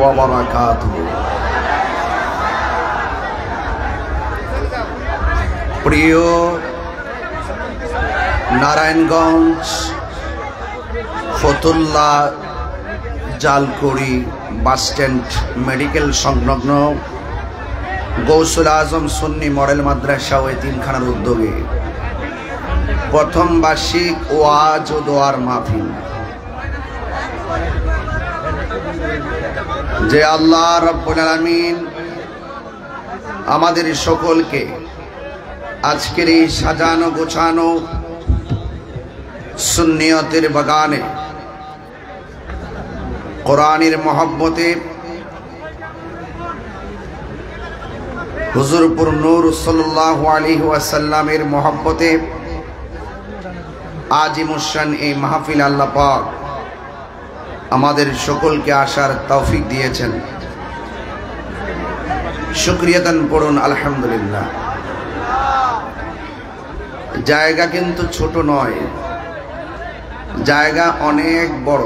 ওয়াবারাকাতুহু। প্রিয় Narayanganj Fatullah Jalkuri bus stand medical সংলগ্ন গৌসুল আজম সুন্নি মডেল মাদ্রাসা ও এতিমখানার উদ্যোগে প্রথম বার্ষিক ওয়াজ ও দোয়ার মাহফিল, যে আল্লাহ রাব্বুল আলামিন আমাদের সকলকে আজকের এই সাজানো গোছানো সুন্নিয়তের বাগানে কোরআনের মহব্বতে হুজুরপুর নূর সাল্লাল্লাহু আলাইহি ওয়াসাল্লামের মহব্বতে আজিমুশান এই মাহফিল আল্লাহ পাক আমাদের সকলকে আসার তৌফিক দিয়েছেন। শুকরিয়া দান পড়ুন আলহামদুলিল্লাহ। জায়গা কিন্তু ছোট নয়, জায়গা অনেক বড়,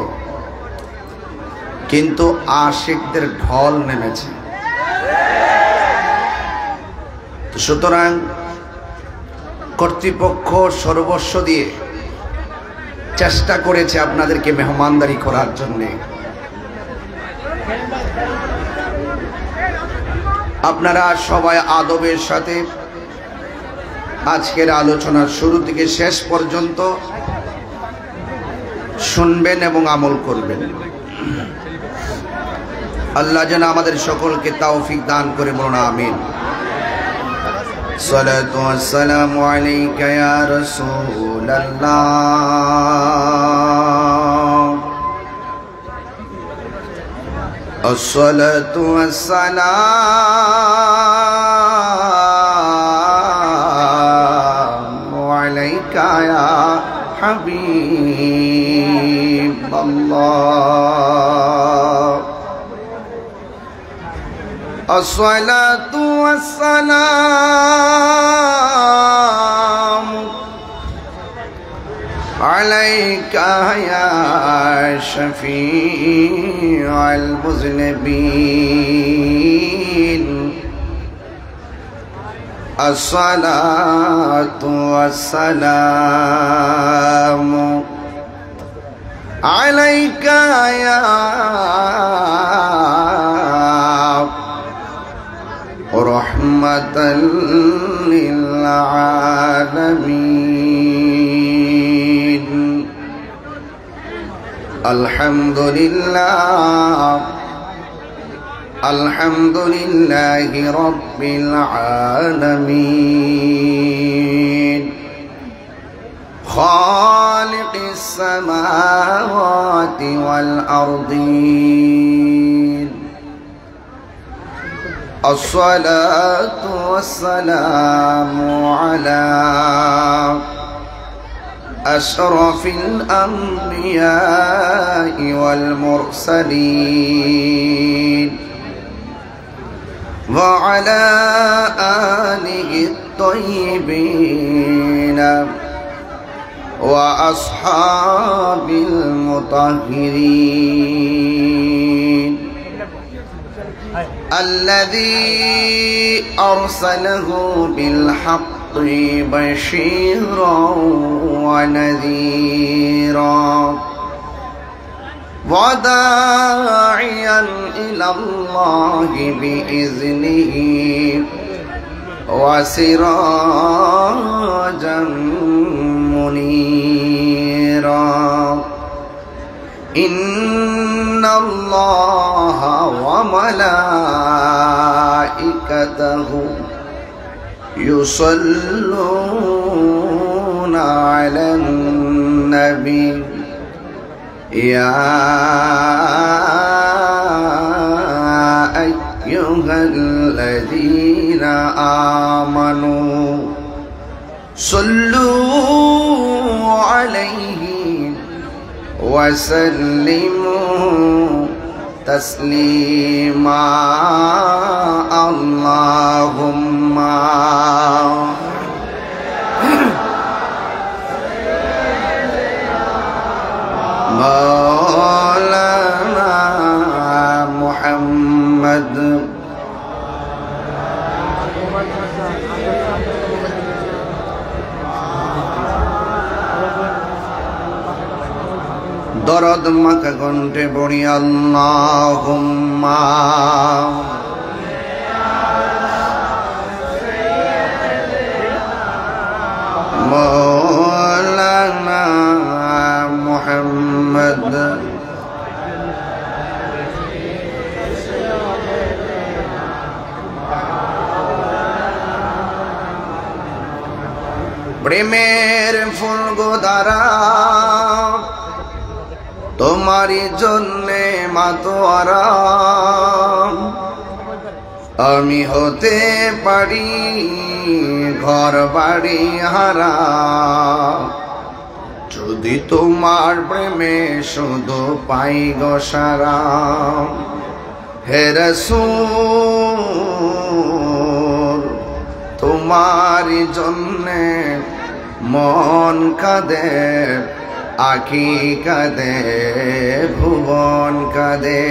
কিন্তু আশিকদের ঢল নেমেছে। সুতরাং কর্তৃপক্ষ সর্বস্ব দিয়ে চেষ্টা করেছে আপনাদেরকে মেহমানদারি করার জন্য। আপনারা সবাই আদবের সাথে আজকের আলোচনার শুরু থেকে শেষ পর্যন্ত শুনবেন এবং আমল করবেন। আল্লাহ যেন আমাদের সকলকে তৌফিক দান করে, বলুন আমিন। সালাতু ওয়াসসালামু আলাইকা ইয়া রাসূলুল্লাহ, আসসালাতু ওয়াসসালামু আলাইকা ইয়া হাবিবাল্লাহ, আসসালাতু ওয়াসসালামু আলাইকা ইয়া শাফিআল মুযনিবিন, আসসালাতু ওয়াসসালামু আলাইকা ইয়া রহমাতাল লিল আলামিন। আলহামদুলিল্লাহ, আলহামদুলিল্লাহি রাব্বিল আলামিন, খালিকিস সামাওয়াতি ওয়াল আরদিন। আসসালাতু ওয়াসসালামু আলা আশরাফিল আমবিয়াই ওয়াল মুরসালিন ওয়া আলা আলিহি আত-তাইয়িবিন ওয়া আসহাবিল মুতাহহিরিন الذي أرسله بالحق بشيرا ونذيرا وداعيا إلى الله بإذنه وسراجا منيرا إن الله وملائكته يصلون على النبي يا أيها الذين آمنوا صلوا عليه وسلموا تسليما اللهم مولانا محمد দরদ মাখা কণ্ঠে পড়ি আল্লাহুম্মা মাওলানা মুহাম্মদ প্রেমের ফুল গোদারা তোমারই জন্যে মাতোয়ারা আমি হতে পারি ঘর বাড়ি হারা যদি তোমার প্রেমে শুধু পাই গো সারা হে রাসূল তোমারই জন্যে মন কাঁদে আখি কাঁদে ভুবন কাঁদে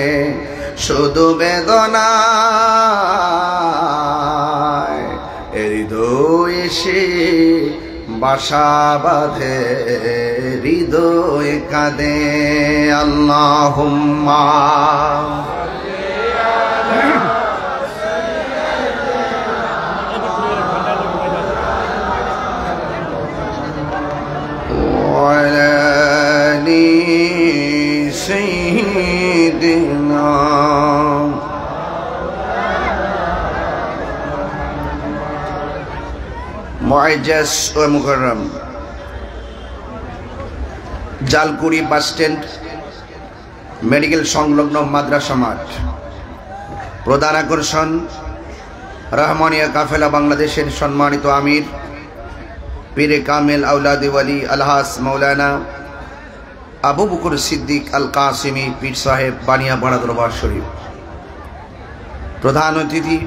শুধু বেদনা হৃদয় সে বাসা বাঁধে হৃদয় কাঁদে আল্লাহুম্মা মুআজ্জাজ ও মুকাররম জালকুড়ি বাস স্ট্যান্ড মেডিকেল সংলগ্ন মাদ্রাসা মাঠ প্রধান আকর্ষণ রহমানিয়া কাফেলা বাংলাদেশের সম্মানিত আমির পীরে কামেল আউলাদে ওয়ালি আলহাস মাওলানা আবু বকর সিদ্দিক আল কাসিমি পীর সাহেব বানিয়াপাড়া দরবার শরীফ প্রধান অতিথি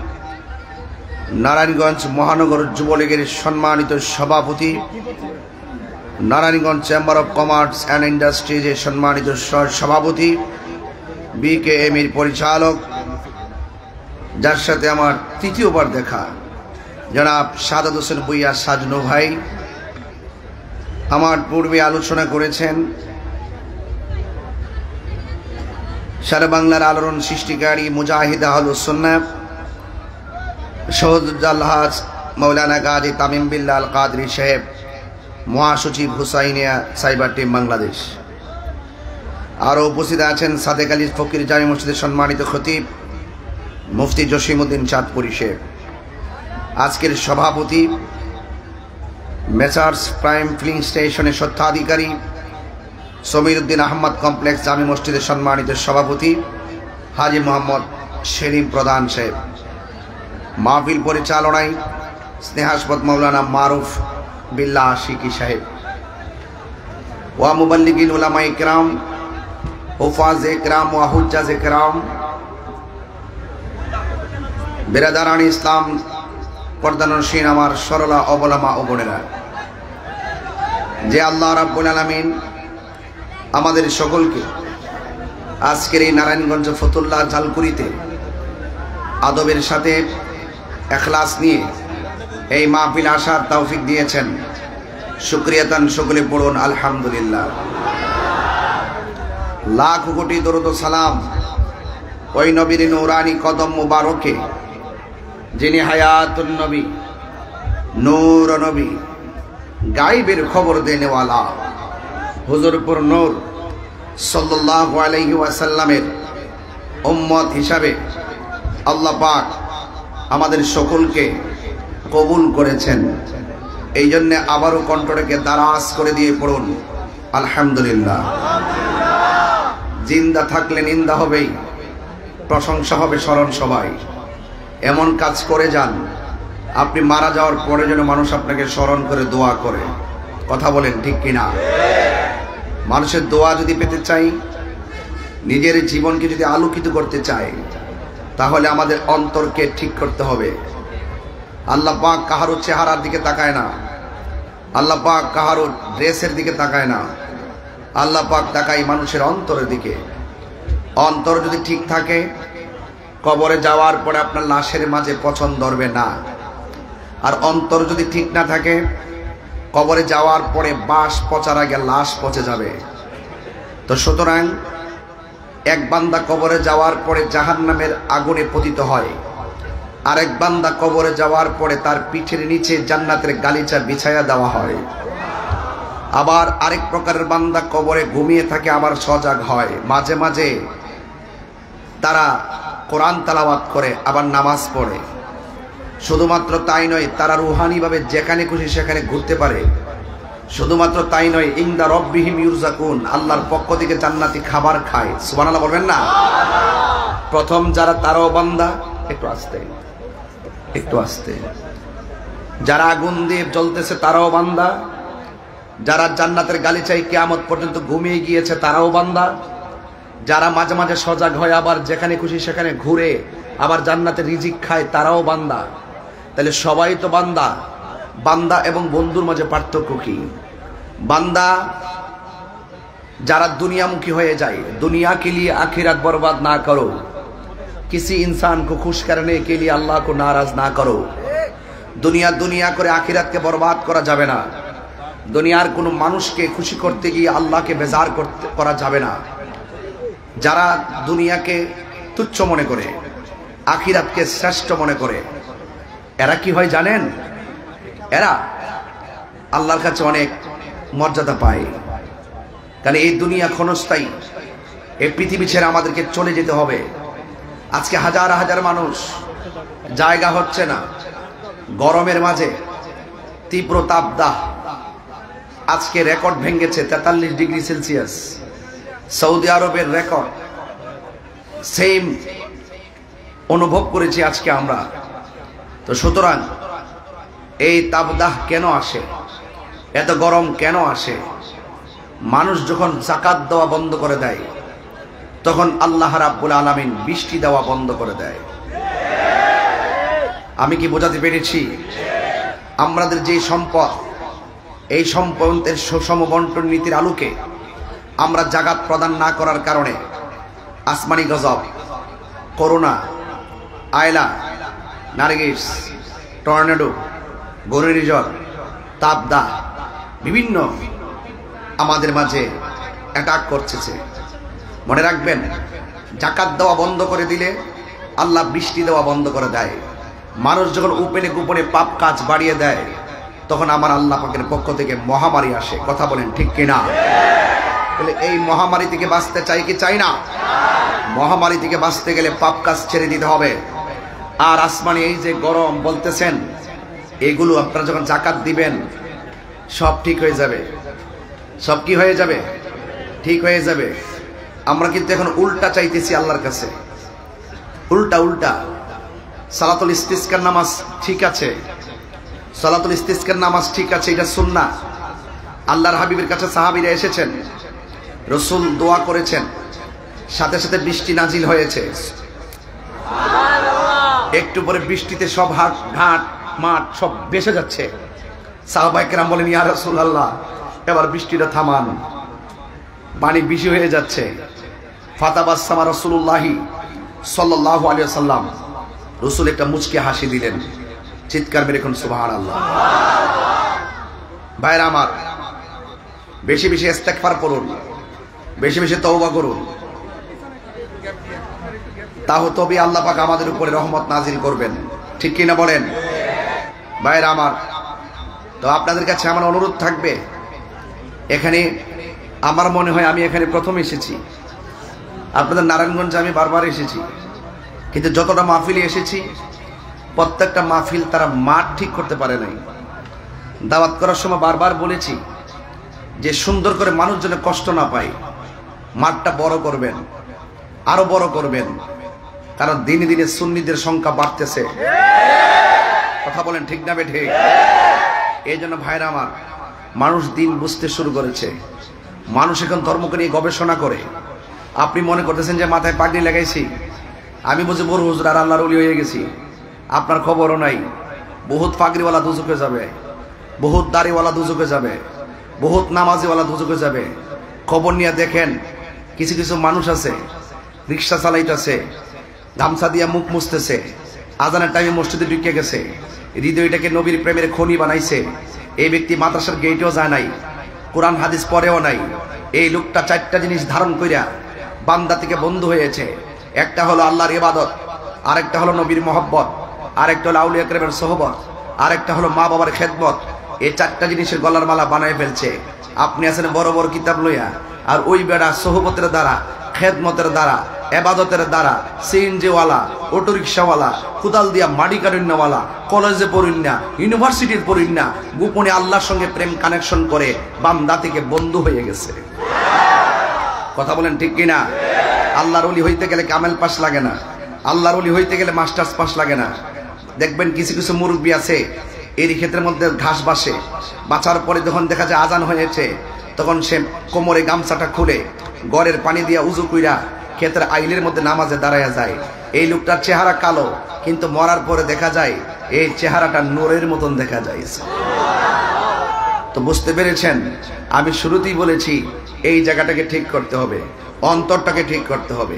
নারায়ণগঞ্জ মহানগর যুবলীগের সম্মানিত সভাপতি Narayanganj chamber of commerce and ইন্ডাস্ট্রিজের সম্মানিত সভাপতি বিকেএমির পরিচালক যার সাথে আমার তৃতীয়বার দেখা জনাব সাদাত হোসেন ভূঁইয়া সাজনু ভাই আমার পূর্বে আলোচনা করেছেন সারা বাংলার আলোড়ন সৃষ্টিকারী মুজাহিদ আহলুস সুন্নাহ শহীদ আলহাজ মৌলানা গাজী তামিম বিল্লাহ আল কাদরি সাহেব মহাসচিব হুসাইনিয়া সাইবার টিম বাংলাদেশ আরও উপস্থিত আছেন সাদেক আলী ফকির জামি মসজিদের সম্মানিত খতিব মুফতি জসিমউদ্দিন চাঁদপুরী সাহেব আজকের সভাপতি মেসার্স প্রাইম ফিলিং স্টেশনের স্বত্বাধিকারী সমীরউদ্দিন আহমদ কমপ্লেক্স জামি মসজিদের সম্মানিত সভাপতি হাজী মোহাম্মদ সেলিম প্রধান সাহেব মাহফিল পরিচালনায় স্নেহাস্পদ মৌলানা মারুফ বিল্লাহ আশিকি সাহেব ওয়া মুবাল্লিগিন উলামা ইকরাম হুফাজ ইকরাম ওয়া হুজ্জাজ ইকরাম বিরাদারান ইসলাম পর্দানশীন আমার সরলা অবলামা ও বোনেরা যে আল্লাহ রাব্বুল আলামিন আমাদের সকলকে আজকের এই নারায়ণগঞ্জ ফতুল্লাহ জালকুড়িতে আদবের সাথে এখলাস নিয়ে এই মাহফিল আসার তৌফিক দিয়েছেন শুকরিয়াতান সকলে পড়ুন আলহামদুলিল্লাহ লাখ কোটি দরুদ ও সালাম ওই নবীর নূরানি কদম মুবারকে যিনি হায়াতুন নবী নূর নবী গায়বের খবর দেনেওয়ালা হুজুরপুর নূর সাল্লাল্লাহু আলাইহি ওয়াসাল্লামের উম্মত হিসাবে আল্লাহ পাক আমাদের সকলকে কবুল করেছেন এই জন্য আবারও কণ্ঠটাকে দারাজ করে দিয়ে পড়ুন আলহামদুলিল্লাহ জিন্দা থাকলে নিন্দা হবেই প্রশংসা হবে স্মরণ সবাই এমন কাজ করে যান আপনি মারা যাওয়ার পরে যেন মানুষ আপনাকে স্মরণ করে দোয়া করে কথা বলেন ঠিক কিনা মানুষের দোয়া যদি পেতে চাই নিজের জীবনকে যদি আলোকিত করতে চাই তাহলে আমাদের অন্তরকে ঠিক করতে হবে আল্লাহ পাক কাহারো চেহারার দিকে তাকায় না আল্লাহ পাক কাহারো ড্রেসের দিকে তাকায় না আল্লাহ পাক তাকায় মানুষের অন্তরের দিকে অন্তর যদি ঠিক থাকে কবরে যাওয়ার পরে আপনার লাশের মাঝে পচন ধরবে না আর অন্তর যদি ঠিক না থাকে কবরে যাওয়ার পরে বাঁশ পচার আগে লাশ পচে যাবে তো সুতরাং এক বান্দা কবরে যাওয়ার পরে জাহান্নামের আগুনে পতিত হয়, আরেক বান্দা কবরে যাওয়ার পরে তার পিঠের নিচে জান্নাতের গালিচা বিছায়া দেওয়া হয়। আবার আরেক প্রকারের বান্দা কবরে ঘুমিয়ে থাকে, আবার সজাগ হয়। মাঝে মাঝে তারা কোরআন তেলাওয়াত করে, আবার নামাজ পড়ে। শুধুমাত্র তাই নয়, তারা রুহানিভাবে যেখানে খুশি সেখানে ঘুরতে পারে। শুধুমাত্র তাই নয়, ইনদা রব্বিহিম ইউরজাকুন, আল্লাহর পক্ষ থেকে জান্নাতি খাবার খায়। সুবহানাল্লাহ বলবেন না? প্রথম যারা তারাও বান্দা, একটু আস্তে একটু আস্তে, যারা আগুন দিয়ে জ্বলতেছে তারাও বান্দা, যারা জান্নাতের গালিচায় কিয়ামত পর্যন্ত ঘুমিয়ে গিয়েছে তারাও বান্দা, যারা মাঝে মাঝে সজাগ হয় আবার যেখানে খুশি সেখানে ঘুরে আবার জান্নাতের রিজিক খায় তারাও বান্দা। তাহলে সবাই তো বান্দা। বান্দা এবং বন্ধুর মাঝে পার্থক্য কি? বান্দা যারা দুনিয়ামুখী হয়ে যায়, दुनिया के लिए आखिरत बर्बाद ना करो, किसी इंसान को खुश करने के लिए अल्लाह को नाराज ना करो। दुनिया दुनिया করে আখিরাতকে বরবাদ করা যাবে না। দুনিয়ার কোনো মানুষকে খুশি করতে গিয়ে আল্লাহকে বেজার করা যাবে না। যারা দুনিয়াকে তুচ্ছ মনে করে, আখিরাতকে শ্রেষ্ঠ মনে করে, এরা কি হয় জানেন? এরা আল্লাহর কাছে অনেক মর্যাদা পায়। কারণ এই দুনিয়া ক্ষণস্থায়ী, এই পৃথিবী ছেড়ে আমাদেরকে চলে যেতে হবে। আজকে হাজার হাজার মানুষ, জায়গা হচ্ছে না, গরমের মাঝে তীব্র তাপদাহ, আজকে রেকর্ড ভেঙেছে 43 ডিগ্রি সেলসিয়াস, সৌদি আরবের রেকর্ড। সেম অনুভব করেছি আজকে আমরা। তো সুতরাং এই তাপদাহ কেন আসে, এত গরম কেন আসে? মানুষ যখন যাকাত দেওয়া বন্ধ করে দেয়, তখন আল্লাহ রাব্বুল আলামিন বৃষ্টি দেওয়া বন্ধ করে দেয়। আমি কি বোঝাতে পেরেছি? আমাদের যে সম্পদ, এই সম্পদের সুষম বন্টন নীতির আলোকে আমরা জাকাত প্রদান না করার কারণে আসমানি গজব, করোনা, আয়লা, নার্গিস, টর্নেডো, ঘূর্ণিঝড়, তাপদাহ বিভিন্ন আমাদের মাঝে অ্যাটাক করতেছে। মনে রাখবেন, জাকাত দেওয়া বন্ধ করে দিলে আল্লাহ বৃষ্টি দেওয়া বন্ধ করে দেয়। মানুষ যখন উপেনে গোপনে পাপ কাজ বাড়িয়ে দেয়, তখন আমার আল্লাহ পাকের পক্ষ থেকে মহামারী আসে। কথা বলেন ঠিক কিনা? তাহলে এই মহামারী থেকে বাঁচতে চাই কি চাই না? মহামারী থেকে বাঁচতে গেলে পাপ কাজ ছেড়ে দিতে হবে। আর আসমানে এই যে গরম বলতেছেন, এগুলো আপনারা যখন জাকাত দিবেন সব ঠিক হয়ে যাবে। সব কি হয়ে যাবে? ঠিক হয়ে যাবে। আমরা কিন্তু এখন উল্টা চাইতেছি আল্লাহর কাছে, উল্টা উল্টা। সালাতুল ইস্তিসকার নামাজ ঠিক আছে, সালাতুল ইস্তিসকার নামাজ ঠিক আছে, এটা সুন্নাহ। আল্লাহর হাবিবের কাছে সাহাবীরা এসেছেন, রাসূল দোয়া করেছেন, সাথে সাথে বৃষ্টি নাজিল হয়েছে। একটু পরে বৃষ্টিতে সব ঘাট মাঠ সব ভেসে যাচ্ছে। সাহাবায়ে কেরাম বলেন, ইয়া রাসূলুল্লাহ, এবার বৃষ্টিটা থামান, পানি বেশি হয়ে যাচ্ছে। ফাতাবাসসামা রাসূলুল্লাহি সাল্লাল্লাহু আলাইহি ওয়াসাল্লাম, রাসূল একটা মুচকি হাসি দিলেন। চিৎকার মেরে কোন সুবহানাল্লাহ। ভাইরা আমার, বেশি বেশি ইস্তেগফার করুন, বেশি বেশি তওবা করুন, তাহলে তবে আল্লাহ পাক আমাদের উপরে রহমত নাজিল করবেন। ঠিক কিনা বলেন? ভাইরা আমার, তো আপনাদের কাছে আমার অনুরোধ থাকবে, এখানে আমার মনে হয় আমি এখানে প্রথম এসেছি। আপনাদের নারায়ণগঞ্জে আমি বারবার এসেছি, কিন্তু যতটা মাহফিলে এসেছি প্রত্যেকটা মাহফিল তারা মাঠ ঠিক করতে পারে নাই। দাওয়াত করার সময় বারবার বলেছি যে সুন্দর করে মানুষ যেন কষ্ট না পায়, মাঠটা বড় করবেন, আরো বড় করবেন, কারণ দিনে দিনে সুন্নিদের সংখ্যা বাড়তেছে। কথা বলেন ঠিক না বেঠিক? এই জন্য ভাইরা আমার, মানুষ দিন বুঝতে শুরু করেছে, মানুষ এখন ধর্মকে নিয়ে গবেষণা করে। আপনি মনে করতেছেন যে মাথায় পাগড়ি লাগাইছি, আমি বুঝি বড় হুজুর আর আল্লাহর ওলি হয়ে গেছি, আপনার খবরও নাই। বহুত পাগড়িওয়ালা দুজকে যাবে, বহুত দাড়িওয়ালা দুজকে যাবে, বহুত নামাজিওয়ালা দুজকে যাবে। খবর নিয়ে দেখেন, কিছু কিছু মানুষ আছে রিক্সা চালাইতেছে, গামছা দিয়া মুখ মুছতেছে, আজানের টাইমে মসজিদে ঢুকে গেছে, হৃদয়টাকে নবীর প্রেমের খনি বানাইছে। এই ব্যক্তি মাদ্রাসার গেটেও যায় নাই, কোরআন হাদিস পড়েও নাই, এই লোকটা চারটা জিনিস ধারণ কইরা বান্দা থেকে বন্ধু হয়েছে। একটা হলো আল্লাহর ইবাদত, আরেকটা হলো নবীর মহব্বত, আরেকটা হলো আউলিয়া কেরামের সোহবত, আরেকটা হলো মা বাবার খেদমত। এই চারটা জিনিসের গলার মালা বানায় ফেলছে। আপনি আছেন বড় বড় কিতাব লইয়া, আর ওই বেড়া সোহবতের দ্বারা, খেদমতের দ্বারা, এবাদতের দ্বারা সিএনজিওয়ালা, অটো রিক্সাওয়ালা, কুদাল দিয়া মাটি কাটুন্নাওয়ালা, কলেজে পড়ুন না, ইউনিভার্সিটির পড়ুন না, গোপনে আল্লাহর সঙ্গে প্রেম কানেকশন করে বান্দা থেকে বন্ধু হয়ে গেছে। কথা বলেন ঠিক কিনা? আল্লাহর ওলি হইতে গেলে কামেল পাস লাগে না, আল্লাহর ওলি হইতে গেলে মাস্টার্স পাস লাগে না। দেখবেন কিছু কিছু মুরব্বী আছে এর ক্ষেত্রের মধ্যে ঘাস বাসে, বাঁচার পরে যখন দেখা যায় আজান হয়েছে, তখন সে কোমরে গামছাটা খুলে গড়ের পানি দিয়া উজু কইরা ক্ষেতের আইলের মধ্যে নামাজে দাঁড়ায়া যায়। এই লোকটার চেহারা কালো, কিন্তু মরার পরে দেখা যায় এই চেহারাটা নূরের মতন দেখা যায়। তো বুঝতে পেরেছেন, আমি শুরুতেই বলেছি এই জায়গাটাকে ঠিক করতে হবে, অন্তরটাকে ঠিক করতে হবে।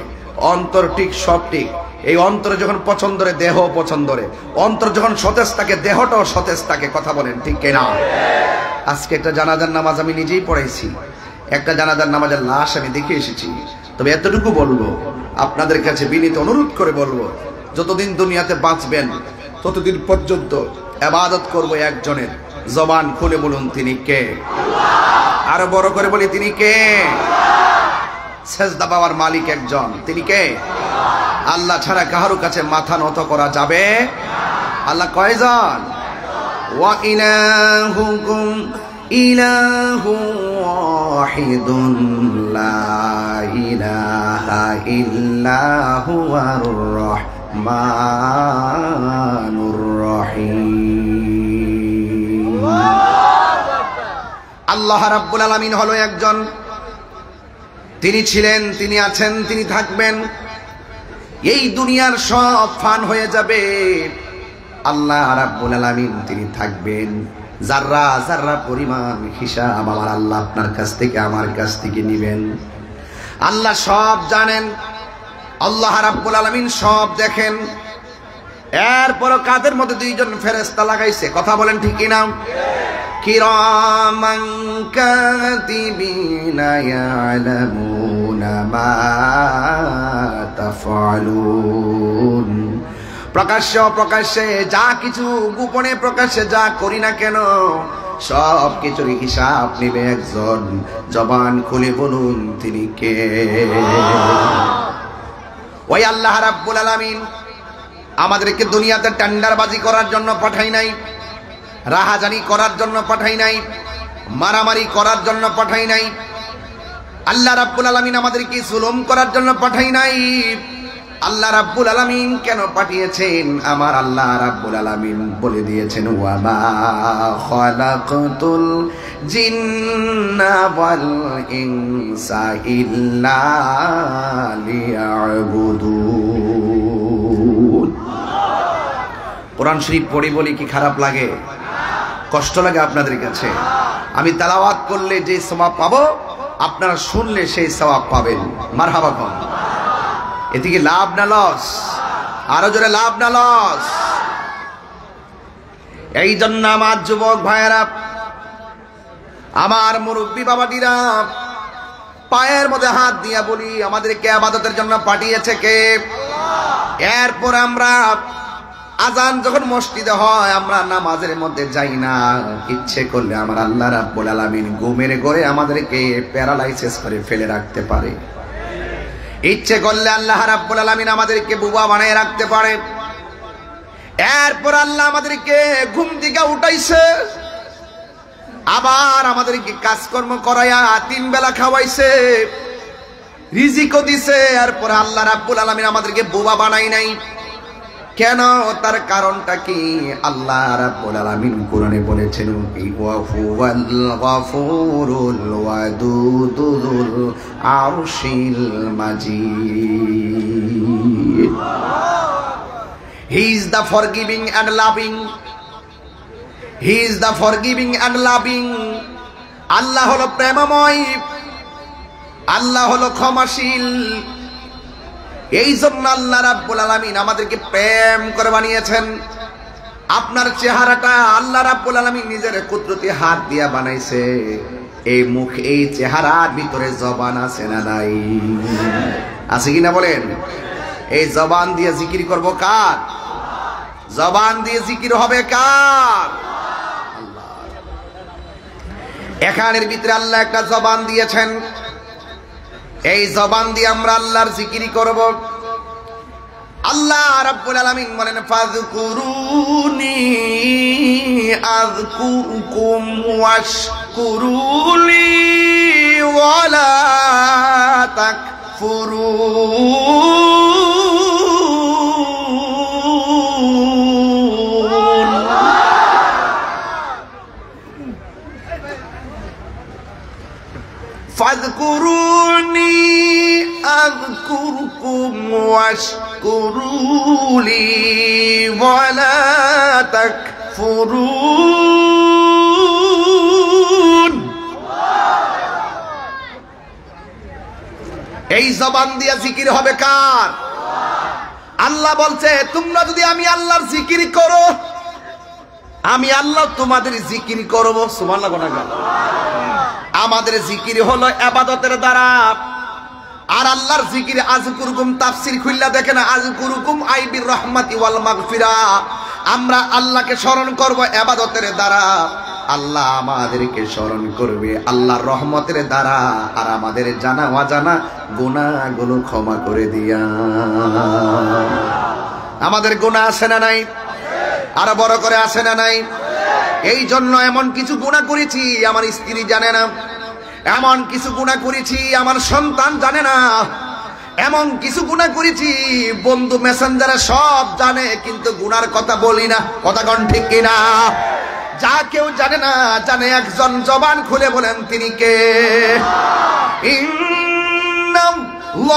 অন্তর ঠিক, সব ঠিক। এই অন্তরে যখন পছন্দরে, দেহ পছন্দরে, অন্তর যখন সতেজ থাকে, দেহটাও সতেজ থাকে। কথা বলেন ঠিক কিনা? আজকে একটা জানাজার নামাজ আমি নিজেই পড়াইছি, একটা জানাজার নামাজের লাশ আমি দেখে এসেছি। তবে এতটুকু বলবো, আপনাদের কাছে বিনীত অনুরোধ করে বলবো, যতদিন দুনিয়াতে বাঁচবেন ততদিন পর্যন্ত ইবাদত করব একজনের। জবান খুলে বলুন তিনি কে? আরো বড় করে বলি তিনি কে? সেজদা পাওয়ার মালিক একজন, তিনি কে? আল্লাহ ছাড়া কারো কাছে মাথা নত করা যাবে? আল্লাহ কয়জন? ওয়া ইলাহুকুম ইলাহু ওয়াহিদুন লা ইলাহা ইল্লা হুয়ার রহমানুর রহিম। আল্লাহ রাব্বুল আলামিন হলো একজন। তিনি ছিলেন, তিনি আছেন, তিনি থাকবেন। এই দুনিয়ার সব ফান হয়ে যাবে, আল্লাহ রাব্বুল আলামিন তিনি থাকবেন। যাররা যাররা পরিমাণ হিসাব আমার আল্লাহ আপনার কাছ থেকে, আমার কাছ থেকে নিবেন। আল্লাহ সব জানেন, আল্লাহ রাব্বুল আলামিন সব দেখেন। এরপর কাদের মধ্যে দুইজন ফেরেশতা লাগাইছে? কথা বলেন ঠিক কিনা? কিরামান কাতিবিনা ইয়ালামুনা মা তাফআলুন। প্রকাশ্য প্রকাশ্যে যা কিছু, গোপনে প্রকাশ্যে যা করি না কেন, সব কিছুর হিসাব নেবে একজন। জবান খুলে বলুন তিনি কে? ওই আল্লাহ রাব্বুল আলামিন আমাদেরকে দুনিয়াতে টেন্ডারবাজি করার জন্য পাঠাই নাই, রাহাজানি করার জন্য পাঠাই নাই, মারামারি করার জন্য পাঠাই নাই। আল্লাহ রাব্বুল আলামিন আমাদেরকে জুলুম করার জন্য পাঠাই নাই। আল্লাহ রাব্বুল আলামিন কেন পাঠিয়েছেন? আমার আল্লাহ রাব্বুল আলামিন বলে দিয়েছেন, ওয়া মা খালাকতুল জিন্না ওয়াল ইনসা ইল্লা লিয়াবুদুন। কোরআন শরীফ পড়ি বলি কি খারাপ লাগে? কষ্ট লাগে আপনাদের কাছে? আমি তেলাওয়াত করলে যে সওয়াব পাবো, আপনারা শুনলে সেই সওয়াব পাবেন। মারহাবা কোন? এতে কি লাভ না লস? আরো জোরে লাভ না লস? এই জন্য আমার যুবক ভাইয়েরা, আমার মুরব্বী বাবাটিরা, পায়ের মধ্যে হাত দিয়া বলি, আমাদেরকে ইবাদতের জন্য পাঠিয়েছে কে? এরপর আমরা আজান যখন মসজিদে হয়, আমরা নামাজের মধ্যে যাই না। ইচ্ছে করলে আমার আল্লাহ রাব্বুল আলামিন ঘুমের ঘরে আমাদেরকে প্যারালাইসিস করে ফেলে রাখতে পারে। ইচ্ছে করলে আল্লাহ রাব্বুল আলামিন আমাদেরকে বুবা বানায় রাখতে পারে। এরপর আল্লাহ আমাদেরকে ঘুম থেকে উঠাইছে, আবার আমাদেরকে কাজকর্ম করাইয়া 3 বেলা খাওয়াইছে, রিজিকও দিছে। এরপর আল্লাহ রাব্বুল আলামিন আমাদেরকে বুবা বানাই নাই। কেন? তার কারণটা কি? আল্লাহ রাব্বুল আলামিন কোরআনে বলেছেন, ওয়া হুয়াল গফুরুল ওয়াদুদুল আরশিল মাজিদ। He is the forgiving and loving. He is the forgiving and loving. আল্লাহ হলো প্রেমময়, আল্লাহ হলো ক্ষমাশীল। এই জন্য আল্লাহ রাব্বুল আলামিন আমাদেরকে প্রেম করে বানিয়েছেন। আপনার চেহারাটা আল্লাহ রাব্বুল আলামিন নিজের কুদরতি হাত দিয়া বানাইছে। এই মুখ, এই চেহারার ভিতরে জবান আছে না নাই? আছে কিনা বলেন? এই জবান দিয়ে জিকির করব কার? জবান দিয়ে জিকির হবে কার? আল্লাহ। এখানের ভিতরে আল্লাহ একটা জবান দিয়েছেন, এই জবান দিয়ে আমরা আল্লাহর জিকির করব। আল্লাহ রাব্বুল আলামিন বলেন ফাযকুরুনি আযকুরকুম ওয়াশকুরুলি ওয়ালা তাকফুরুন। ফাযকুরুনি আযকুরকুম ওয়াশকুরুলি ওয়ালা তাকফুরুন। এই জবান দিয়ে জিকির হবে কার? আল্লাহ বলছে তোমরা যদি আমি আল্লাহর জিকির করো, আমি আল্লাহ তোমাদের জিকির করব। সুবহানাল্লাহ। আমাদের জিকির হলো ইবাদতের দ্বারা, আর আল্লাহর জিকির আযকুরকুম তাফসীর খুললা দেখেন, আযকুরকুম আই বির রাহমাতি ওয়াল মাগফিরা। আমরা আল্লাহকে স্মরণ করব ইবাদতের দ্বারা, আল্লাহ আমাদেরকে স্মরণ করবে আল্লাহর রহমতের দ্বারা, আর আমাদের জানা অজানা গুনাহগুলো ক্ষমা করে দিয়া। আমাদের গুনাহ আছে না নাই? আরো বড় করে আছে না নাই? এই জন্য এমন কিছু গুনাহ করেছি আমার স্ত্রী জানে না, এমন কিছু গুনাহ করেছি আমার সন্তান জানে না, এমন কিছু গুনাহ করেছি বন্ধু মেসেঞ্জারে সব জানে, কিন্তু গুনার কথা বলি না। কথা কোন ঠিক কিনা? যা কেউ জানে না, জানে একজন, জবান খুলে বলেন তিনি কে? ইন্নাল্লাহু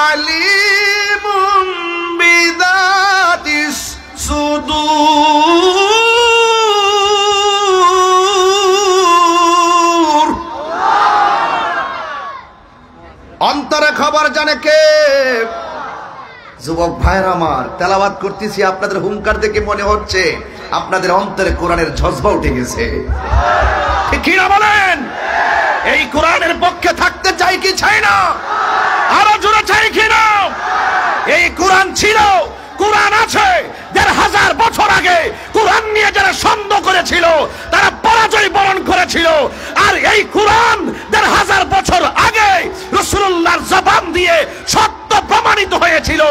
আলিমুম বিযাতিস সুদূর। অন্তরে খবর জানে কে? যুবক ভাইরা আমার, তেলাওয়াত করতেছি, আপনাদের হুঙ্কার দেখে মনে হচ্ছে আপনাদের অন্তরে কোরআনের জজবা উঠে গেছে। ঠিক কি না বলেন? এই কোরআনের পক্ষে থাকতে চাই কি চাই না? আরো জোরে চাই কি না? এই কোরআন ছিল, কোরআন আছে। ১৫০০ বছর আগে কোরআন নিয়ে যারা সন্দেহ করেছিল তারা পরাজয় বরণ করেছিল, আর এই কোরআন ১৫০০ বছর আগে রাসূলুল্লাহর জবান দিয়ে সত্য প্রমাণিত হয়েছিল।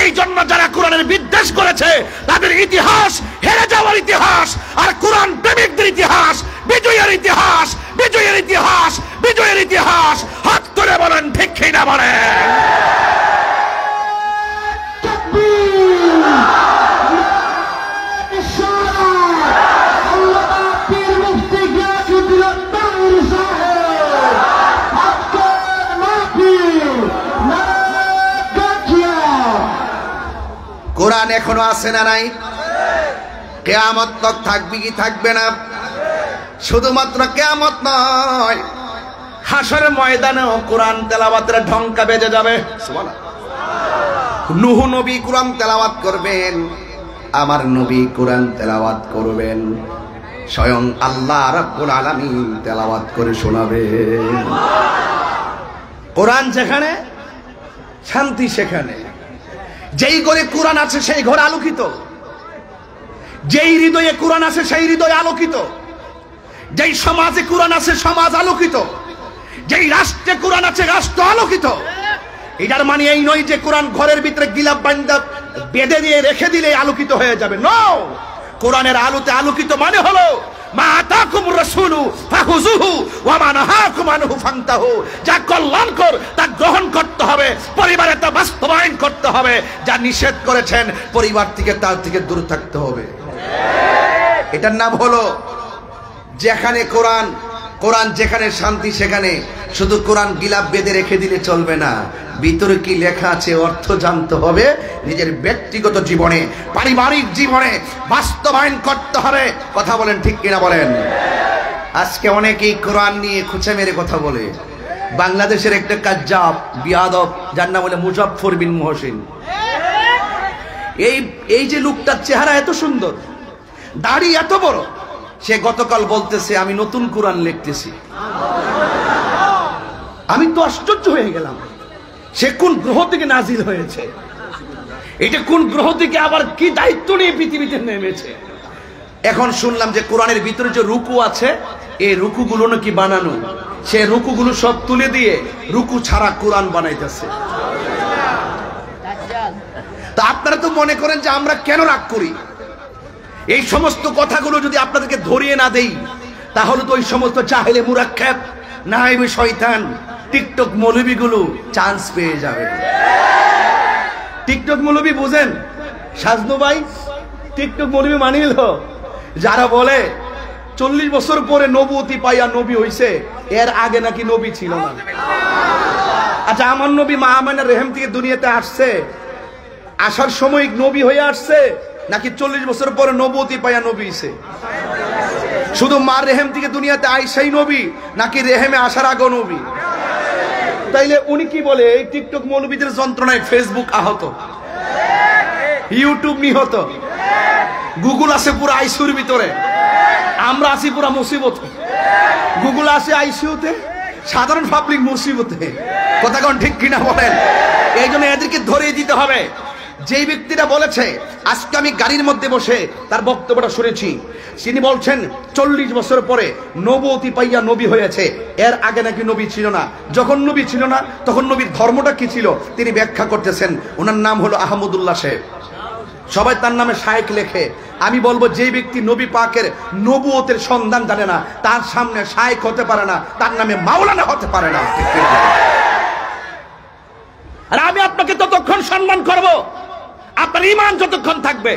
এই জন্য যারা কোরআনের বিদ্বেষ করেছে তাদের ইতিহাস হেরে যাওয়ার ইতিহাস, আর কোরআন প্রেমিকদের ইতিহাস বিজয়ের ইতিহাস, বিজয়ের ইতিহাস, বিজয়ের ইতিহাস। হাত তুলে বলেন ঠিক কি না বলেন? কোরআন এখনো আছে না নাই? কিয়ামত তক থাকবে কি থাকবে না? শুধুমাত্র কিয়ামত নয়, হাসরের ময়দানেও কোরআন তেলাওয়াতের ঢঙ্কা বেজে যাবে। সুবহানাল্লাহ। নূহ নবী কোরআন তেলাওয়াত করবেন, আমার নবী কোরআন তেলাওয়াত করবেন, স্বয়ং আল্লাহ রাব্বুল আলামিন তেলাওয়াত করে শোনাবেন। কোরআন যেখানে শান্তি সেখানে। যেই ঘরে কোরআন আছে সেই ঘর আলোকিত, যেই হৃদয়ে কোরআন আছে সেই হৃদয় আলোকিত, যেই সমাজে কোরআন আছে সমাজ আলোকিত, যেই রাষ্ট্রে কোরআন আছে রাষ্ট্র আলোকিত। এটার মানে এই নয় যে কোরআন ঘরের ভিতরে গিলাপ বান্দা বেঁধে দিয়ে রেখে দিলে আলোকিত হয়ে যাবে। নো, কোরআনের আলোতে আলোকিত মানে হলো মা আতাকুমুর রাসূলু ফাখুযুহু ওয়া মা নাহাকুম আনহু ফান্তাহু। যা কল্যাণকর তা গ্রহণ করতে হবে, পরিবারে তা বাস্তবায়ন করতে হবে। যা নিষেধ করেছেন পরিবার থেকে তার থেকে দূর থাকতে হবে। এটার নাম হলো যেখানে কোরআন, কোরআন যেখানে শান্তি সেখানে। শুধু কোরআন গিলাপ বেঁধে রেখে দিলে চলবে না, ভিতরে কি লেখা আছে অর্থ জানতে হবে। নিজের ব্যক্তিগত জীবনে, পারিবারিক জীবনে বাস্তবায়ন করতে হবে। কথা বলেন ঠিক কিনা বলেন? আজকে অনেকেই কোরআন নিয়ে খুঁচে মেরে কথা বলে। বাংলাদেশের একটা কাজ্জাব বিয়াদব, যার নাম বলে মুজাফফর বিন মুহসিন। এই যে লোকটার চেহারা এত সুন্দর, দাড়ি এত বড়, সে গতকাল বলতেছে আমি নতুন কোরআন লিখতেছি। আমি তো আশ্চর্য হয়ে গেলাম, সে কোন গ্রহ থেকে নাজিল হয়েছে, এটা কোন গ্রহ থেকে আবার কি দায়িত্ব নিয়ে পৃথিবীতে নেমেছে। এখন শুনলাম যে কোরআনের ভিতরে যে রুকু আছে, এই রুকুগুলো নাকি বানানো, সে রুকুগুলো সব তুলে দিয়ে রুকু ছাড়া কোরআন বানাইতেছে। তা আপনারা তো মনে করেন যে আমরা কেন রাগ করি? এই সমস্ত কথাগুলো যদি আপনাদেরকে ধরিয়ে না দেই, তাহলে তো ওই সমস্ত জাহেলে মুরাক্কাব, নাইবে শয়তান, টিকটক মৌলবীগুলো চান্স পেয়ে যাবে। টিকটক মৌলবী বুঝেন সাজনু ভাই? টিকটক মৌলবী মানিল যারা বলে 40 বছর পরে নবুয়তি পাইয়া নবী হইছে, এর আগে নাকি নবী ছিল না। আচ্ছা, আমার নবী মা আমেনার রেহেম থেকে দুনিয়াতে আসছে, আসার সময় নবী হয়ে আসছে নাকি 40 বছর পরে নবুয়তি পাইয়া নবী হইছে? শুধু মার রেহেম থেকে দুনিয়াতে আইসাই নবী নাকি রেহেমে আসার আগে নবী? তাইলে উনি কি বলে? এই টিকটক মৌলবীদের যন্ত্রণায় ফেসবুক আহত, ইউটিউব নিহত, গুগল আছে পুরো আইসিউর ভিতরে, আমরা আছি পুরো মুসিবতে। গুগল আছে আইসিউতে, সাধারণ পাবলিক মুসিবতে। কথা কোন ঠিক কিনা বলেন? এই জন্য এদেরকে ধরিয়ে দিতে হবে। যেই ব্যক্তিরা বলেছে, আজকে আমি গাড়ির মধ্যে বসে তার বক্তব্যটা শুনেছি, তিনি বলছেন 40 বছর পরে নবুয়তি পাইয়া নবী হয়েছে, এর আগে নাকি নবী ছিল না। যখন নবী ছিল না তখন নবীর ধর্মটা কি ছিল তিনি ব্যাখ্যা করতেছেন। ওনার নাম হলো আহমদুল্লাহ সাহেব, সবাই তার নামে শায়েখ লেখে। আমি বলবো, যে ব্যক্তি নবী পাকের নবুয়তের সন্ধান জানে না, তার সামনে শায়েখ হতে পারে না, তার নামে মাওলানা হতে পারে না। আর আমি আপনাকে ততক্ষণ সম্মান করব আপনার ঈমান যতক্ষণ থাকবে।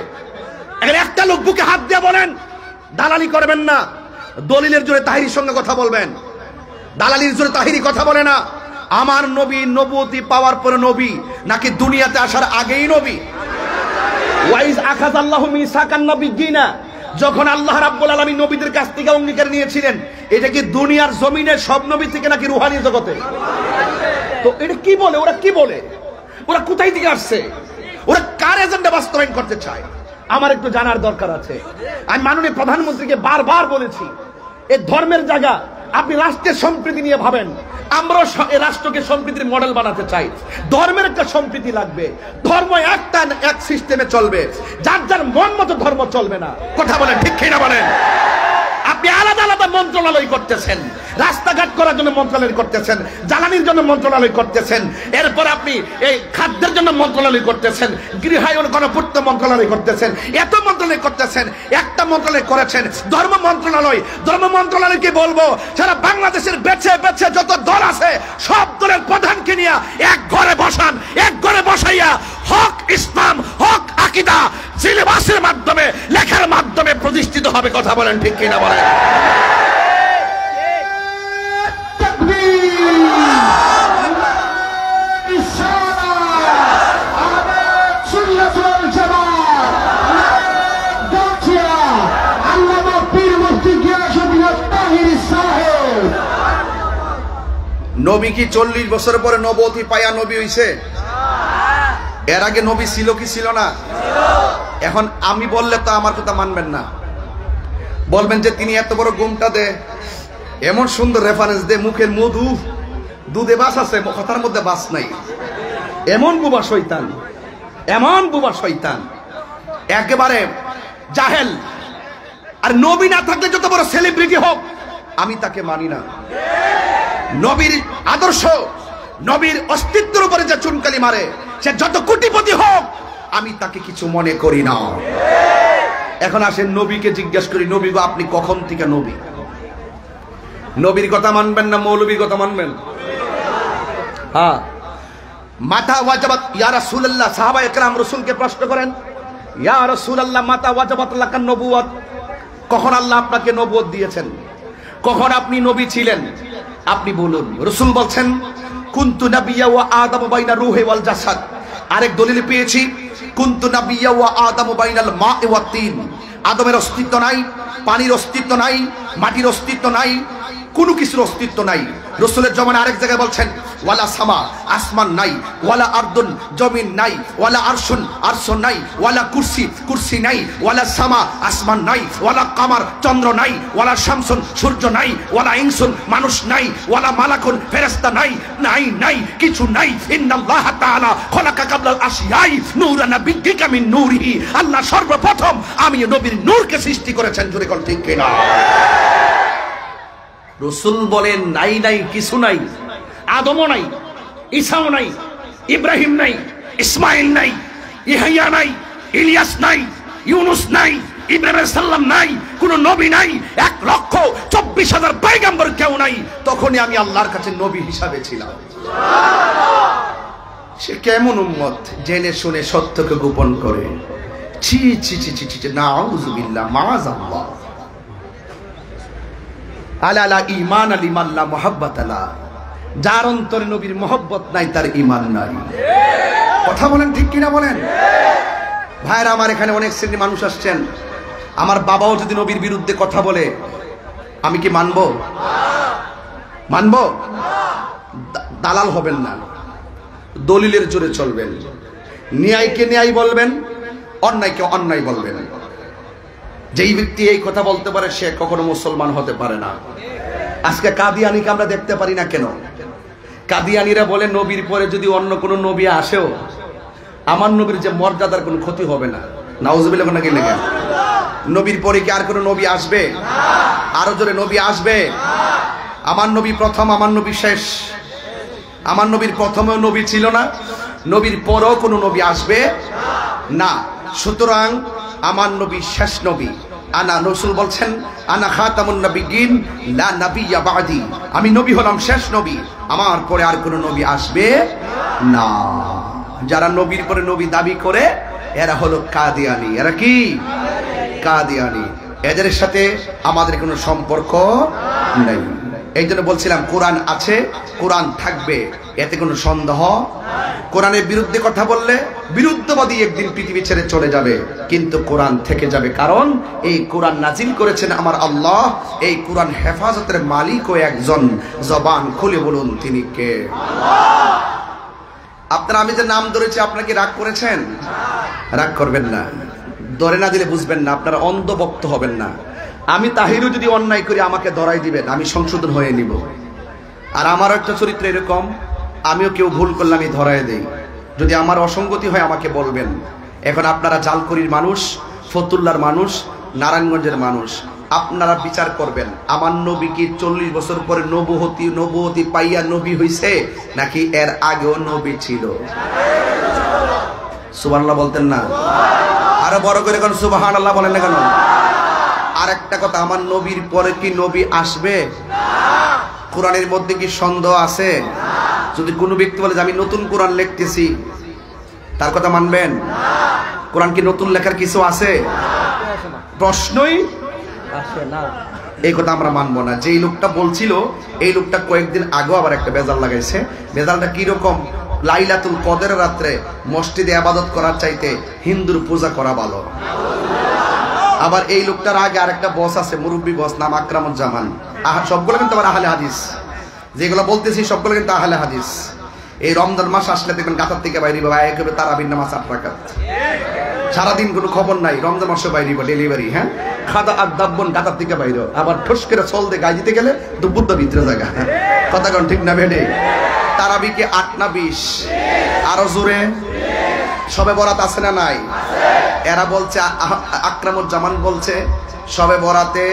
এখানে একটা লোক বুকে হাত দিয়ে বলেন, দালালি করবেন না, দলিলের জোরে তাহিরির সঙ্গে কথা বলবেন, দালালির জোরে তাহিরি কথা বলে না। আমার নবী নবুয়তি পাওয়ার পরে নবী নাকি দুনিয়াতে আসার আগেই নবী? ওয়াইজ আখাযাল্লাহু মিসাকান নাবিয়্যিনা, যখন আল্লাহ রাব্বুল আলামিন নবীদের কাছ থেকে অঙ্গীকার নিয়েছিলেন, এটা কি দুনিয়ার জমিনে সব নবী থেকে নাকি রুহানি জগতে? তো এটা কি বলে? ওরা কি বলে? ওরা কোথায় থেকে আসছে? ওরা কার এজেন্ডা বাস্তবায়ন করতে চায়? আমার একটু জানার দরকার আছে। আমি মাননীয় প্রধানমন্ত্রীকে বারবার বলেছি, এই ধর্মের জায়গা, আপনি রাষ্ট্রের সম্প্রীতি নিয়ে ভাবেন। আমরাও এই রাষ্ট্রকে সম্প্রীতির মডেল বানাতে চাই। ধর্মের একটা সম্প্রীতি লাগবে, ধর্ম একটা এক সিস্টেমে চলবে, যার যার মন মতো ধর্ম চলবে না। কথা বলেন ঠিক কিনা বলেন? আপনি আলাদা আলাদা মন্ত্রণালয় করতেছেন, রাস্তাঘাট করার জন্য মন্ত্রণালয় করতেছেন, জ্বালানির জন্য মন্ত্রণালয় করতেছেন, এরপর আপনি এই খাদ্যের জন্য মন্ত্রণালয় করতেছেন, গৃহায়ন গণপূর্ত মন্ত্রণালয় করতেছেন, এত মন্ত্রণালয় করতেছেন। একটা মন্ত্রণালয় করেছেন ধর্ম মন্ত্রণালয়। ধর্ম মন্ত্রণালয়কে বলবো, সারা বাংলাদেশের বেছে বেছে যত দল আছে সব দলের প্রধানকে নিয়ে এক ঘরে বসান, এক ঘরে বসাইয়া হক ইসলাম, হক আকীদা সিলেবাসের মাধ্যমে, লেখার মাধ্যমে প্রতিষ্ঠিত হবে। কথা বলেন ঠিক কিনা বলেন? নবী কি 40 বছর পরে নবুয়তি পায়া নবী হইছে? এর আগে নবী ছিল কি ছিল না? এখন আমি বললে তো আমার কথা মানবেন না, বলবেন যে তিনি এত বড় গুমটা দে, এমন সুন্দর রেফারেন্স দে, মুখের মধু দুধে বাস আছে, কথার মধ্যে বাস নাই। এমন বুবা শয়তান, এমন বুবা শয়তান, একেবারে জাহেল। আর নবী না থাকলে যত বড় সেলিব্রিটি হোক, আমি তাকে মানি না। নবীর আদর্শ, নবীর অস্তিত্বের উপরে যে চুনকালি মারে, সে যত কোটিপতি হোক, আমি তাকে কিছু মনে করি না। এখন আসেন নবীকে জিজ্ঞেস করি, নবী গো আপনি কখন থেকে নবী? নবীর কথা মানবেন না মৌলবীর কথা মানবেন? হ্যাঁ, মাতা ওয়াজাবাত ইয়া রাসূলুল্লাহ। সাহাবায়ে কেরাম রাসূলকে প্রশ্ন করেন, ইয়া রাসূলুল্লাহ মাতা ওয়াজাবাত লাকান নবুওয়াত, কখন আল্লাহ আপনাকে নবুয়ত দিয়েছেন, কখন আপনি নবী ছিলেন, আপনি বলুন। রাসূল বলছেন, কুনতু নাবিয়্যা ওয়া আদামু বাইনা রূহি ওয়াল জাসাদ। আরেক দলিল পেয়েছি, কুনতু নাবিয়্যা ওয়া আদামু বাইনাল মা'i ওয়াত তিন। আদমের অস্তিত্ব নাই, পানির অস্তিত্ব নাই, মাটির অস্তিত্ব নাই, কোনো কিছুর অস্তিত্ব নাই। রাসূলের জমানায় আরেক জায়গায় বলছেন, ওয়ালা সামা, আসমান নাই, ওয়ালা আরদুন, জমিন নাই, ওয়ালা আরশুন, আরশ নাই, ওয়ালা কুরসি, কুরসি নাই, ওয়ালা সামা, আসমান নাই, ওয়ালা কামার, চন্দ্র নাই, ওয়ালা শামসুন, সূর্য নাই, ওয়ালা ইনসুন, মানুষ নাই, ওয়ালা মালাকুন, ফেরেশতা নাই, নাই নাই কিছু নাই। ইন্নাল্লাহ তাআলা খলাকা কাবলাল আশিয়াই নূরান নাবিয়্যিকা মিন নূরিহি, আল্লাহ সর্বপ্রথম আমি নবীর নূরকে সৃষ্টি করেছেন। জোরে কোন ঠিক কিনা? রাসূল বলেন নাই নাই কিছু নাই, আদমও নাই, ঈসাও নাই, ইব্রাহিম নাই, ইসমাইল নাই, ইহইয়া নাই, ইলিয়াস নাই, ইউনুস নাই, ইব্রাহিম আলাইহিস সালাম নাই, কোন নবী নাই, 1,24,000 পয়গম্বর কেউ নাই। তখনই আমি আল্লাহর কাছে নবী হিসাবে ছিলাম। সে কেমন উম্মত জেনে শুনে সত্যকে গোপন করে। ছি ছি ছি ছি ছি, নাউযুবিল্লাহ, মাআযাল্লাহ। আলা ঈমান লিমান লা মুহাব্বাত লা, যার অন্তরে নবীর মহব্বত নাই তার ঈমান নাই। কথা বলেন ঠিক কিনা বলেন? ভাইরা আমার, এখানে অনেক শ্রেণীর মানুষ আসছেন। আমার বাবাও যদি নবীর বিরুদ্ধে কথা বলে আমি কি মানবো? মানবো? দালাল হবেন না, দলিলের জোরে চলবেন। ন্যায়কে ন্যায় বলবেন, অন্যায়কে অন্যায় বলবেন। যেই ব্যক্তি এই কথা বলতে পারে সে কখনো মুসলমান হতে পারে না। আজকে কাদিয়ানিকে আমরা দেখতে পারি না কেন? কাদিয়ানিরা বলে নবীর পরে যদি অন্য কোনো নবী আসেও আমার নবীর যে মর্যাদার কোনো ক্ষতি হবে না। নাউজুবিল্লাহ না, কি লেগে? নবীর পরে কি আর কোনো নবী আসবে? আরো জোরে, নবী আসবে? আমার নবী প্রথম, আমার নবী শেষ। আমার নবীর প্রথমেও নবী ছিল না, নবীর পরেও কোনো নবী আসবে না। সুতরাং আমার নবী শেষ নবী। আনা, রাসূল বলছেন আনা খাতামুন নবিয়্যিন লা নাবিয়্যা বা'দি, আমি নবী হলাম শেষ নবী, আমার পরে আর কোনো নবী আসবে না। যারা নবীর পরে নবী দাবি করে এরা হলো কাদিয়ানি। এরা কি? কাদিয়ানি। এদের সাথে আমাদের কোনো সম্পর্ক নেই। এই জন্য বলছিলাম কোরআন আছে, কোরআন থাকবে, এতে কোনো সন্দেহ। কোরআনের বিরুদ্ধে কথা বললে বিরুদ্ধবাদী একদিন পৃথিবী ছেড়ে চলে যাবে, কিন্তু কোরআন থেকে যাবে। কারণ এই কোরআন নাজিল করেছেন আমার আল্লাহ। এই কোরআন হেফাজতের মালিকও একজন। জবান খুলে বলুন তিনি কে? আপনারা, আমি যে নাম ধরেছি আপনারা কি রাগ করেছেন? রাগ করবেন না, ধরে না দিলে বুঝবেন না, আপনারা অন্ধভক্ত হবেন না। আমি তাহিরও যদি অন্যায় করি আমাকে ধরাই দিবেন, আমি সংশোধন হয়ে নিব। আর আমারও একটা চরিত্র এরকম, আমিও কেউ ভুল করলে আমি ধরাই দেই। যদি আমার অসঙ্গতি হয় আমাকে বলবেন। এখন আপনারা জালকুড়ির মানুষ, ফতুল্লার মানুষ, নারায়ণগঞ্জের মানুষ, আপনারা বিচার করবেন আমার নবী কি 40 বছর পরে নবুয়তি পাইয়া নবী হইছে নাকি এর আগেও নবী ছিল? সুবহানাল্লাহ বলতেন না? আরো বড় করে কোন সুবহানাল্লাহ বলেন না কেন? আর একটা কথা, আমার নবীর পরে কি নবী আসবে? কোরআনের মধ্যে কি সন্দেহ আছে? যদি কোনো ব্যক্তি বলে যে আমি নতুন কোরআন লিখতেছি, তার কথা মানবেন? কোরআন কি নতুন লেখার কিছু আছে? প্রশ্নই আসে না। এই কথা আমরা মানবো না। যেই লোকটা বলছিল এই লোকটা কয়েকদিন আগেও আবার একটা বেজাল লাগাইছে। বেজালটা কিরকম? লাইলাতুল কদরের রাত্রে মসজিদে ইবাদত করার চাইতে হিন্দুর পূজা করা ভালো। আবার এই লোকটার আগে আরেকটা বস আছে, মুরব্বী বস, নাম আকরামুজ্জামান। সবগুলো কিন্তু আবার আহলে হাদিস। যেগুলো বলতেছি সবগুলো কিন্তু আহলে হাদিস। এই রমজান মাস আসলে দেখবেন গাতার থেকে বাইরে একেবারে তারাবির নামাজ 8 রাকাত, সারাদিন কোনো খবর নাই। রমজান মাসে বাইরে ডেলিভারি, হ্যাঁ, খাদা আর দাব্বন গাতার থেকে বাইরে, আবার ঠোস করে চল দিয়ে গাই দিতে গেলে দুপুর ভিতরে জায়গা। কথা কন ঠিক না বেডে? তারাবি কি 8 না 20? আরো জোরে। সবে বরাত আছে না নাই? এরা বলছে, আকরামুজ্জামান বলছে সবে বরাতে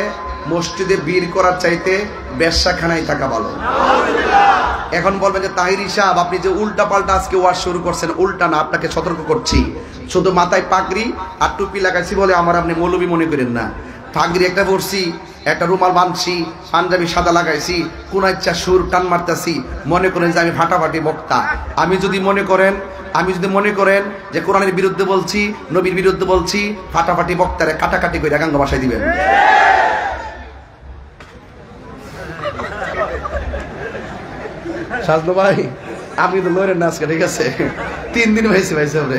মসজিদে বীর করার চাইতে বেশ্যাখানায় থাকা ভালো। এখন বলবেন যে তাহিরি সাহেব আপনি যে উল্টা পাল্টা আজকে ওয়াজ শুরু করছেন। উল্টা না, আপনাকে সতর্ক করছি। শুধু মাথায় পাগড়ি আর টুপি লাগাইছি বলে আমার আপনি মৌলবী মনে করেন না। পাগড়ি একটা পরছি, একটা রুমাল বাঁধছি, পাঞ্জাবি সাদা লাগাইছি, কোন ইচ্ছা সুর টান মারতেছি, মনে করেন যে আমি ফাটাফাটি বক্তা। আমি যদি মনে করেন যে কোরআনের বিরুদ্ধে বলছি, নবীর বিরুদ্ধে বলছি, ফাটাফাটি বক্তারে কাটাকাটি করে একাঙ্গ বাসায় দিবেন। সাজলো ভাই, আপনি তো লড়েন না আজকে, ঠিক আছে? 3 দিন হয়েছে ভাই সামনে।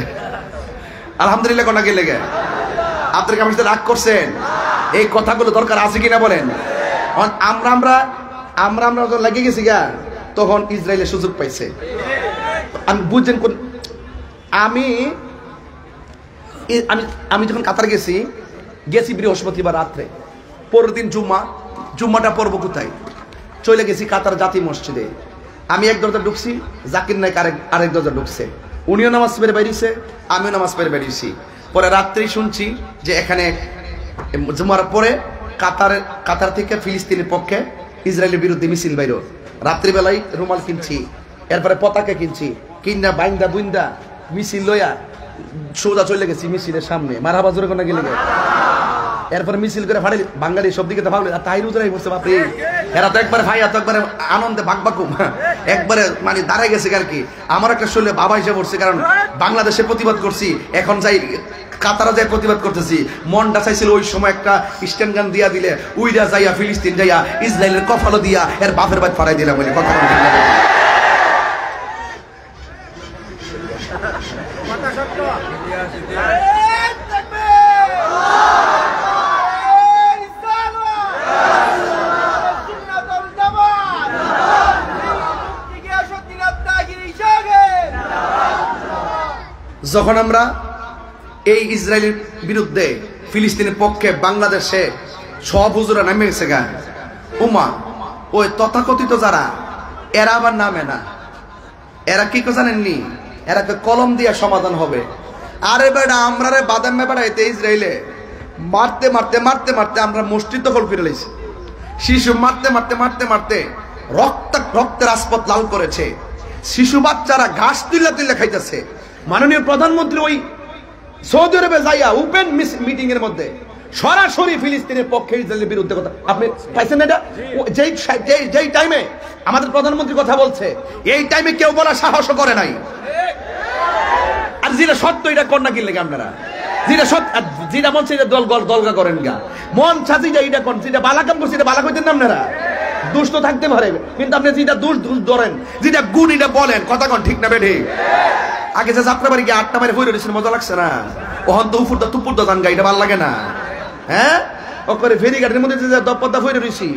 আলহামদুলিল্লাহ কোনা গেলে গে আপনার কি আমার সাথে রাগ করছেন? এই কথাগুলো দরকার আছে কিনা বলেন? আমরা লাগিয়ে গেছি গা, তখন ইসরায়েলের সুযোগ পাইছে। আমি বুঝছেন কোন, আমি আমি যখন কাতার গেছি বৃহস্পতিবার রাত্রে, পরের দিন জুম্মাটা পড়বো কোথায়, চলে গেছি কাতার জাতি মসজিদে। আমি এক দরজা ঢুকছি, জাকির নাইক আরেক দরজা ঢুকছে, উনিও নামাজ পড়ে বেরিয়েছে, আমিও নামাজ পড়ে বেরিয়েছি। পরে রাত্রেই শুনছি যে এখানে জুমার পরে কাতার থেকে ফিলিস্তিনের পক্ষে ইসরায়েলের বিরুদ্ধে মিছিল বাইর। রাত্রিবেলায় রুমাল কিনছি, এরপরে পতাকা কিনছি, কিনা বাইন্দা বুইন্দা মিছিল লইয়া সোজা চলে গেছি মিছিলের সামনে। মারহাবা জোরে কোনা গেলে, এরপরে মিছিল করে ফাড়ে বাঙালি সব দিকে ভাবলে তাই রুজরাই বসছে। বাপরে, এরা তো একবারে ভাই, এত একবারে আনন্দে বাকবাকুম, একবারে মানে দাঁড়ায় গেছে আর কি। আমার একটা শরীরে বাবা হিসেবে পড়ছে, কারণ বাংলাদেশে প্রতিবাদ করছি, এখন যাই কাতারা যাই প্রতিবাদ করতেছি। মনটা চাইছিল ওই সময় একটা স্ট্যান্ড গান দিয়া দিলে উইরা যাইয়া ফিলিস্তিন যাইয়া ইসরায়েলের কফালো দিয়া এর বাপের বাদ ফাড়াই দিলাম বলে কথা। যখন আমরা এই ইসরায়েলের বিরুদ্ধে ফিলিস্তিনের পক্ষে বাংলাদেশে সব হুজুরা নামে গেছে গা, উমা ওই তথাকথিত যারা, এরা আবার নামে না। এরা কি জানেননি, এরা কলম দিয়ে সমাধান হবে। আরে বেটা, আমরা রে বাদাম বেড়া এতে ইসরায়েলে মারতে মারতে মারতে মারতে আমরা মসজিদ দখল করে লাইছি। শিশু মারতে মারতে মারতে মারতে রক্তের রাজপথ লাল করেছে। শিশু বাচ্চারা ঘাস তুলে খাইতেছে। মাননীয় প্রধানমন্ত্রী ওই সৌদি আরবে যাইয়া ওপেন মিটিং এর মধ্যে সরাসরি ফিলিস্তিনের পক্ষে ইসরায়েলের বিরুদ্ধে কথা আপনি পাইছেন না? এটা যেই টাইমে আমাদের প্রধানমন্ত্রী কথা বলছে, এই টাইমে কেউ বলার সাহসও করে নাই। আর যেটা সত্য এটা কর না কিনলে আপনারা, যেটা সত্য যেটা মন সেটা দলগা করেন গা, মন ছাতি যা এটা কোন যেটা বালা কাম করছে এটা বালা কইতেন না আপনারা। দুষ্ট থাকতে পারে, কিন্তু আপনি যেটা দোষ ধরেন, যেটা গুণ এটা বলেন, কথা কোন ঠিক না বেঠি? আগে যে যাত্রা বাড়ি গিয়ে 8টা মারে ফইরে দিয়েছেন, মজা লাগছে না? ওহন তো উফুরটা তুপুরটা দান গাইটা ভাল লাগে না? হ্যাঁ, ওকরে ফেরিঘাটের মধ্যে যে পদ্মা ফইরে রইছি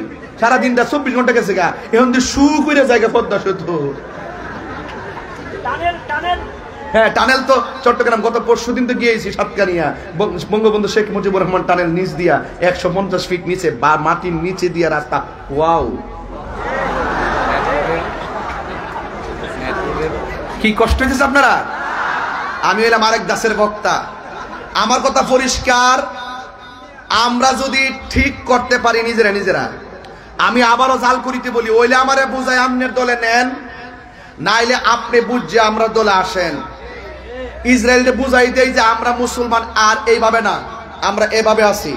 সারাদিনটা 24 ঘন্টা গেছে গা, এখন তো শু কইরে জায়গা পদ্মা সেতু। হ্যাঁ, টানেল তো চট্টগ্রাম গত পরশুদিন তো গিয়েছি সাতকানিয়া, বঙ্গবন্ধু শেখ মুজিবুর রহমান টানেল নিচ দিয়া 150 ফিট নিচে বা মাটির নিচে দিয়া রাস্তা। ওয়াও, কি কষ্ট হয়েছে আপনারা। আমি হইলাম আরেক দাসের বক্তা, আমার কথা পরিষ্কার। আমরা যদি ঠিক করতে পারি নিজেরা, আমি আবারও জাল করিতে বলি, ওইলে আমারে বুঝাই আমনের দলে নেন, নাইলে আপনি বুঝছে আমরা দলে আসেন। ইসরায়েলকে বুঝাই দেই যে আমরা মুসলমান, আর এইভাবে না, আমরা এভাবে আছি।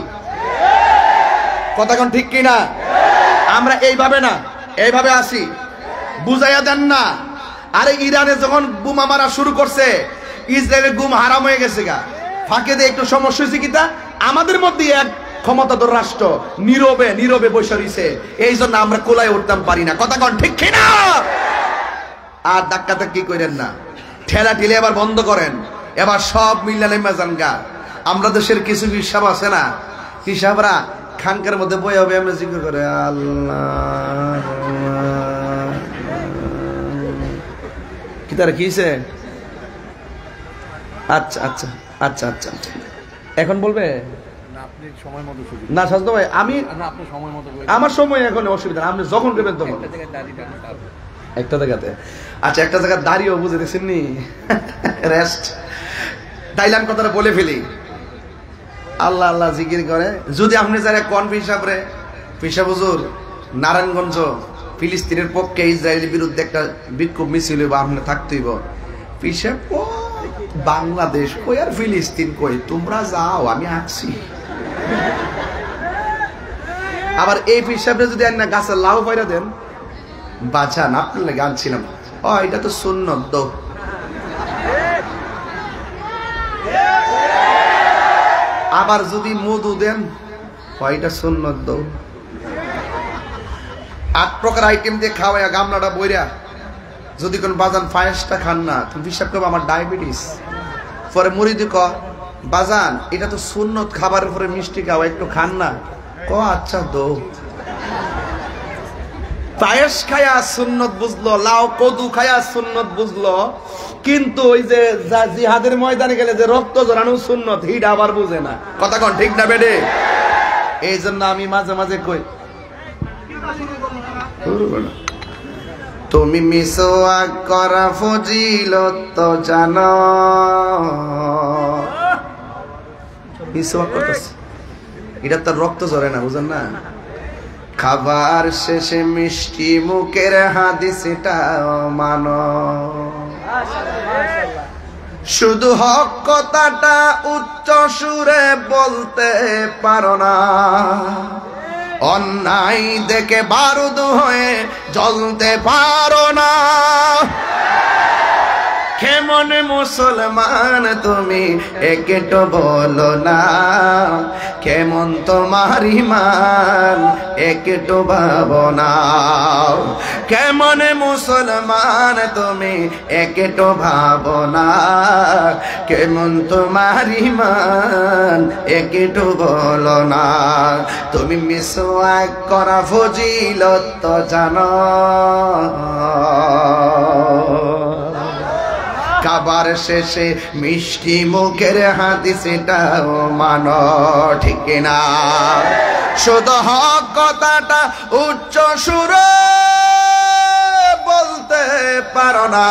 কথা কোন ঠিক কিনা? আমরা এইভাবে না, এইভাবে আছি, বুঝাইয়া দেন না। আরে ইরানে যখন বোমা মারা শুরু করছে, ইসরায়েলের গুম হারাম হয়ে গেছে গা, ফাঁকে দিয়ে একটু সমস্যা হয়েছে কিনা, আমাদের মধ্যে এক ক্ষমতাধর রাষ্ট্র নীরবে বসে রয়েছে, এই জন্য আমরা কোলায় উঠতাম পারি না। কথা কোন ঠিক কিনা? আর ধাক্কি করেন না, ঠেলা ঠেলে এবার বন্ধ করেন, এবার সব মিল্লা নেমে যান গা। আমরা দেশের কিছু হিসাব আছে না, হিসাবরা খানকার মধ্যে বই হবে, আমরা জিজ্ঞাসা করে আল্লাহ কি তারা কিছে। আচ্ছা আচ্ছা আচ্ছা আচ্ছা আচ্ছা, এখন বলবে না সাজদা ভাই, আমি আমার সময় এখন অসুবিধা, আপনি যখন করবেন তখন একটা জায়গাতে। আচ্ছা, একটা জায়গায় দাঁড়িয়েও বুঝে দেখছেন নি রেস্ট। তাইলাম কথাটা বলে ফেলি, আল্লাহ আল্লাহ জিকির করে যদি আপনি যারা কোন পিসা হুজুর নারায়ণগঞ্জ ফিলিস্তিনের পক্ষে ইসরায়েলের বিরুদ্ধে একটা বিক্ষোভ মিছিল বা আপনি থাকতেইব, পিসা বাংলাদেশ কই আর ফিলিস্তিন কই, তোমরা যাও আমি আছি। আবার এই পিসাবটা যদি না গাছের লাউ পাইরা দেন, বাঁচান আপনার লাগে আনছিলাম, ও এটা তো সুন্নত দো। আবার যদি মধু দেন, এটা সুন্নত দো। 8 প্রকার আইটেম দিয়ে খাওয়াইয়া গামলাটা বইরা যদি কোন বাজান পায়েসটা খান না, তুমি হিসাব করবো আমার ডায়াবেটিস। পরে মুড়িদি ক বাজান এটা তো সুন্নত, খাবারের পরে মিষ্টি খাওয়া, একটু খান না। ক আচ্ছা দো। পায়েস খায়া সুন্নত বুঝলো, লাউ কদু খায়া সুন্নত বুঝলো, কিন্তু ওই যে জিহাদের ময়দানে গেলে যে রক্ত ঝরানো সুন্নত হিটা আবার বুঝে না। কথা কোন ঠিক না বেডে? এই জন্য আমি মাঝে মাঝে কই, তুমি মিসওয়াক করা ফজিলত তো জানো। মিসওয়াক করতেছে, এটা তার রক্ত ঝরে না, বুঝেন না? খাবার শেষে মিষ্টি মুখের হাদিস এটাও মানো। শুধু হক কথাটা উচ্চ সুরে বলতে পারো না, অন্যায় দেখে বারুদ হয়ে জ্বলতে পারো না। কেমন মুসলমান তুমি একটু বলো না, কেমন তোমার ঈমান একটু ভাবনা। কেমন মুসলমান তুমি একটু ভাবনা, কেমন তোমার ঈমান একটু বলো না। তুমি মিসওয়াক করা ফজিলত তো জানো, খাবার শেষে মিষ্টি মুখের হাদিস এটাও মানো, ঠিক না? শুধু হক কথাটা উচ্চ সুরে বলতে পারো না,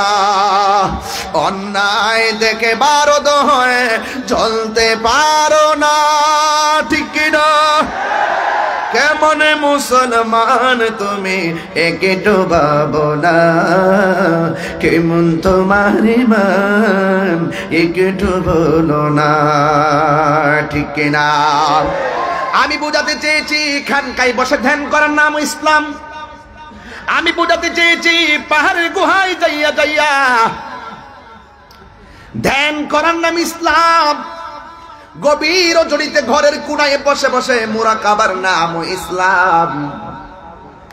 অন্যায় দেখে বারুদ হয়ে জ্বলতে পারো না, ঠিক না? কেমন মুসলমান তুমি একটু ভাবনা, কেমন তোমার ঈমান একটু বলো না, ঠিক না? আমি বুঝাতে চেয়েছি খানকায় বসে ধ্যান করার নাম ইসলাম। আমি বুঝাতে চেয়েছি পাহাড়ের গুহায় যাইয়া যাইয়া ধ্যান করার নাম ইসলাম। গভীর জড়িতে ঘরের কোনায় বসে বসে মুরাকাবার নাম ইসলাম।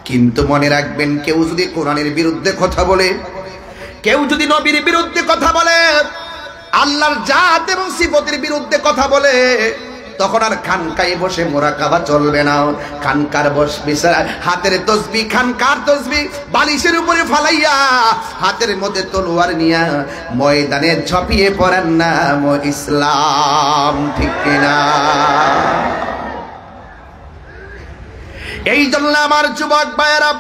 কিন্তু মনে রাখবেন, কেউ যদি কোরআনের বিরুদ্ধে কথা বলে, কেউ যদি নবীর বিরুদ্ধে কথা বলে, আল্লাহর জাত এবং সিফতের বিরুদ্ধে কথা বলে, তখন আর খানকায় বসে মুরাকাবা চলবে না। খানকার বসবি হাতের তসবিহ, খানকার তসবিহ বালিশের উপরে ফালাইয়া হাতের মধ্যে তলোয়ার নিয়া ময়দানে ঝাঁপিয়ে পড়ার নাম ইসলাম, ঠিক কিনা? এই জন্য আমার যুবক ভাইয়েরা,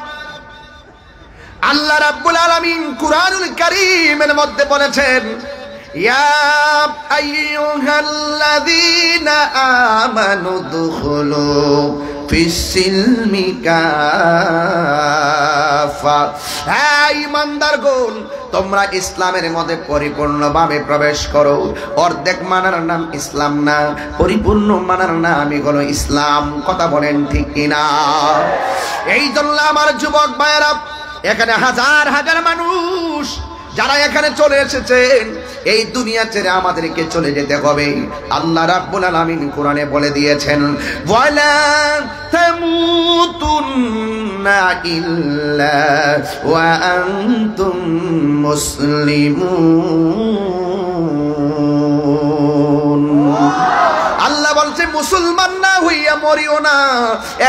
আল্লাহ রাব্বুল আলামিন কুরআনুল কারীমের মধ্যে বলেছেন, ইয়া আইয়ুহাল্লাযীনা আমানু দুখুলু ফিস-সিলমি কাফা। হে ঈমানদারগণ, তোমরা ইসলামের মধ্যে পরিপূর্ণভাবে প্রবেশ করো। অর্ধেক মানার নাম ইসলাম না, পরিপূর্ণ মানার নামই হলো ইসলাম। কথা বলেন ঠিক কিনা? এই জন্য আমার যুবক ভাইয়েরা, এখানে হাজার হাজার মানুষ যারা এখানে চলে এসেছেন, এই দুনিয়া ছেড়ে আমাদেরকে চলে যেতে হবে। আল্লাহ রাব্বুল আলামিন কোরআনে বলে দিয়েছেন, ওয়ালা তামুতুন্না ইল্লা ওয়া আনতুম মুসলিমুন। আল্লাহ বলছে, মুসলমান না হইয়া মরিও না।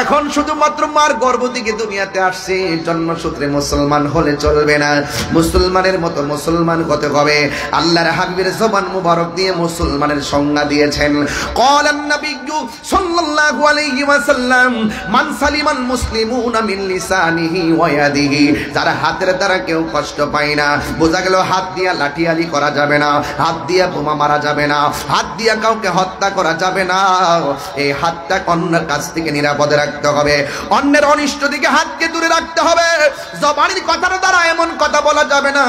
এখন শুধুমাত্র মার গর্ভ থেকে দুনিয়াতে আসছে, জন্মসূত্রে মুসলমান হলে চলবে না। মুসলমানের মতো মুসলমান হতে হবে। আল্লাহর হাবিবের জবান মুবারক দিয়ে মুসলমানের সংজ্ঞা দিয়েছেন। ক্বালান নাবিয়্যু সাল্লাল্লাহু আলাইহি ওয়াসাল্লাম, মান সালিমাল মুসলিমুনা মিন লিসানিহি ওয়া ইয়াদিহি। যারা হাতের দ্বারা কেউ কষ্ট পায় না। বোঝা গেল হাত দিয়া লাঠিয়ালি করা যাবে না, হাত দিয়া বোমা মারা যাবে না, হাত দিয়া কাউকে হত্যা করা যাবে না। এই হাতটা অন্যের কাছ থেকে নিরাপদে রাখতে হবে, অন্যের অনিষ্ট দিকে হাতকে দূরে রাখতে হবে। জবানের কথার দ্বারা এমন কথা বলা যাবে না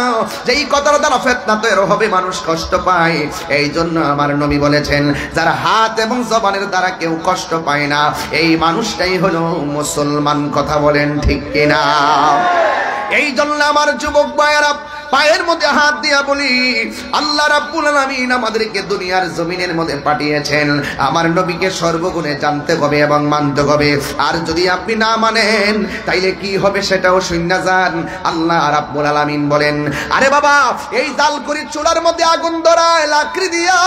যেই কথার দ্বারা ফিতনা তৈরি হবে, মানুষ কষ্ট পায়। এই জন্য আমার নবী বলেছেন, যারা হাত এবং জবানের দ্বারা কেউ কষ্ট পায় না, এই মানুষটাই হলো মুসলমান। কথা বলেন ঠিক কিনা? এই জন্য আমার যুবক ভাইয়েরা, পায়ের মধ্যে হাত দিয়া বলি, আল্লাহ রাব্বুল আলামিন আমাদেরকে দুনিয়ার জমিনের মধ্যে পাঠিয়েছেন আমার নবীকে সর্বগুণে জানতে হবে এবং মানতে হবে। আর যদি আপনি না মানেন তাইলে কি হবে সেটাও শুননা যান। আল্লাহ রাব্বুল আলামিন বলেন, আরে বাবা, এই জাল করি চুলার মধ্যে আগুন ধরায় লাকড়ি দিয়া,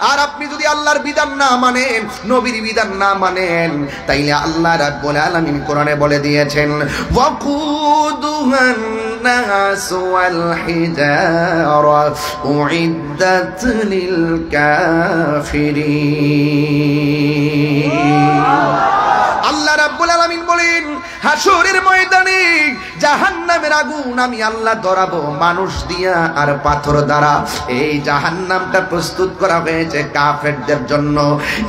আর আপনি আপনি যদি আল্লাহর বিধান না মানেন, নবীর বিধান না মানেন, তাইলে আল্লাহ রাব্বুল আলামিন কোরআনে বলে দিয়েছেন ওয়াকুদুহান নাস ওয়াল হিজারা উইদ্দাত লিল কাফিরিন। আল্লাহ রাব্বুল আলামিন বলেন হাসরের ময়দানে জাহান্নামের আগুন আমি আল্লাহ ধরাবো মানুষ দিয়া আর পাথর দ্বারা। এই জাহান্নামটা প্রস্তুত করা হয়েছে কাফেরদের জন্য।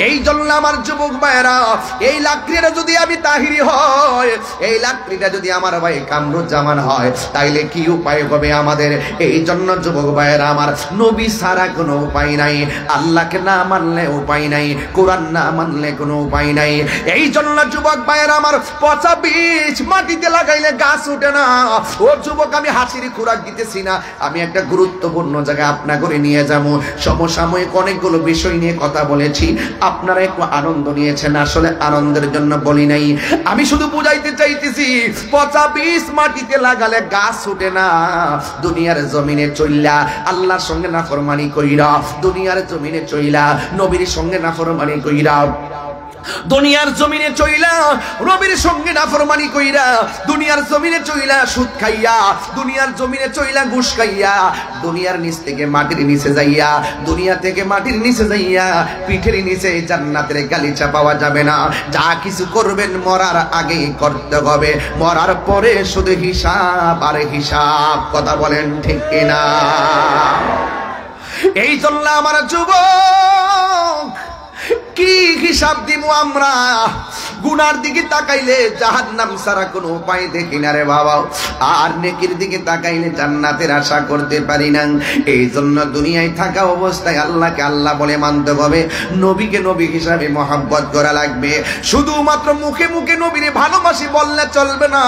এই জন্য আমার যুবক ভাইরা, এই লাকড়িটা যদি আমি তাহিরি হয়, এই লাকড়িটা যদি আমার ভাই কামরুজ্জামান হয়, তাইলে কি উপায় হবে আমাদের? এই জন্য যুবক ভাইরা আমার, নবী ছাড়া কোনো উপায় নাই, আল্লাহকে না মানলে উপায় নাই, কোরআন না মানলে কোনো উপায় নাই। এই জন্য যুবক ভাইরা আমার, পচা বীজ মাটিতে লাগাইলে গাছ ওঠে না। ও যুবক, আমি হাসির খোরাক দিতেছি না, আমি একটা গুরুত্বপূর্ণ জায়গায় আপনা করে নিয়ে যাবো। সমসাময়িক অনেকগুলো বিষয় নিয়ে কথা বলেছি, আপনারা একটু আনন্দ নিয়েছেন, আসলে আনন্দের জন্য বলি নাই। আমি শুধু বুঝাইতে চাইতেছি, পচা বীজ মাটিতে লাগালে গাছ ওঠে না। দুনিয়ার জমিনে চইলা আল্লাহর সঙ্গে নাফরমানি কইরা, দুনিয়ার জমিনে চইলা নবীর সঙ্গে নাফরমানি কইরা, দুনিয়ার জমিনে চইলা রবির সঙ্গে নাফরমানি কইরা, দুনিয়ার জমিনে চইলা সুদ খাইয়া, দুনিয়ার জমিনে চইলা ঘুষ খাইয়া, দুনিয়ার নিচ থেকে মাটির নিচে যাইয়া, দুনিয়া থেকে মাটির নিচে যাইয়া পিঠের নিচে জান্নাতের গালিচা পাওয়া যাবে না। যা কিছু করবেন মরার আগেই করতে হবে, মরার পরে শুধু হিসাব আর হিসাব। কথা বলেন ঠিক কিনা? এই জন্য আমার যুবক, কি হিসাব দিব আমরা? গুনার দিকে তাকাইলে জাহান্নাম ছাড়া কোনো উপায় দেখি না রে বাবা, আর নেকির দিকে তাকাইলে জান্নাতের আশা করতে পারি না। এই জন্য দুনিয়ায় থাকা অবস্থায় আল্লাহকে আল্লাহ বলে মানতে হবে, নবীকে নবী হিসাবে মহব্বত করা লাগবে। শুধুমাত্র মুখে মুখে নবীরে ভালোবাসি বললে চলবে না।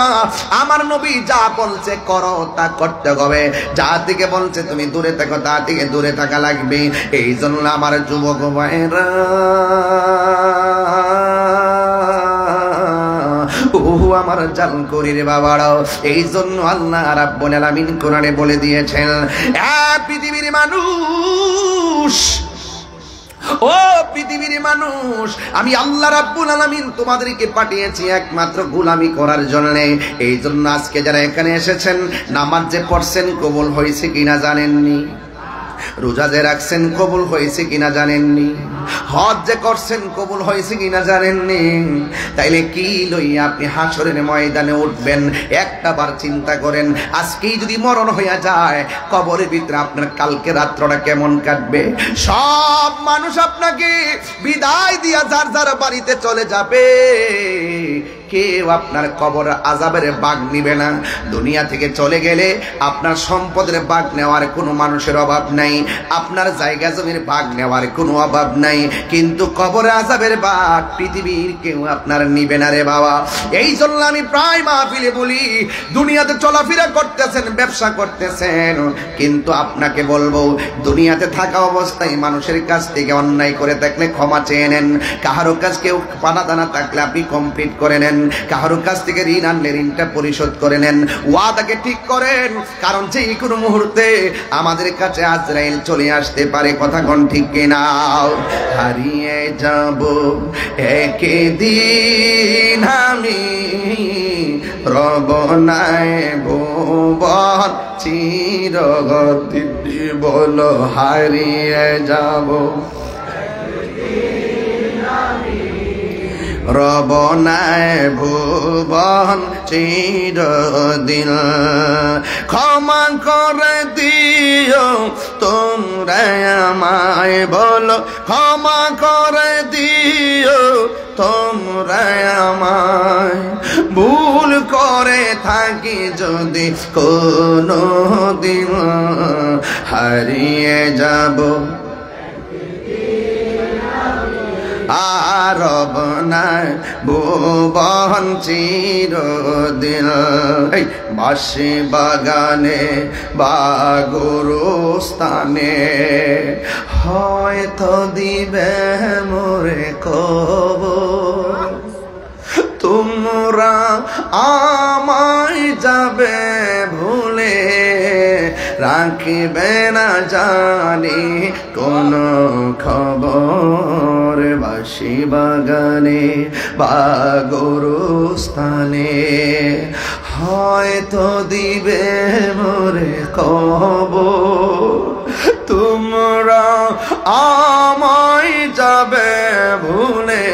আমার নবী যা বলছে করো তা করতে হবে, যা থেকে বলছে তুমি দূরে থাকো তা থেকে দূরে থাকা লাগবে। এই জন্য আমার যুবক ভাইরা, ওহো আমার জান করি রে বাবারাও, এই জন্য আল্লাহ রাব্বুল আলামিন কোরআনে বলে দিয়েছেন, পৃথিবীর মানুষ, ও পৃথিবীর মানুষ, আমি আল্লাহ রাব্বুল আলামিন তোমাদেরকে পাঠিয়েছি একমাত্র গোলামি করার জন্য। এই জন্য আজকে যারা এখানে এসেছেন, নামাজ যে পড়ছেন কবুল হয়েছে কিনা জানেননি, রোজা যে রাখছেন কবুল হয়েছে কিনা জানেননি, হজ যে করছেন কবুল হয়েছে কিনা জানেননি, তাইলে কি লইয়া আপনি হাসরের ময়দানে উঠবেন? একটা বার চিন্তা করেন, আজকেই যদি মরণ হইয়া যায়, কবরের ভিতরে আপনার কালকে রাত্রটা কেমন কাটবে? সব মানুষ আপনাকে বিদায় দিয়া যার যার বাড়িতে চলে যাবে, কেউ আপনার কবর আযাবের ভাগ নিবে না। দুনিয়া থেকে চলে গেলে আপনার সম্পদের ভাগ নেওয়ার কোনো মানুষের অভাব নাই, আপনার জায়গা জমির ভাগ নেওয়ার কোনো অভাব নাই, কিন্তু কবরে আযাবের ভাগ পৃথিবীর কেউ আপনার নিবে না রে বাবা। এই জন্য আমি প্রায় মাহফিলে বলি, দুনিয়াতে চলাফেরা করতেছেন, ব্যবসা করতেছেন, কিন্তু আপনাকে বলবো, দুনিয়াতে থাকা অবস্থায় মানুষের কাছ থেকে অন্যায় করে থাকলে ক্ষমা চেয়ে নেন। কাহারো কাছ কেউ পানা দানা থাকলে আপনি কমপ্লিট করে নেন, কাহারো কাছ থেকে ঋণ আনলে ঋণটা পরিশোধ করে নেন, ওয়াদাকে ঠিক করেন, কারণ যে কোনো মুহূর্তে আমাদের কাছে আজরাইল চলে আসতে পারে। কথা কোন ঠিক কিনা? হারিয়ে যাব একদিন আমি, রব নাই ভুবন চিরদিন, বলো হারিয়ে যাব রব নাই ভুবন চিরদিন। ক্ষমা করে দিও তোমরা আমায়, বলো ক্ষমা করে দিও তোমরা আমায়, ভুল করে থাকি যদি কোনো দিন, হারিয়ে যাব আর রব নাই ভুবন চিরদিন। বাঁশি বাগানে বা গুরুস্থানে হয়তো দিবে মোরে কবর, তোমরা আমায় যাবে ভুলে, রাখিবে না জানি কোন খবর। বাঁশি বাগানে বা গোরস্থানে হয়তো দিবে মোরে কবর। তোমরা আমায় যাবে ভুলে,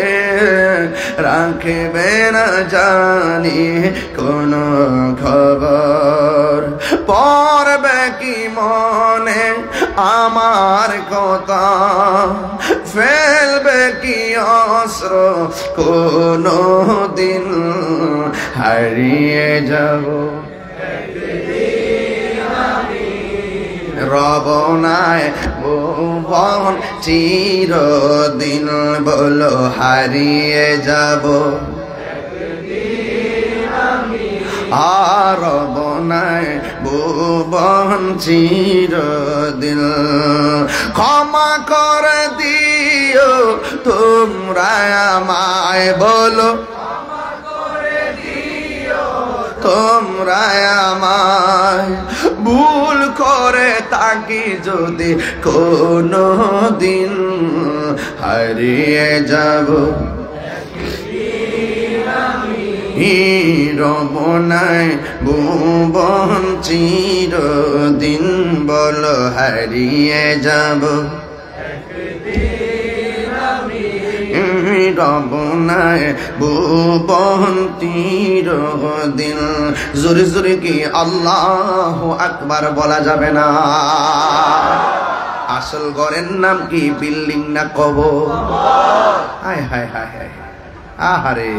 রাখবে না জানি কোন খবর। পড়বে কি মনে আমার কথা, ফেলবে কি অস্ত্র কোনো দিন, হারিয়ে যাব রবনায় ভুবন চিরদিন, বলো হারিয়ে যাব আর রবনায় ভুবন চিরদিন। ক্ষমা করে দিও তোমরা আমায়, বলো তোমরা আমায়, ভুল করে থাকি যদি কোনো দিন, হারিয়ে যাব রবনায় ভুবন চিরদিন, বলো হারিয়ে যাব রবনায় ভুবন চিরদিন। জোরে জোরে কি আল্লাহু আকবার বলা যাবে না? আসল ঘরের নাম কি বিল্ডিং না কবর? হায় হায় হায় হায়, আহারে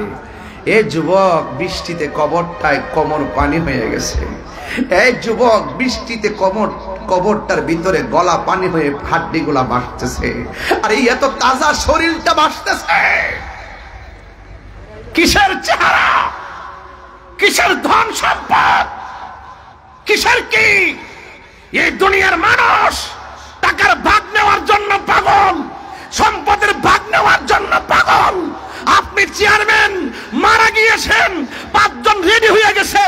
এ যুবক, বৃষ্টিতে কবরটায় কোমর পানি হয়ে গেছে। এই যুবক, বৃষ্টিতে কবরটার ভিতরে গলা পানি হয়ে হাড্ডিগুলা ভাসতেছে। আর এই এত তাজা শরীরটা ভাসতেছে, কিসের চেহারা, কিসের ধন সম্পদ, কিসের কি? এই দুনিয়ার মানুষ টাকার ভাগ নেওয়ার জন্য পাগল, সম্পদের ভাগ নেওয়ার জন্য পাগল। আপনি চেয়ারম্যান, মারা গিয়েছেন, 5 জন রেডি হয়ে গেছে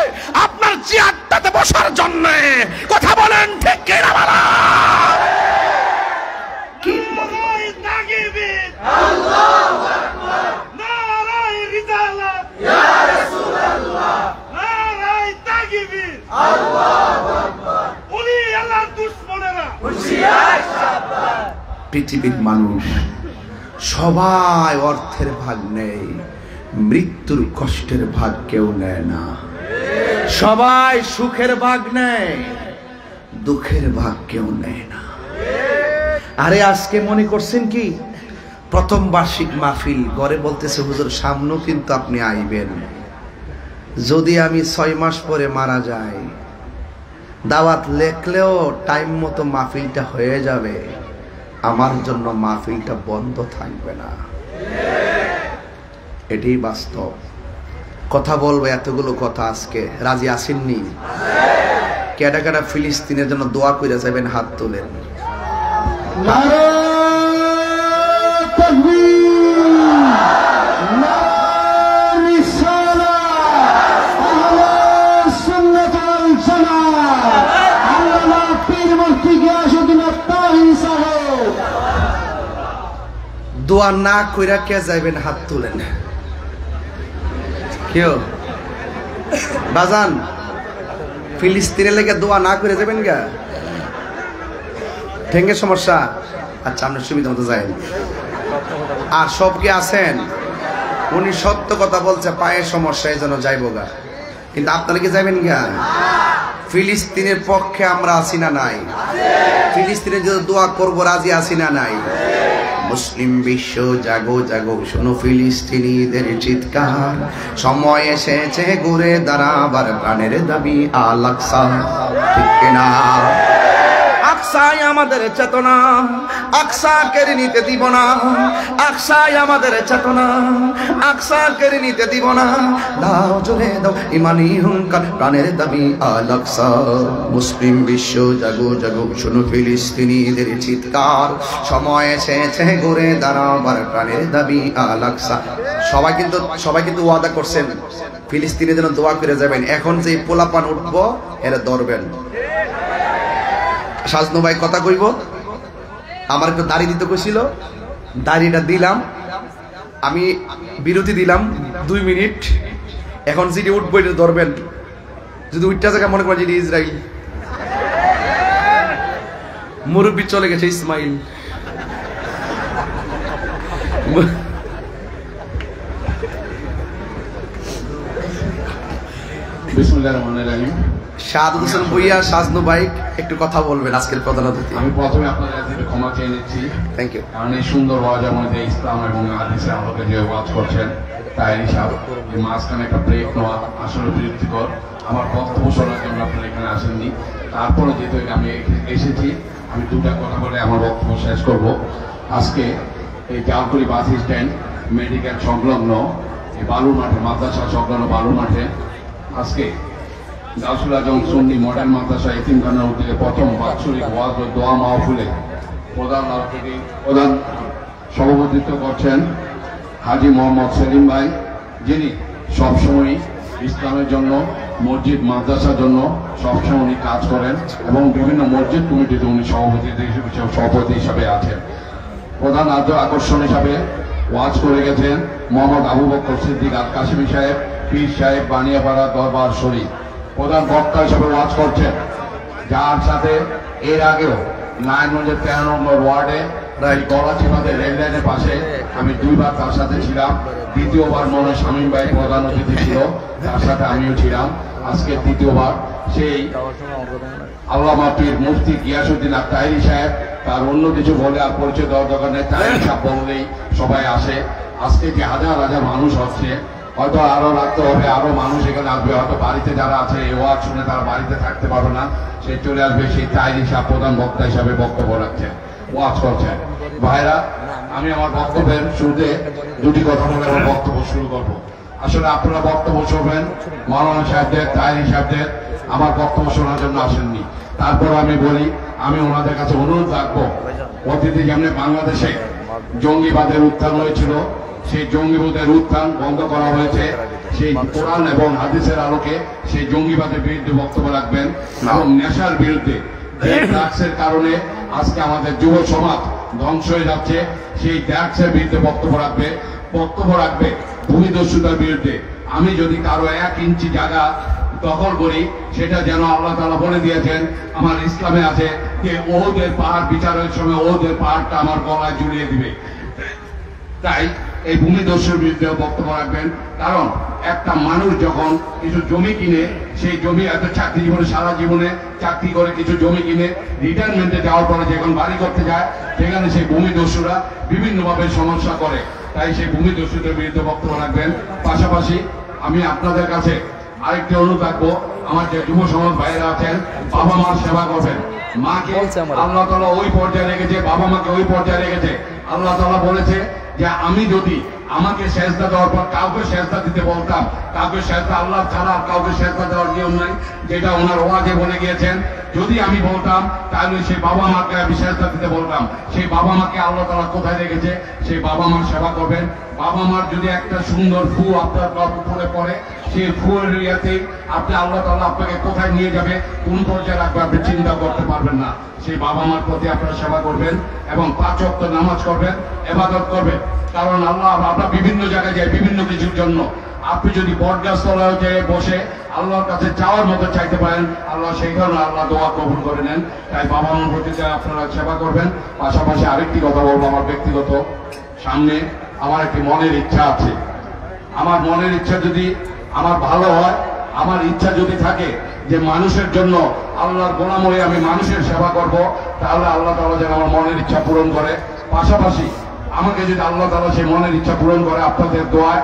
আপনার চেয়ারটাতে বসার জন্য। কথা বলেন ঠিক কি না? বলা কি আল্লাহু আকবার, নারায়ে রিসালাত ইয়া রাসূলুল্লাহ, নারায়ে তাকবীর, আল্লাহু আকবার। ওলি আল্লাহর দুশমনেরা হুঁশিয়ার সাবধান। পৃথিবীর মানুষ সবাই অর্থের ভাগ নেই, মৃত্যুর কষ্টের ভাগ কেউ নেয় না। সবাই সুখের ভাগ নেয়, দুঃখের ভাগ কেউ নেয় না। আরে আজকে মনে করছেন কি প্রথম বার্ষিক মাহফিল, ঘরে বলতেছে হুজুর সামনেও কিন্তু আপনি আইবেন। যদি আমি 6 মাস পরে মারা যাই, দাওয়াত লেখলেও টাইম মতো মাহফিলটা হয়ে যাবে, আমার জন্য মাহফিলটা বন্ধ থাকবে না। এটাই বাস্তব। কথা বলবো এতগুলো কথা, আজকে রাজি আসেননি? কেডা কেডা ফিলিস্তিনের জন্য দোয়া করে যাবেন? হাত তোলেন। দোয়া না কইরা কে যাইবেন? হাত তুলেন। কেউ বাজান ফিলিস্তিনের লেগে দোয়া না করে যাবেন গা? ঠেঙ্গে সমস্যা? আচ্ছা, আপনার সুবিধা মতো যাই। আর সব কি আছেন? উনি সত্য কথা বলছে, পায়ের সমস্যা, এই জন্য যাইব গা। কিন্তু আপনারা কি যাবেন গা? ফিলিস্তিনের পক্ষে আমরা আছি না নাই? ফিলিস্তিনের যদি দোয়া করবো রাজি আছি না নাই? মুসলিম বিশ্ব জাগো জাগো, শোনো ফিলিস্তিনিদের চিৎকার, সময় এসেছে ঘুরে দাঁড়াবার প্রাণের দাবি আল আকসা। ঠিক কিনা? আকসাই আমাদের চেতনা, আকসা কেড়ে নিতে দিব না। আকসাই আমাদের চেতনা, আকসা কেড়ে নিতে দিব না। দাও জোরে দাও ইমানি হুঙ্কার, প্রাণের দাবি আল আকসা। মুসলিম বিশ্ব জাগো জাগো, শোনো ফিলিস্তিনিদের চিৎকার, সময় এসেছে ঘুরে দাঁড়াবার প্রাণের দাবি আল আকসা। সবাই কিন্তু ওয়াদা করছেন ফিলিস্তিনের জন্য দোয়া করে যাবেন। এখন যে পোলাপান উঠবো এরা ধরবেন। সাজনু ভাই কথা কইব, আমার একটু দাড়ি দিতে কইছিল, দাড়িটা দিলাম, আমি বিরতি দিলাম 2 মিনিট। এখন যেটি উঠবো এটা ধরবেন, যদি উঠটা জায়গা মনে করেন যেটি ইসরায়েল, মুরব্বী চলে গেছে ইসমাইল। শাহাদত হোসেন ভুইয়া, শাজনু ভাই একটু কথা বলবেন আজকের প্রধান অতিথি। আমি প্রথমে আপনাদের কাছে ক্ষমা চেয়ে নিচ্ছি। Thank you. কারণ এই সুন্দর ওয়াজের মধ্যে ইসলাম এবং হাদিসের আলোকে যে ওয়াজ করছেন তাই হিসাব মাঝখানে একটা ব্রেক নেওয়া আসলে বিরক্তিকর। আমার বক্তব্য শোনার জন্য আপনারা এখানে আসেননি, তারপরে যেহেতু আমি এসেছি আমি দুটা কথা বলে আমার বক্তব্য শেষ করব। আজকে এই জালকুড়ি বাস স্ট্যান্ড মেডিকেল সংলগ্ন এই বালুর মাঠে, মাদ্রাসা সংলগ্ন বালুর মাঠে আজকে গাউসুল আজম সুন্নি মডেল মাদ্রাসা এতিমখানার উদ্যোগে প্রথম বাৎসরিক ওয়াজ ও দোয়া মাহফিলে প্রধান সভাপতিত্ব করছেন হাজী মোহাম্মদ সেলিম ভাই, যিনি সবসময় ইসলামের জন্য, মসজিদ মাদ্রাসার জন্য সবসময় উনি কাজ করেন এবং বিভিন্ন মসজিদ কমিটিতে উনি সভাপতি হিসাবে আছেন। প্রধান আকর্ষণ হিসাবে ওয়াজ করে গেছেন মোহাম্মদ আবু বকর সিদ্দিক আল কাশিমি সাহেব, পীর সাহেব, বানিয়াপাড়া দরবার শরীফ। প্রধান বক্তা হিসেবে ওয়াজ করছেন, যার সাথে এর আগেও নারায়ণগঞ্জের 13 নম্বর ওয়ার্ডে গলাচিপাদের রেল লাইনের পাশে আমি 2 বার তার সাথে ছিলাম। দ্বিতীয়বার মনে হয় শামীম ভাই প্রধান অতিথি ছিল, তার সাথে আমিও ছিলাম। আজকে দ্বিতীয়বার সেই আল্লামা পীর মুফতি গিয়াসউদ্দিন আত-তাহেরি সাহেব, তার অন্য কিছু বলে আর পরিচয় দেওয়ার দরকার নেই, তাহেরি সাহেব বললেই সবাই আসে। আজকে যে হাজার হাজার মানুষ হচ্ছে, হয়তো আরো রাখতে হবে, আরো মানুষ এখানে আসবে, হয়তো বাড়িতে যারা আছে এই ওয়াজ শুনে তারা বাড়িতে থাকতে পারবে না, সে চলে আসবে। সেই তাহেরি সাহেব প্রধান বক্তা হিসাবে বক্তব্য রাখছেন, ওয়াজ করছেন। ভাইরা, আমি আমার বক্তব্যের শুরুতে দুটি কথা বলে আমার বক্তব্য শুরু করব। আসলে আপনারা বক্তব্য শুনবেন মাওলানা সাহেবদের, তাহেরি সাহেবদের, আমার বক্তব্য শোনার জন্য আসেননি। তারপর আমি বলি, আমি ওনাদের কাছে অনুরোধ রাখবো, অতীতে যেমন বাংলাদেশে জঙ্গিবাদের উত্থান হয়েছিল, সেই জঙ্গিবাদের উত্থান বন্ধ করা হয়েছে, সেই কোরআন এবং হাদিসের আলোকে সেই জঙ্গিবাদের বিরুদ্ধে বক্তব্য রাখবেন এবং নেশার বিরুদ্ধে, ড্রাগসের কারণে আজকে আমাদের যুব সমাজ ধ্বংস হয়ে যাচ্ছে, সেই ড্রাগসের বিরুদ্ধে বক্তব্য রাখবে ভূমিদস্যুতার বিরুদ্ধে। আমি যদি কারো 1 ইঞ্চি জায়গা দখল করি, সেটা যেন আল্লাহ তাআলা বলে দিয়েছেন, আমার ইসলামে আছে যে ওদের পাহাড় বিচারের সময় ওদের পাহাড়টা আমার গলায় জুড়িয়ে দিবে। তাই এই ভূমিদস্যুর বিরুদ্ধে বক্তব্য রাখবেন। কারণ একটা মানুষ যখন কিছু জমি কিনে, সেই জমি এত চাকরি জীবনে, সারা জীবনে চাকরি করে কিছু জমি কিনে রিটায়ারমেন্টে যাওয়ার পরে যখন বাড়ি করতে যায়, সেখানে সেই ভূমিদস্যুরা বিভিন্নভাবে সমস্যা করে। তাই সেই ভূমিদস্যুদের বিরুদ্ধে বক্তব্য রাখবেন। পাশাপাশি আমি আপনাদের কাছে আরেকটি অনুরোধ রাখবো, আমার যে যুব সমাজ ভাইয়েরা আছেন, বাবা মার সেবা করবেন। মাকে আল্লাহ তাআলা ওই পর্যায়ে রেখেছে, বাবা মাকে ওই পর্যায়ে রেখেছে। আল্লাহ তাআলা বলেছে যে আমি যদি আমাকে সেজদা দেওয়ার পর কাউকে সেজদা দিতে বলতাম, কাউকে সেজদা, আল্লাহ ছাড়া কাউকে সেজদা দেওয়ার নিয়ম নাই, যেটা ওনার ওয়াজে বলে গিয়েছেন। যদি আমি বলতাম তাহলে সেই বাবা মাকে আমি সেজদা দিতে বলতাম। সেই বাবা মাকে আল্লাহ তাআলা কোথায় রেখেছে? সেই বাবা মার সেবা করবেন। বাবা মার যদি একটা সুন্দর ফু আপনার উপরে পড়ে, সেই ফুয়ের ইয়াতে আপনি আল্লাহ তাআলা আপনাকে কোথায় নিয়ে যাবে, কোন পর্যায়ে রাখবে আপনি চিন্তা করতে পারবেন না। সেই বাবা মার প্রতি আপনারা সেবা করবেন এবং 5 ওয়াক্ত নামাজ করবেন, ইবাদত করবেন। কারণ আল্লাহ, আমরা বিভিন্ন জায়গায় যাই বিভিন্ন কিছুর জন্য। আপনি যদি বটগাছ তলায় যেয়ে বসে আল্লাহর কাছে চাওয়ার মতো চাইতে পারেন, আল্লাহ সেই কারণে আল্লাহ দোয়া কবুল করে নেন। তাই বাবা মার প্রতি আপনারা সেবা করবেন। পাশাপাশি আরেকটি কথা বলবো, আমার ব্যক্তিগত সামনে আমার একটি মনের ইচ্ছা আছে। আমার মনের ইচ্ছা যদি আমার ভালো হয়, আমার ইচ্ছা যদি থাকে যে মানুষের জন্য আল্লাহর গোলাম হয়ে আমি মানুষের সেবা করব, তাহলে আল্লাহ তাআলা যেন আমার মনের ইচ্ছা পূরণ করে। পাশাপাশি আমাকে যদি আল্লাহ তাআলা সেই মনের ইচ্ছা পূরণ করে, আপনাদের দোয়ায়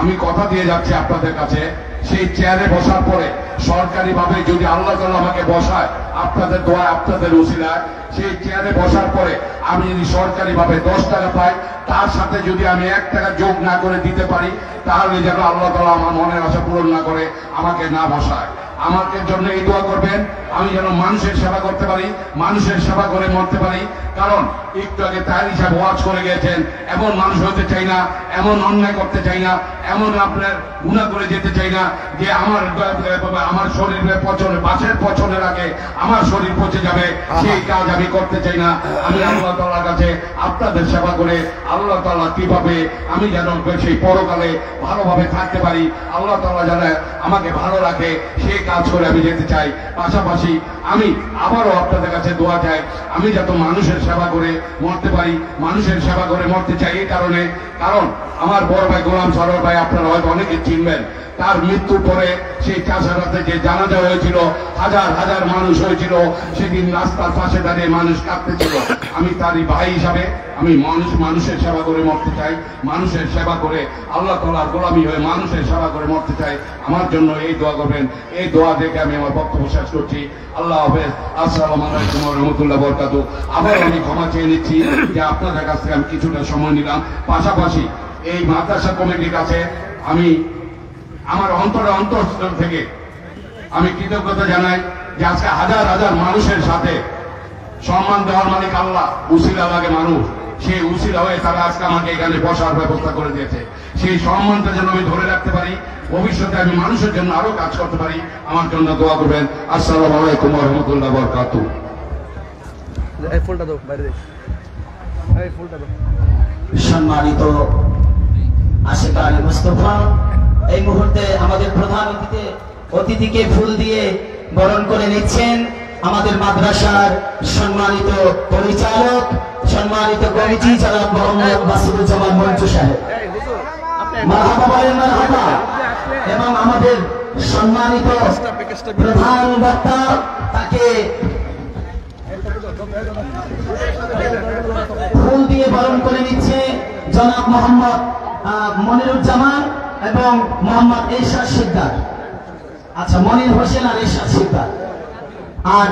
আমি কথা দিয়ে যাচ্ছি আপনাদের কাছে, সেই চেয়ারে বসার পরে সরকারিভাবে যদি আল্লাহ তাআলা আমাকে বসায়, আপনাদের দোয়ায়, আপনাদের উসিলায়, সেই চেয়ারে বসার পরে আমি যদি সরকারিভাবে 10 টাকা পাই, তার সাথে যদি আমি 1 টাকা যোগ না করে দিতে পারি, তাহলে যেন আল্লাহ তাআলা আমার মনের আশা পূরণ না করে আমাকে না বসায়। আমাকে জন্য এই দোয়া করবেন, আমি যেন মানুষের সেবা করতে পারি, মানুষের সেবা করে মরতে পারি। কারণ একটু আগে তার হিসাবে ওয়াজ করে গেছেন, এমন মানুষ হতে চাই না, এমন অন্যায় করতে চাই না, এমন আপনার গুনাহ করে যেতে চাই না যে আমার শরীরের পচনে, বাসের পচনের আগে আমার শরীর পচে যাবে, সেই কাজ আমি করতে চাই না। আমি আল্লাহ তাআলার কাছে আপনাদের সেবা করে আল্লাহ তাআলা কিভাবে আমি যেন সেই পরকালে ভালোভাবে থাকতে পারি, আল্লাহ তাআলা যেন আমাকে ভালো রাখে, সেই কাজ করে আমি যেতে চাই। পাশাপাশি আমি আবারও আপনাদের কাছে দোয়া চাই, আমি যত মানুষের সেবা করে মরতে পারি, মানুষের সেবা করে মরতে চাই এই কারণে, কারণ আমার বড় ভাই গোলাম সরোয়ার ভাই আপনারা হয়তো অনেকে চিনবেন, তার মৃত্যুর পরে সেই চাষারাতে যে জানাজা হয়েছিল, হাজার হাজার মানুষ হয়েছিল, সেদিন রাস্তার পাশে দাঁড়িয়ে মানুষ কাঁদতেছিল। আমি তারই ভাই হিসাবে আমি মানুষের সেবা করে মরতে চাই, মানুষের সেবা করে আল্লাহ তাআলার গোলামি হয়ে মানুষের সেবা করে মরতে চাই। আমার জন্য এই দোয়া করবেন। এই দোয়া দেখে আমি আমার বক্তব্য শেষ করছি। আল্লাহ হাফেজ। আসসালামু আলাইকুম ওয়া রাহমাতুল্লাহি ওয়া বারাকাতুহু। আবার আমি ক্ষমা চেয়ে নিচ্ছি যে আপনাদের কাছ থেকে আমি কিছুটা সময় নিলাম। পাশাপাশি এই মাদ্রাসা কমিটির কাছে আমি আমার অন্তঃস্থল থেকে আমি কৃতজ্ঞতা জানাই যে আজকে হাজার হাজার মানুষের সাথে সম্মান দেওয়ার মালিক আল্লাহ, উসিলা লাগে মানুষ, সেই উসিলা হয়ে তারা আজকে আমাকে এখানে বসার ব্যবস্থা করে দিয়েছে। সেই সম্মানটা যেন আমি ধরে রাখতে পারি, ভবিষ্যতে আমি মানুষের জন্য আরো কাজ করতে পারি, আমার জন্য দোয়া করবেন। আসসালামু আলাইকুম ওয়া রাহমাতুল্লাহি ওয়া বারাকাতুহু। সম্মানিত আশিক আলী মুস্তাফা, এই মুহূর্তে আমাদের প্রধান অতিথিকে ফুল দিয়ে বরণ করে নিচ্ছেন আমাদের মাদ্রাসার সম্মানিত পরিচালক, সম্মানিত কমিটি জনাব মোহাম্মদ মাসুদুজ্জামান মঞ্জু সাহেব। মারহাবা বলেন মারহাবা। এবং আমাদের সম্মানিত প্রধান বক্তা, তাকে ফুল দিয়ে বরণ করে নিচ্ছে জনাব মোহাম্মদ মনিরুজ্জামান এবং মোহাম্মদ এরশাদ শিকদার। আচ্ছা, মনির হোসেন আর এরশাদ শিকদার। আর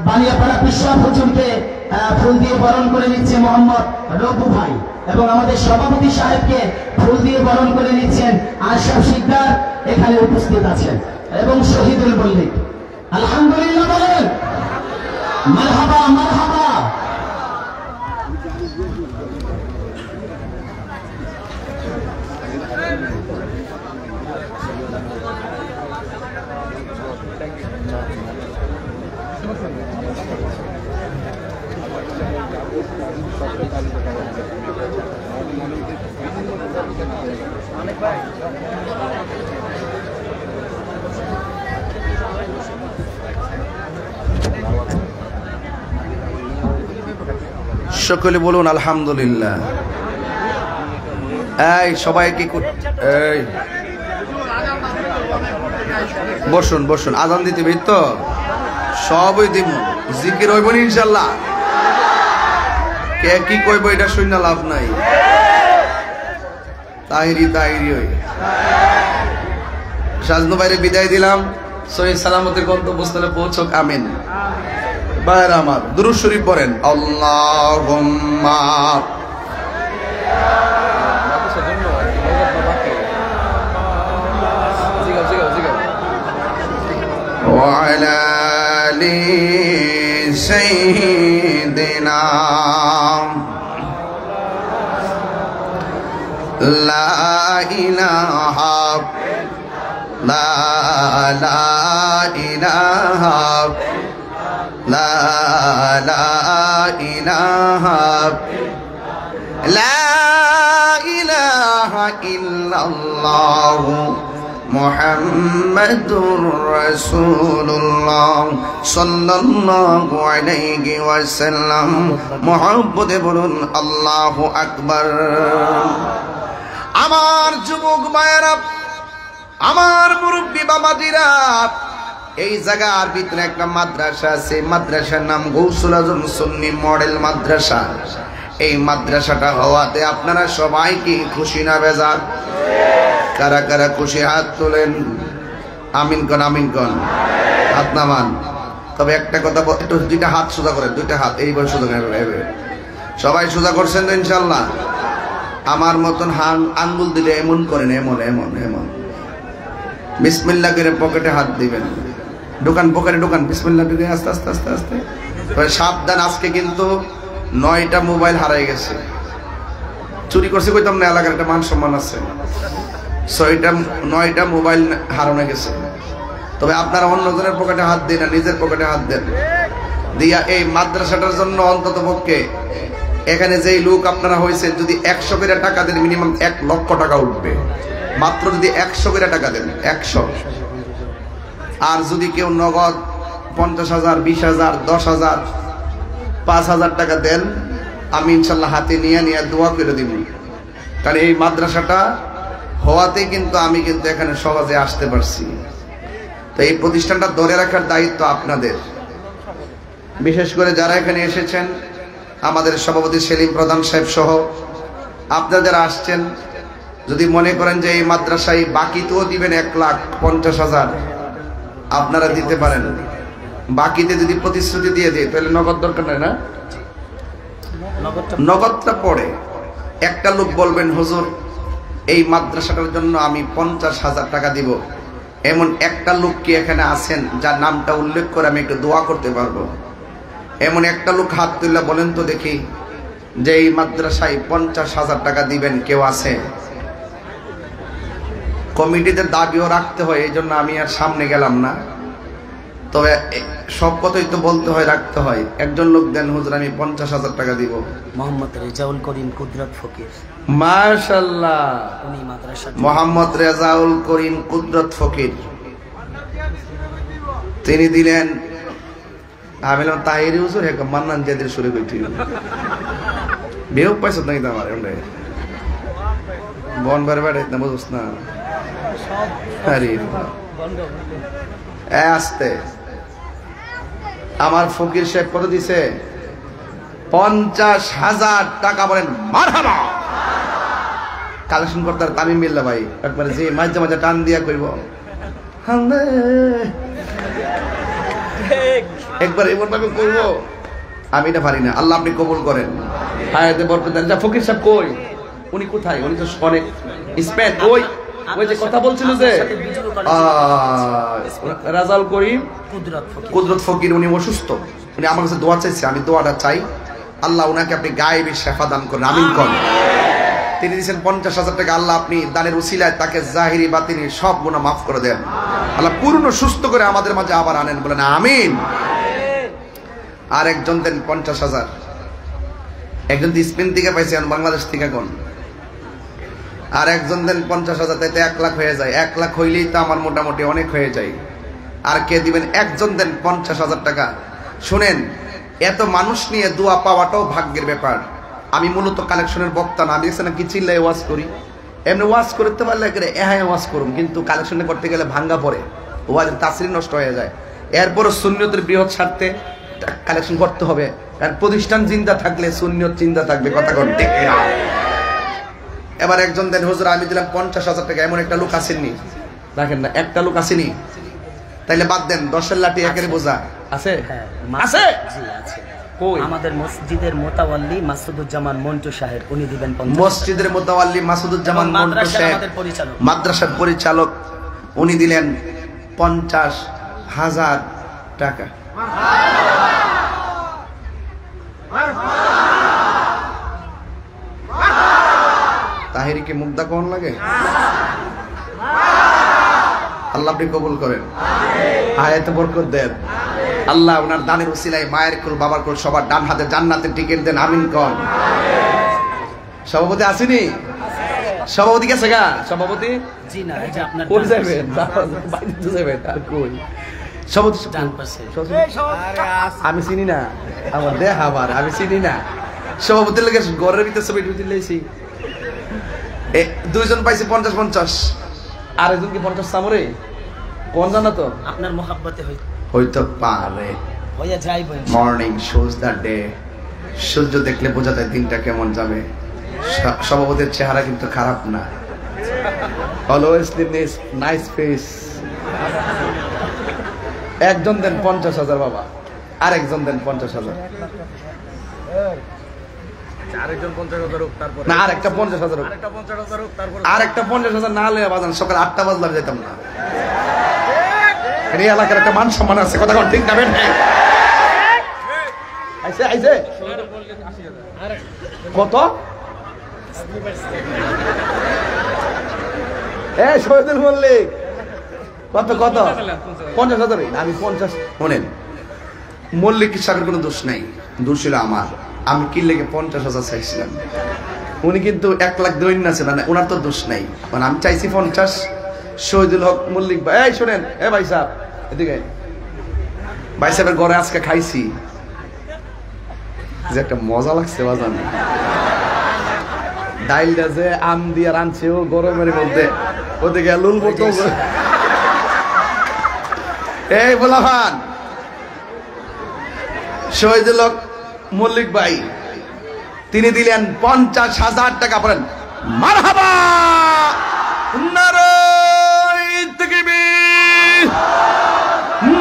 বালিয়াপাড়া বিশ্বাস হুজুরকে ফুল দিয়ে বরণ করে নিচ্ছে মোহাম্মদ রবু ভাই, এবং আমাদের সভাপতি সাহেবকে ফুল দিয়ে বরণ করে নিচ্ছেন আশরাফ শিকদার, এখানে উপস্থিত আছেন, এবং শহীদুল মল্লিক। আলহামদুলিল্লাহ বলেন, মারহাবা মারহাবা। সকলে বলুন আলহামদুলিল্লাহ। এই সবাই কি এই বসুন বসুন, আজান দিতে তো সবই দিব, জিকির হইব না ইনশাল্লাহ। কে কি কইব এটা শুনে লাভ নাই। তাহিরি তাহিরি হই সাজনু বাইরে বিদায় দিলাম। সহি সালামতের গন্তব্যস্থলে পৌঁছক, আমিন। বাইরে আমার দুরূদ শরীফ পড়েন। আল্লাহুম্মা ওয়া আলা আলি সাইয়্যিদিনা লা ইলাহা লা ইলাহা লা ইলাহা লা ইলাহা ইল্লাল্লাহু মুহাম্মাদুর রাসূলুল্লাহ সাল্লাল্লাহু আলাইহি ওয়াসাল্লাম। মুহাব্বতে বলুন আল্লাহু আকবার। আমার যুবক ভাইয়েরা, আমার মুরব্বী বাবাজিরা, এই জায়গার ভিতরে একটা মাদ্রাসা আছে, মাদ্রাসার নাম গৌসুল আজম সুন্নি মডেল মাদ্রাসা। এই মাদ্রাসাটা হওয়াতে আপনারা সবাই কি খুশি না বেজার? কারা কারা খুশি হাত তোলেন। আমিন কোন, আমিন কোন, হাত নামান। তবে একটা কথা, একটু দুইটা হাত সোজা করেন, দুইটা হাত এইবার সোজা করেন। সবাই সোজা করছেন তো ইনশাল্লাহ? আমার মতন আঙ্গুল দিলে এমন করেন, এমন এমন এমন। বিসমিল্লাহ করে পকেটে হাত দিবেন, ঢোকান পকেটে ঢোকান, বিসমিল্লাহ ঢুকে আস্তে আস্তে আস্তে আস্তে। সাবধান, আজকে কিন্তু 9টা মোবাইল হারাই গেছে। চুরি করছে কইতাম না, এলাকার একটা মান সম্মান আছে। 9টা মোবাইল হারানো গেছে। তবে আপনারা অন্যজনের পকেটে হাত দিন না, নিজের পকেটে হাত দেন, দিয়া এই মাদ্রাসাটার জন্য অন্তত পক্ষে এখানে যেই লোক আপনারা হয়েছে, যদি 100 করে টাকা দেন মিনিমাম 1 লক্ষ টাকা উঠবে। মাত্র যদি 100 করে টাকা দেন, 100। আর যদি কেউ নগদ 50,000, 20,000, 10,000, 5,000 টাকা দেন, আমি ইনশাল্লাহ হাতে নিয়ে দোয়া করে দিব। কারণ এই মাদ্রাসাটা হওয়াতে কিন্তু আমি কিন্তু এখানে সহজে আসতে পারছি। তো এই প্রতিষ্ঠানটা ধরে রাখার দায়িত্ব আপনাদের, বিশেষ করে যারা এখানে এসেছেন, আমাদের সভাপতি সেলিম প্রধান সাহেব সহ আপনারা যারা আসছেন, যদি মনে করেন যে এই মাদ্রাসায় বাকিতেও দিবেন 1,50,000, আপনারা দিতে পারেন। বাকিতে যদি প্রতিশ্রুতি দিয়ে দেয় তাহলে নগদ দরকার নাই না, নগদটা পড়ে। একটা লোক বলবেন হুজুর এই মাদ্রাসাটার জন্য আমি 50,000 টাকা দিব, এমন একটা লোক কি এখানে আছেন যার নামটা উল্লেখ করে আমি একটু দোয়া করতে পারবো? এমন একটা লোক হাত তুলে বলেন তো দেখি যে এই মাদ্রাসায় 50,000 টাকা দিবেন, কেউ আছে? কমিটিতে দাবিও রাখতে হয়, এই জন্য আমি আর সামনে গেলাম না। তবে সব কথাই তো বলতে হয়, রাখতে হয়। একজন লোক দেন হুজুর আমি 50,000 টাকা দিব। মোহাম্মদ রেজাউল করিম কুদরত ফকির। মাশাআল্লাহ, উনি মাদ্রাসা মোহাম্মদ রেজাউল করিম কুদরত ফকির তিনি দিলেন। আমি বললাম তাহিরি হুজুর হে মান্নান জেদের সুরে কইছি বেও পয়সা নাই তো আমার ওন্ডে বন বারবার না বুঝছ না। আরে আস্তে আমার ফকির সাহেব কত দিছে? 50,000 টাকা। বলেন মারহাবা। কালেকশন করতে তামিম বিল্লাহ ভাই একবারে যে মাঝে মাঝে টান দিয়া কইব একবার এমন ভাবে করব, আমি এটা পারি না। আল্লাহ আপনি কবুল করেন, হায়াতে বরকত দেন। যা ফকির সাহেব কই? উনি কোথায়? উনি তো অনেক স্পেন। ওই যে কথা বলছিল যে রাজাল করিম কুদরত ফকির, উনি অসুস্থ, উনি আমার কাছে দোয়া চাইছে। আমি দোয়াটা চাই, আল্লাহ উনাকে আপনি গায়েবী শেফা দান করেন, আমিন করেন। তিনি দিয়েছেন 50,000 টাকা। আল্লাহ আপনি দানের উসিলায় তাকে জাহিরি বাতিনি সব গুনাহ মাফ করে দেন। আল্লাহ পূর্ণ সুস্থ করে আমাদের মাঝে আবার আনেন, বলেন আমিন। আর একজন দেন 50,000। একজন স্পেন থেকে পাইছেন, বাংলাদেশ থেকে কোন। আর একজন দেন 50,000, তাইতে 1 লাখ হয়ে যায়। 1 লাখ হইলেই তো আমার মোটামুটি অনেক হয়ে যায়। আর কে দিবেন? একজন দেন 50,000 টাকা। শুনেন, এত মানুষ নিয়ে দোয়া পাওয়াটাও ভাগ্যের ব্যাপার। আমি মূলত কালেকশনের বক্তা না, আমি এখানে কি চিল্লাই ওয়াজ করি। এমনি ওয়াজ করতে পারলে ওয়াজ করুন, কিন্তু কালেকশনে করতে গেলে ভাঙ্গা পড়ে, ওয়াজের তাসির নষ্ট হয়ে যায়। এরপরও সুন্নিয়তের বৃহৎ স্বার্থে কালেকশন করতে হবে, কারণ প্রতিষ্ঠান জিন্দা থাকলে সুন্নিয়ত জিন্দা থাকবে। কথা কোন ঠিক না? এবার একজন দেন হুজুর আমি দিলাম 50,000 টাকা। এমন একটা লোক আসেননি, দেখেন না, একটা লোক আসেনি। তাইলে বাদ দেন, 10-এর লাঠি 1-এর বোঝা আছে। আছে কই? আমাদের মসজিদের মোতাওয়াল্লি মাসুদুজ্জামান মন্টু সাহেব, উনি দিবেন 50,000। মসজিদের মোতাওয়াল্লি মাসুদুজ্জামান মন্টু সাহেব, মাদ্রাসার পরিচালক, উনি দিলেন 50,000 টাকা। তাহিরিকে মুগ্ধা কোন লাগে? আল্লাহ আপনি কবুল করেন, আয়াতে বরকত দেন। আল্লাহ ওনার দানের উসিলায় মায়ের কুল বাবার কুল সবার ডান হাতে জান্নাতের টিকিট দেন, আমিন কোন। সভাপতি আসেনি? সভাপতি গেছে গা? সভাপতি জি না, এই যে আপনার কোন যাবেন? বাইরে যাবেন আর কই? সভাপতি ডান পাশে। আমি চিনি না, আমার দেহ আবার আমি চিনি না। সভাপতির লাগে ঘরের ভিতরে ছবি ঢুকে দিয়েছি। দুইজন পাইছে 50-50, আর একজন কি 50 সামরে কোন জানা তো? আপনার মোহাব্বতে হইতে পারে। হইয়া যাইব। Morning shows the day. সূর্য দেখলে বোঝা যায় দিনটা কেমন যাবে। সভাপতির চেহারা কিন্তু খারাপ না, অলওয়েজ নাইস ফেস। একজন দেন 50,000 বাবা, আর একজন দেন 50,000। আরেকজন 50,000 হোক, তারপর না আর একটা 50,000 হোক, আরেকটা 50,000 হোক, তারপর আর একটা 50,000 না হলে বাজান সকাল 8টা বাজলে যেতাম না। এই এলাকার একটা মান সম্মান আছে, কথা কোন ঠিক না? বেন আইছে কত? শহীদুল মল্লিক কত কত? 50,000। আমি 50। শোনেন, মল্লিক সাহেবের কোনো দোষ নাই, দোষ ছিল আমার। আমি কি লেগে 50,000 চাইছিলাম, উনি কিন্তু 1 লাখ দৈন্য আছে, মানে ওনার তো দোষ নাই। মানে আমি চাইছি 50। শহীদুল হক মল্লিক ভাই, এই শোনেন, ভাই সাহেব এদিকে, ভাই সাহেবের ঘরে আজকে খাইছি, যে একটা মজা লাগছে বাজান। ডাইলটা যে আম দিয়ে রাঁধছে ও গরমের মধ্যে, ওদিকে লুল বোতল। এই বলাভান শহীদুল হক মল্লিক ভাই তিনি দিলেন 50,000 টাকা। বলেন মারহাবা, নারায়ে তাকবীর,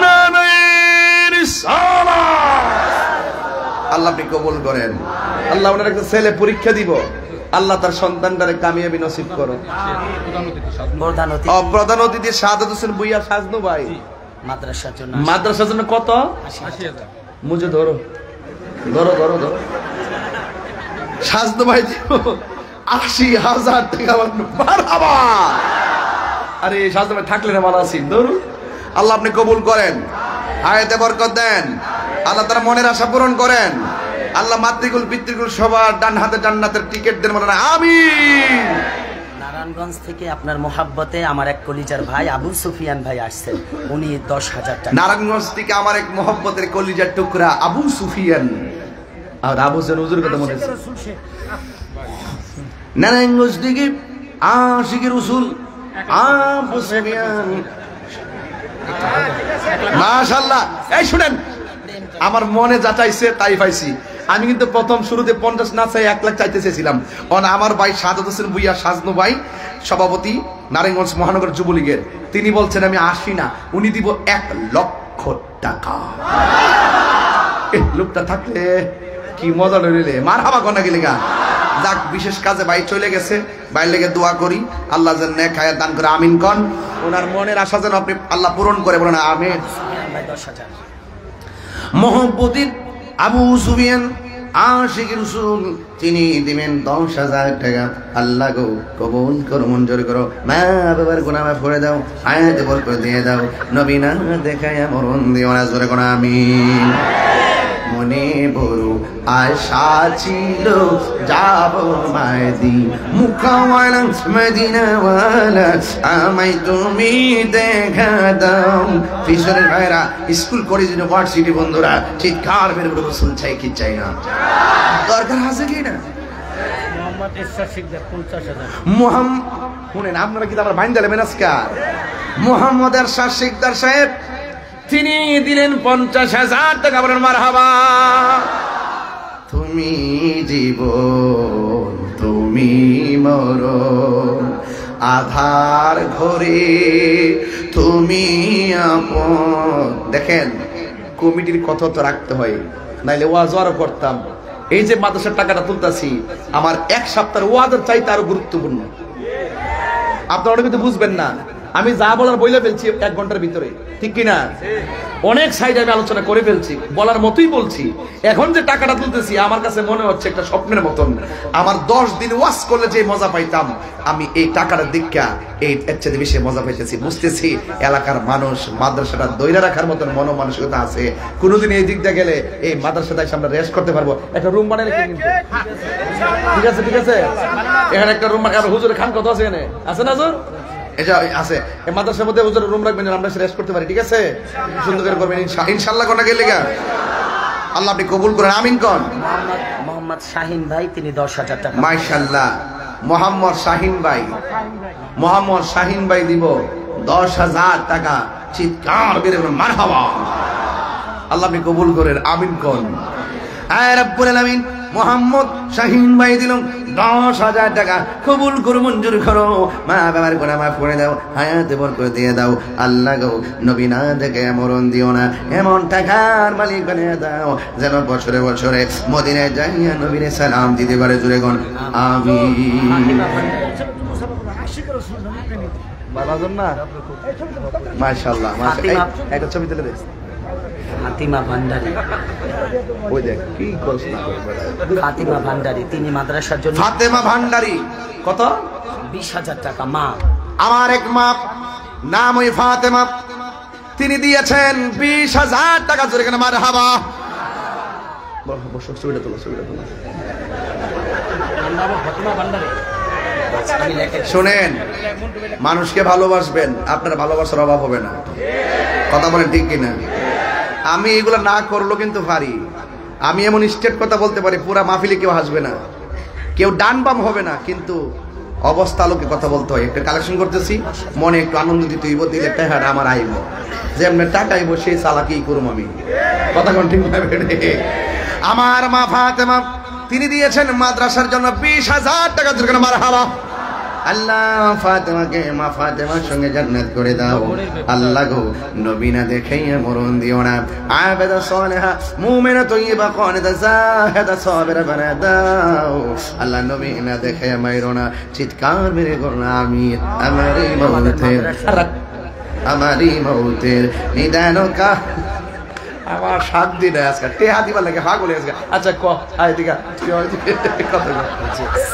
নারায়ে রিসালাত। আল্লাহ আপনি কবুল করেন। আল্লাহ ওনার একটা ছেলে পরীক্ষা দিব, আল্লাহ তার সন্তানটারে কামিয়াবি নসিব করো। প্রধান অতিথি সাদাত হোসেন ভুইয়া সাজনু ভাই, মাদ্রাসার জন্য কত? 80,000। মুঝে ধরো ধরো ধরো ধরো। সাজনু ভাই 80,000 টাকা। মারহাবা। আরে সাজনু ভাই থাকলে না ভালো আছি। ধরুন, আল্লাহ আপনি কবুল করেন, আয়াতে বরকত দেন, আল্লাহ তার মনের আশা পূরণ করেন। আল্লাহ মাতৃকুল পিতৃকুল সবার ডান হাতে জান্নাতের টিকিট দেন, বলেন আমিন। নারায়ণগঞ্জ থেকে আপনার মোহাব্বতে আমার এক কলিজার ভাই আবু সুফিয়ান ভাই আসছেন, উনি 10,000 টাকা। নারায়ণগঞ্জ থেকে আমার এক মোহাব্বতের কলিজার টুকরা আবু সুফিয়ান। আর আবু জান হুজুর কথা মনে আছে? নারায়ণগঞ্জ থেকে আশিকি রাসূল আবু সুফিয়ান। মাশাআল্লাহ। এই শুনেন, আমার মনে যা চাইছে তাই পাইছি। আমি কিন্তু প্রথম শুরুতে 50 না চাই 1 লাখ চাইতে চেয়েছিলাম। আমার ভাই সাদাত হোসেন ভুইয়া সাজনু ভাই, সভাপতি নারায়ণগঞ্জ মহানগর যুবলীগের, তিনি বলছেন আমি 80 না, উনি দিব 1 লক্ষ টাকা। লোকটা থাকলে কি মজা লইলে। মারহাবা কোনা গেলে গা। যাক, বিশেষ কাজে ভাই চলে গেছে, ভাই লেগে দোয়া করি আল্লাহ যেন নেক হায়াত দান করে, আমিন কোন। ওনার মনের আশা যেন আপনি আল্লাহ পূরণ করে, বলেন আমিন। মোহাম্মদিন আবু সুফিয়ান আশিকি রাসূল, তিনি দিবেন 10,000 টাকা। আল্লাহ গো কবুল করো, মঞ্জুর করো, মা বাবার গুনাহ মাফ করে দাও, আয়াতে বরকত দিয়ে দাও, নবী না দেখায়া মরণ দিও না, জোরে কোন আমিন। মনে বড় আশা ছিল যাব মুখাওয়ালা মদিনাওয়ালা, আমায় তুমি দেখা দাও। কিশোরের ভাইরা, স্কুল কলেজ ইউনিভার্সিটি বন্ধুরা চিৎকার বের করে রাসূল চাই কি চাই না, দরকার আছে কি না? মোহাম্মদ ইরশাদ শিকদার 50,000। শুনেন, আপনারা কি আমার বাইন দিলেন আজকে? মোহাম্মদ ইরশাদ শিকদার সাহেব তিনি দিলেন 50,000 টাকা। বলেন মারহাবা। তুমি জীবন, তুমি মরণ, আধার ঘরে তুমি আপন। দেখেন, কমিটির কথা তো রাখতে হয়, নাইলে ওয়াজ আরো করতাম। এই যে মাদ্রাসার টাকাটা তুলতাছি, আমার 1 সপ্তাহের ওয়াজের চাইতে আরো গুরুত্বপূর্ণ। আপনারা কিন্তু বুঝবেন না, আমি যা বলার বইলে ফেলছি 1 ঘন্টার ভিতরে, ঠিক কিনা? অনেক সাইডে আমি আলোচনা করে ফেলছি, বলার মতোই বলছি। এখন যে টাকাটা তুলতেছি আমার কাছে মনে হচ্ছে একটা স্বপ্নের মতন। আমার 10 দিন ওয়াজ করলে যে মজা পাইতাম, আমি এই টাকাটা দীক্ষা এই এর চেয়ে বেশি মজা পাইতেছি। বুঝতেছি এলাকার মানুষ মাদ্রাসাটা দইরা রাখার মতন মনোমানসিকতা আছে। কোনোদিন এই দিক দিয়ে গেলে এই মাদ্রাসাটা আমরা রেস্ট করতে পারবো। একটা রুম বানিয়ে রেখে, কিন্তু ঠিক আছে, ঠিক আছে, এখানে একটা রুম। আর হুজুরের খান কত আছে এখানে? আছে না হুজুর? এটা আছে এই মাদ্রাসার মধ্যে হুজুর রুম রাখবেন, আমরা রেস্ট করতে পারি, ঠিক আছে? সুন্দর করে করবেন ইনশাআল্লাহ। কোনা গেলে গা আল্লাহ আপনি কবুল করেন, আমিন কোন। মোহাম্মদ শাহিন ভাই, তিনি 10,000 টাকা। মাশাআল্লাহ। মোহাম্মদ শাহিন ভাই, মোহাম্মদ শাহিন ভাই দিব 10,000 টাকা। চিৎকার বের করে মারহাবা। আল্লাহ আপনি কবুল করেন, আমিন কোন। আয় রব্বুল আলামিন, মোহাম্মদ শাহিন ভাই দিলাম 10,000 টাকা। কবুল করো, মঞ্জুর করো, মা বাবার গুনাহ মাফ করে দাও, হায়াতে বরকত দিয়ে দাও। আল্লাহ গো, নবী না দেখে মরণ দিও না, এমন টাকার মালিক বানিয়ে দাও যেন বছরে বছরে মদিনায় যাইয়া নবীরে সালাম দিতে পারে। জুড়ে গণ আমিন। মাশাআল্লাহ, মাশাআল্লাহ। একটা ছবি তুলে দে। ফাতিমা ভান্ডারী। ওই দেখ কি কষ্ট ফাতিমা ভান্ডারী, তিনি মাদ্রাসার জন্য ফাতেমা ভান্ডারী। কত? 20,000 টাকা। মা, আমার এক মা নাম ওই ফাতেমা, তিনি দিয়েছেন 20,000 টাকা। জোরে কেন মারহাবা। বসো, ছবিটা তোলো, ছবিটা তোলো। আমি লেখে শোনেন, মানুষকে ভালোবাসবেন, আপনার ভালোবাসার অভাব হবে না। কথা বলেন ঠিক কিনা? আমি এগুলো না করলেও কিন্তু পারি। আমি এমন স্টেট কথা বলতে পারি, পুরা মাহফিলে কেউ হাসবে না, কেউ ডান বাম হবে না, কিন্তু অবস্থা আলোকে কথা বলতে হয়। একটা কালেকশন করতেছি, মনে একটু আনন্দ দিতে হইব, দিলে টাকা আমার আইব, যেমন টাকা আইব সেই চালাকি করুম আমি। কথা কোন ঠিক না? আমার মা ফাতেমা, তিনি দিয়েছেন মাদ্রাসার জন্য 20,000 টাকা। যেখানে মারহাবা। আল্লাহ ফাতেমাকে, মা ফাতেমার সঙ্গে জান্নাত করে দাও। আল্লাহ গো, নবী না দেখাইয়া মরণ দিও না। আবেদা সালেহা মুমিনা তয়্যিবা কানিতা জাহিদা সাবিরা বানায় দাও। আল্লাহ নবী না দেখাইয়া মাইরো না। চিৎকার মেরে করো আমিন। আমারই মৌতের নিদানকা। আমার 7 দিন আজকে টেহা দিবার লাগে পাগল আজকে। আচ্ছা ক আইদিকা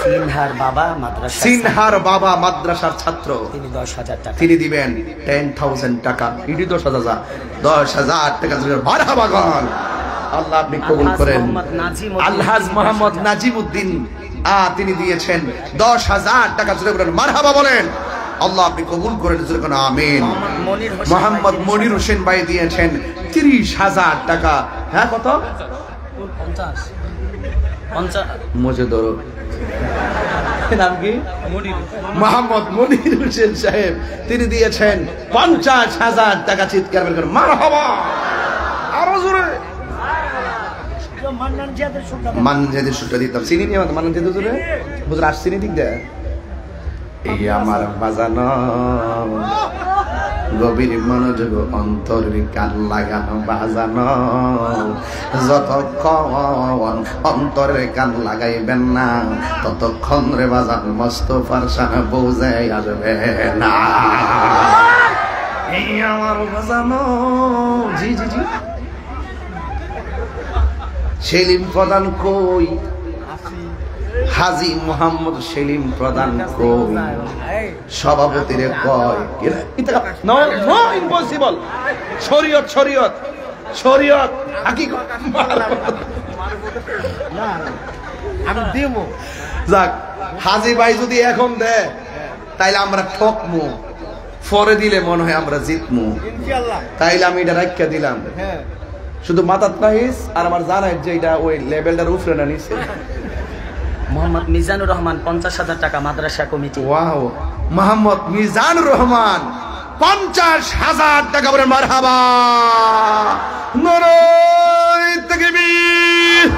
সিনহার বাবা মাদ্রাসা, সিনহার বাবা মাদ্রাসার ছাত্র, তিনি 10,000 টাকা। তিনি দিবেন 10,000 টাকা। ইডি 10,000 টাকা। মারহাবা গান। আল্লাহ আপনি কবুল করেন। আলহাজ মোহাম্মদ নাজিমউদ্দিন তিনি দিয়েছেন 10,000 টাকা। জোরে বলেন মারহাবা বলেন। আল্লাহ আপনি কবুল করেন। জোরে বলেন আমিন। মোহাম্মদ মনির হোসেন ভাই দিয়েছেন 30,000 টাকা। হ্যাঁ কত? 50 মুঝে ধরো। নাম কি? মোহাম্মদ মনির হোসেন সাহেব, তিনি দিয়েছেন 50,000 টাকা। চিৎকার বের করেন মারহাবা। আরো জোরে। মানজাদের সুটা দিতাম। চিনি নিয়ে মানজাদের জোরে বুঝলে আসছিনি দিক দেয়। এই আমার বাজানো গভীর মনোযোগ অন্তরের কান লাগানো বাজানো। যতক্ষণ অন্তরের কান লাগাইবেন না, ততক্ষণ রে বাজান মোস্তফার শান বুঝে আসবে না। এই আমার বাজানো। জি জি জি। সেলিম প্রধান কই? হাজী মোহাম্মদ সেলিম প্রধান কই? সভাপতিরে কয় নো ইম্পসিবল। শরীয়ত শরীয়ত শরীয়ত হাকিকত। আমি দিব। যাক, হাজী ভাই যদি এখন দেয় তাইলে আমরা ঠকমু, পরে দিলে মনে হয় আমরা জিতমু। তাইলে আমি এটা রাখিয়া দিলাম। শুধু মাথাত নাহিস আর আমার জানাই যে এটা ওই লেভেলটার উপরে না নিচে। মোহাম্মদ মিজানুর রহমান 50,000 টাকা মাদ্রাসা কমিটি। ওয়াও, মোহাম্মদ মিজানুর রহমান 50,000 টাকা। বলে মারহাবা। নারায়ে তাকবীর,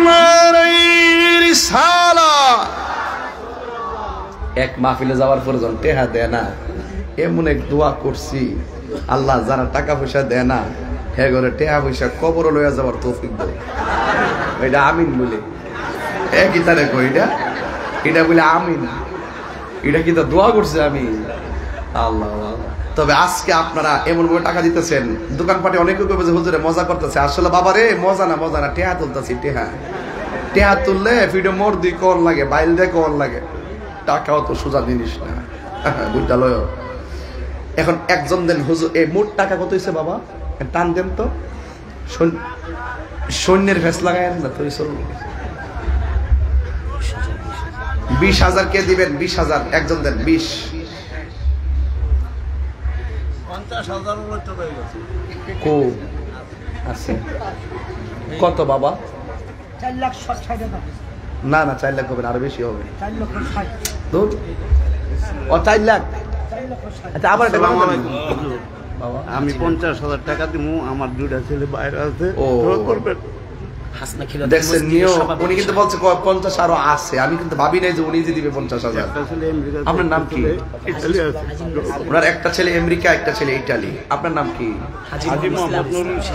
নারায়ে রিসালাত। এক মাহফিলে যাওয়ার পর যখন টেহা দেয় না, এমন এক দোয়া করছি, আল্লাহ যারা টাকা পয়সা দেয় না হে করে টেহা পয়সা কবর লইয়া যাওয়ার তৌফিক দেয়। এটা আমিন বলে একই তারে কই। এটা বলে আমিন, এটা কিন্তু দোয়া করছে আমি। আল্লাহ। তবে আজকে আপনারা এমন ভাবে টাকা দিতেছেন, দোকানপাটে অনেকে কবে যে হুজুরে মজা করতেছে। আসলে বাবা রে মজা না, মজা না, টেহা তুলতেছি। টেহা তুললে ভিডিও মোর দিয়ে কল লাগে, বাইল দিয়ে কল লাগে। টাকাও তো সোজা জিনিস না, বিদ্যালয়। এখন একজন দেন হুজুর, এই মোট টাকা কত হয়েছে বাবা? টান দেন তো। সৈন্যের ফেস লাগায় না তো। 20,000 কে দিবেন? 20,000 একজন দেন। 20 কো আছে কত বাবা? 4,60,000 টাকা। না না, 4 লাখ হবে না, আরো বেশি হবে। 4,60,000। দূর। ও 4 লাখ। আচ্ছা আবার এটা বাবা, আমি 50,000 টাকা দিব। আমার 2টা ছেলে বাইরে আছে। ও করবেন। হাসনা খিল দেখছেন নিও। উনি কিন্তু বলছে 50 আরো আছে। আমি কিন্তু ভাবি নাই যে উনি যে দিবে 50,000। আপনার নাম কি? ইতালি আছে। ওনার একটা ছেলে আমেরিকা, একটা ছেলে ইটালি। আপনার নাম কি?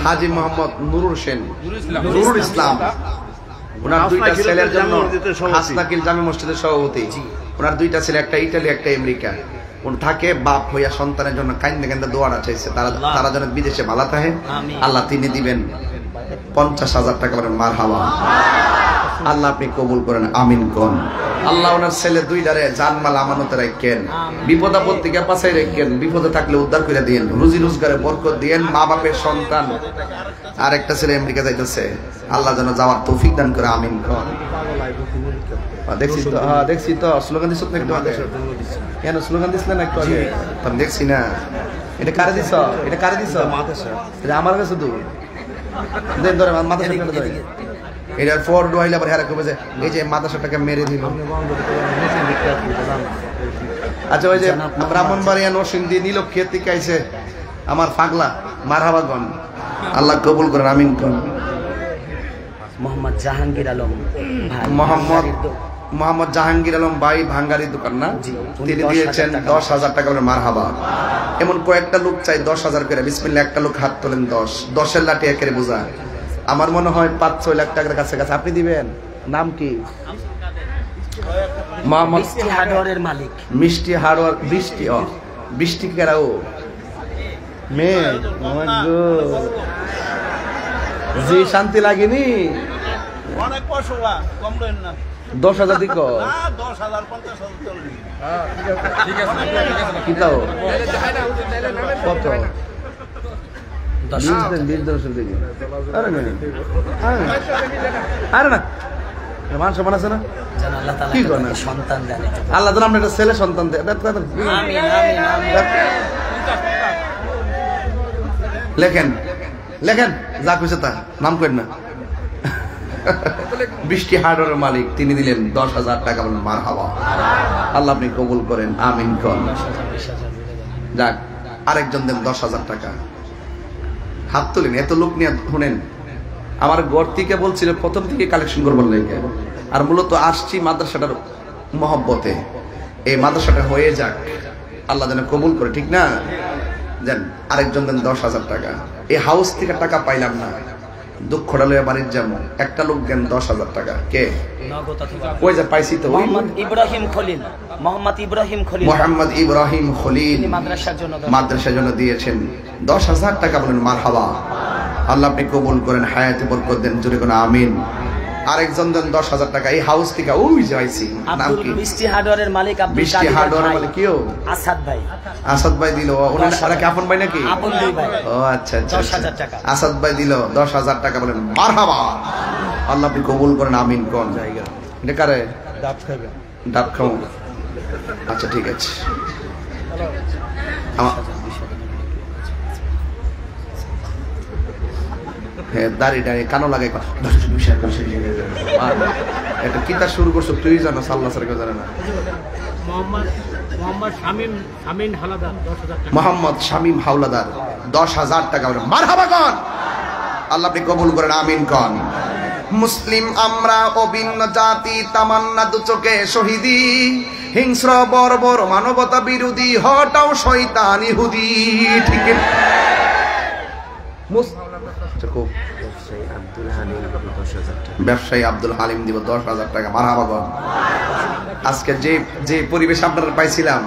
হাজী মোহাম্মদ নুরুল হোসেন, নুরুল ইসলাম। ওনার 2টা ছেলের জন্য হাসনাকিল জামি মসজিদের সভাপতি। ওনার 2টা ছেলে, একটা ইটালি একটা আমেরিকা। থাকে বাপ হইয়া সন্তানের জন্য কান্দে কান্দে দোয়াটা চাইছে, তারা যেন বিদেশে ভালো থাকে আল্লাহ তিনি দিবেন 50,000 টাকা বলেন মারহাবা। আল্লাহ আপনি কবুল করেন, আমিন কোন। আল্লাহ ওনার ছেলে দুইটারে জানমাল আমানতে রাখেন, বিপদ আপদ থেকে পাশাই রাখেন, বিপদে থাকলে উদ্ধার করে দিয়েন, রুজি রোজগারে বরকত দিয়েন। মা বাপের সন্তান আর একটা ছেলে আমেরিকা যাইতেছে, আল্লাহ যেন যাওয়ার তৌফিক দান করে, আমিন কোন। দেখছি তো স্লোগান দিছ একটু আগে, কেন স্লোগান দিস না একটু আগে? আমি দেখছি না, এটা কারে দিছ? এটা কারে দিছ? এটা আমার কাছে শুধু দেন ধরে মাথা সামনে ধরে এটার ফর ডোয়াইলে আবার হেরা করবে যে এই যে মাদ্রাসাটাকে মেরে দিল। আচ্ছা ওই যে ব্রাহ্মণবাড়িয়া নরসিংদী নীলক্ষেত থেকে আইছে আমার পাগলা মারহাবাগণ, আল্লাহ কবুল করেন, আমিন কোন। মোহাম্মদ জাহাঙ্গীর আলম ভাই, মোহাম্মদ জাহাঙ্গীর আলম ভাই ভাঙ্গারির দোকান না, তিনি দিয়েছেন 10,000 টাকা বলে মারহাবা। এমন কয়েকটা লোক চাই 10,000 করে, বিসমিল্লাহ। একটা লোক হাত তোলেন, 10-10-এর লাঠি একেবারে বোঝা। আমার মনে হয় 5-6 লাখ টাকার কাছে কাছে। আপনি দিবেন? নাম কি? মোহাম্মদ মিষ্টি হার্ডওয়্যারের মালিক, মিষ্টি হার্ডওয়্যার। বৃষ্টি, বৃষ্টি কেরাও মেয়ে জি শান্তি লাগেনি। অনেক পয়সা কম দেন না, 10,000 দিক 10,000 50,000 চলবে। কি তাও কত? 10,000 আরে না মান সমান আছে না? যেন আল্লাহ তাআলা কি করেন? সন্তান দেন। আল্লাহ যেন আমরা একটা ছেলে সন্তান দেয়। আমিন আমিন আমিন। লেখেন লেখেন, যা কইছে তা নাম করেন না। বৃষ্টি হার্ডওয়্যারের মালিক, তিনি দিলেন 10,000 টাকা বলেন মারহাবা। আল্লাহ আপনি কবুল করেন, আমিন কোন। যাক, আরেকজন দেন 10,000 টাকা। হাত তুলেন, এত লোক নিয়ে শুনেন। আমার ঘর থেকে বলছিল প্রথম থেকে কালেকশন করবার লেগে, আর মূলত আসছি মাদ্রাসাটার মহব্বতে। এই মাদ্রাসাটা হয়ে যাক, আল্লাহ যেন কবুল করে, ঠিক না? দেন আরেকজন দেন 10,000 টাকা। এই হাউস থেকে টাকা পাইলাম না, দুঃখটা লইয়া বাড়ির যাবো। একটা লোক দেন 10,000 টাকা। কে? ওই যে পাইছি তো, মোহাম্মদ ইব্রাহিম খলিল, মোহাম্মদ ইব্রাহিম খলিল, মোহাম্মদ ইব্রাহিম খলিল মাদ্রাসার জন্য দিয়েছেন 10,000 টাকা বলেন মারহাবা। আল্লাহ আপনি কবুল করেন, হায়াতে বরকত দেন, জোরে কোন আমিন। আরেকজন দেন 10,000 টাকা। এই হাউস থেকে ওই যে আইছি, নাম কি? মিষ্টি হার্ডওয়্যারের মালিক আব্দুল বৃষ্টি হার্ডওয়্যারের মালিক কিও? আসাদ ভাই। আসাদ ভাই দিল, ওনারা কি আপন ভাই নাকি? আপন দুই ভাই। ও আচ্ছা আচ্ছা, 10,000 টাকা। আসাদ ভাই দিল 10,000 টাকা বলেন মারহাবা। আল্লাহ আপনি কবুল করেন, আমিন কোন। এটা কারে? ডাব খাবে, ডাব খাও। আচ্ছা ঠিক আছে। হ্যাঁ, দাঁড়িয়ে দাঁড়িয়ে কানো লাগে। একটা কিতা শুরু করছো তুই জানো, সাল্লাহ সাল্লাহ জানে না। মোহাম্মদ শামীম হাওলাদার 10,000 টাকা বলে মারহাবা কন। আল্লাহ আপনি কবুল করেন, আমিন কন। মুসলিম আমরা অভিন্ন জাতি, তামান্না দু চোখে শহীদি, হিংস্র বর্বর মানবতা বিরোধী, হটাও শয়তান ইহুদি। ঠিক ব্যবসায়ী আব্দুল হালিম দিব 10,000 টাকা মারহাবা কন। আজকে যে পরিবেশ আপনারা পাইছিলাম,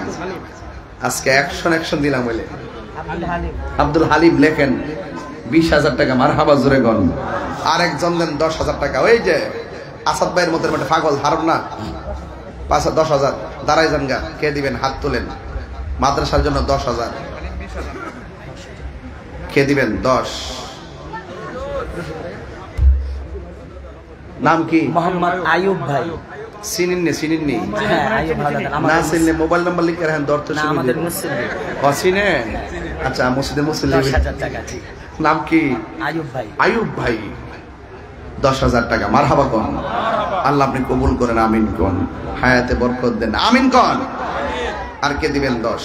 আজকে অ্যাকশন দিলাম বলে আব্দুল হালিম লেখেন 20,000 টাকা মারহাবা, জোরে গন। আরেকজন দেন 10,000 টাকা। ওই যে আসাদ ভাইয়ের মধ্যে পাগল হারব না, 10,000 দাঁড়াই যান গা। কে দিবেন? হাত তোলেন। মাদ্রাসার জন্য 10,000 কে দিবেন? 10। নাম কি? মোহাম্মদ আয়ুব ভাই। চিনেননি? হ্যাঁ, আয়ুব হাওলাদার। না চিনলে মোবাইল নাম্বার লিখে রাখেন, দর তো না, আমাদের মুসলিম। চিনেন? আচ্ছা, মসজিদে মুসলিম। 10,000 টাকা। ঠিক। নাম কি? আয়ুব ভাই। আয়ুব ভাই 10,000 টাকা মারহাবা কোন। আল্লাহ আপনি কবুল করেন, আমিন কোন। হায়াতে বরকত দেন, আমিন কোন। আর কে দিবেন? 10।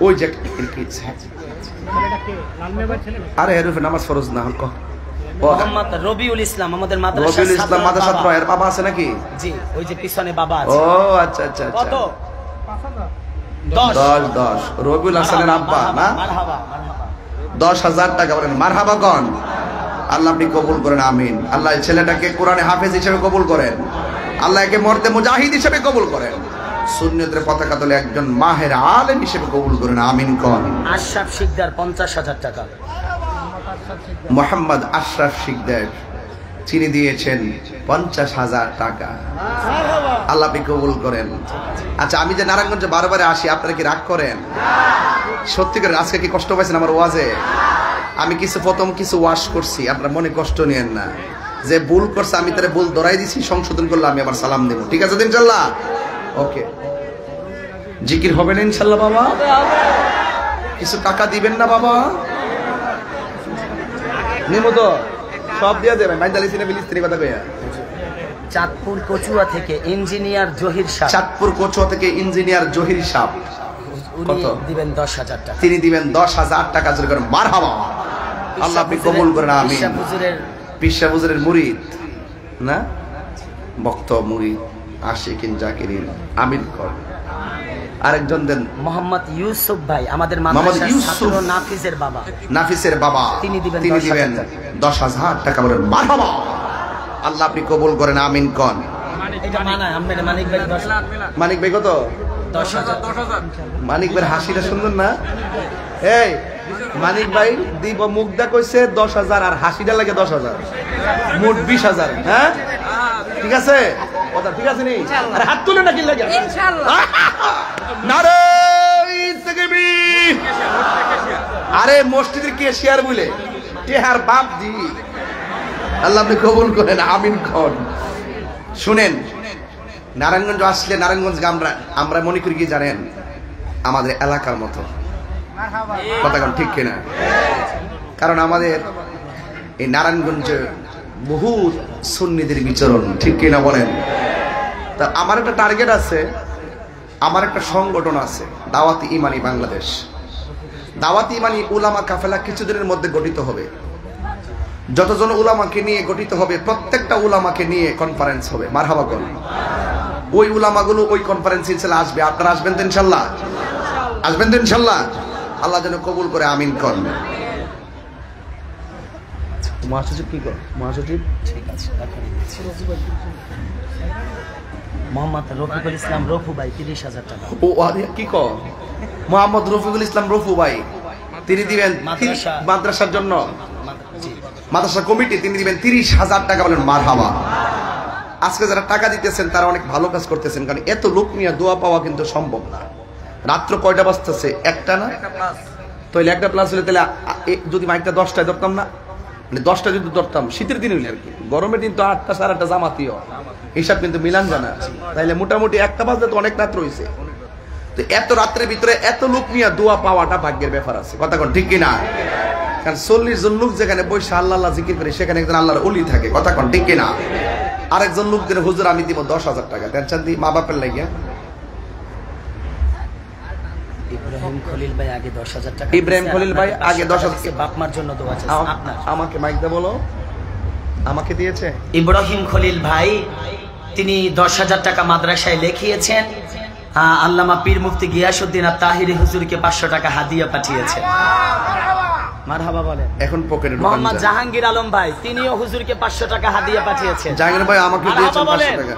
ওই যে আরে এরফে নামাজ ফরজ না হল। মোহাম্মদ রবিউল ইসলাম, আমাদের মাদ্রাসার রবিউল ইসলাম মাদ্রাসার ছাত্র। এর বাবা আছে নাকি? জি, ওই যে পিছনে বাবা ও আছে। আচ্ছা আচ্ছা কত? আচ্ছা, 10 রবিউল হাসানের আব্বা না? মারহাবা। 10,000 টাকা বলেন মারহাবা কন। আল্লাহ আপনি কবুল করেন, আমিন। আল্লাহ ছেলেটাকে কোরআনে হাফেজ হিসেবে কবুল করেন, আল্লাহ একে মর্দে মুজাহিদ হিসেবে কবুল করেন। সুন্নতের পতাকা তলে একজন মাহের আলেম হিসেবে কবুল করেন, আমিন কোন। আশরাফ শিকদার 50,000 টাকা। মোহাম্মদ আশরাফ শিকদার চিনি দিয়েছেন 50,000 টাকা। আল্লাহ আপনি কবুল করেন। আচ্ছা, আমি যে নারায়ণগঞ্জে বারবার আসি, আপনারা কি রাগ করেন? সত্যি করে আজকে কি কষ্ট পাইছেন আমার ওয়াজে? আমি প্রথম কিছু ওয়াশ করছি, আপনারা মনে কষ্ট নিয়েন না। যে ভুল করছে আমি তারা ভুল ধরাই দিছি, সংশোধন করলে আমি আবার সালাম দেব, ঠিক আছে ইনশাল্লাহ? ওকে, জিকির হবে না ইনশাল্লাহ? বাবা কিছু টাকা দিবেন না বাবা? নিমো তো সব দিয়ে দেবেন। কথা কইয়া চাঁদপুর কচুয়া থেকে ইঞ্জিনিয়ার জহির শাহ। চাঁদপুর কচুয়া থেকে ইঞ্জিনিয়ার জহির শাহ উনি দিবেন 10,000 টাকা। তিনি দিবেন 10,000 টাকা। জোরে করে মারহাবা। আল্লাহ আপনি কবুল করেন, আমিন। পিসা হুজুরের মুরিদ না, ভক্ত মুরিদ, আশিকিন জাকিরিন, আমিন কর। আরেকজন দেন মোহাম্মদ ইউসুফ ভাই, আমাদের মাদ্রাসার ছাত্র নাফিসের বাবা। নাফিসের বাবা তিনি দিবেন 10,000 টাকা। বলেন মারহাবা। আল্লাহ আপনি কবুল করেন, আমিন কোন। এটা মানায় আমাদের মানিক ভাই 10। মানিক ভাই কত? 10,000। মানিক ভাই হাসিটা সুন্দর না? এই মানিক ভাই দিব মুগ্ধা কইছে 10,000 আর হাসিটা লাগে 10,000, মোট 20,000। হ্যাঁ ঠিক আছে, কথা ঠিক আছে নি? আরে হাত তুলে না কি লাগে ইনশাআল্লাহ। নারে তাকবীর। আরে মসজিদের কেশিয়ার বলে টেহার বাপ দি। আল্লাহ আপনি কবুল করেন, আমিন কোন। শুনেন, নারায়ণগঞ্জ আসলে নারায়ণগঞ্জ আমরা মনে করি কি জানেন, আমাদের এলাকার মতো। কথা কোন ঠিক কিনা? কারণ আমাদের এই নারায়ণগঞ্জে বহু সুন্নিদের বিচরণ, ঠিক কিনা বলেন? তা আমার একটা টার্গেট আছে, আমার একটা সংগঠন আছে, দাওয়াতি ইমানি বাংলাদেশ। দাওয়াতি ইমানি উলামা কাফেলা কিছুদিনের মধ্যে গঠিত হবে। যতজন উলামাকে নিয়ে গঠিত হবে, প্রত্যেকটা উলামাকে নিয়ে কনফারেন্স হবে। মারহাবা কোন। ওই উলামাগুলো ওই কনফারেন্স ইনশাআল্লাহ আসবে। আপনারা আসবেন তো ইনশাআল্লাহ? আসবেন তো ইনশাআল্লাহ? আল্লাহ যেন কবুল করে, আমিন কোন। মহাসচিব কি কর? মহাসচিব ঠিক আছে। মোহাম্মদ রফিকুল ইসলাম রফু ভাই 30,000 টাকা। ও আরে কি কর? মোহাম্মদ রফিকুল ইসলাম রফু ভাই তিনি দিবেন মাদ্রাসার জন্য, মাদ্রাসা কমিটি তিনি দিবেন 30,000 টাকা। বলেন মারহাবা। আজকে যারা টাকা দিতেছেন তারা অনেক ভালো কাজ করতেছেন, কারণ এত লোক নিয়ে দোয়া পাওয়া কিন্তু সম্ভব না। রাত্র কয়টা বাজতেছে? একটা না? তাহলে একটা প্লাস হলে তাহলে যদি মাইকটা 10টায় ধরতাম না, মানে 10টা যদি ধরতাম শীতের দিন হইলে আর কি, গরমের দিন তো 8টা 8:30 জামাতিও হিসাব কিন্তু মিলান জানা। তাইলে মোটামুটি একটা বাজলে তো অনেক রাত্র হয়েছে। তো এত রাত্রের ভিতরে এত লোক নিয়ে দোয়া পাওয়াটা ভাগ্যের ব্যাপার আছে। কথা কোন ঠিক কিনা? কারণ 40 জন লোক যেখানে বসে আল্লাহ আল্লাহ জিকির করে, সেখানে একজন আল্লাহর ওলি থাকে। কথা কোন ঠিক কিনা? আরেকজন লোক দিলে হুজুর আমি দিব 10,000 টাকা, টেনশন দিই মা বাপের লাগিয়া। ইব্রাহিম খলিল ভাই আগে 10,000 টাকা। ইব্রাহিম খলিল ভাই আগে 10,000 বাপ মার জন্য দোয়া চাই আপনার। আমাকে মাইক দে বলো, আমাকে দিয়েছে ইব্রাহিম খলিল ভাই, তিনি 10,000 টাকা মাদ্রাসায় লিখিয়েছেন। আল্লামা পীর মুফতি গিয়াসউদ্দিন আত-তাহিরি হুজুরকে 500 টাকা হাদিয়া পাঠিয়েছেন। মারহাবা বলেন। এখন পকেটে মোহাম্মদ জাহাঙ্গীর আলম ভাই, তিনিও হুজুরকে 500 টাকা হাদিয়া পাঠিয়েছেন। জাহাঙ্গীর ভাই আমাকে দিয়েছেন 500 টাকা।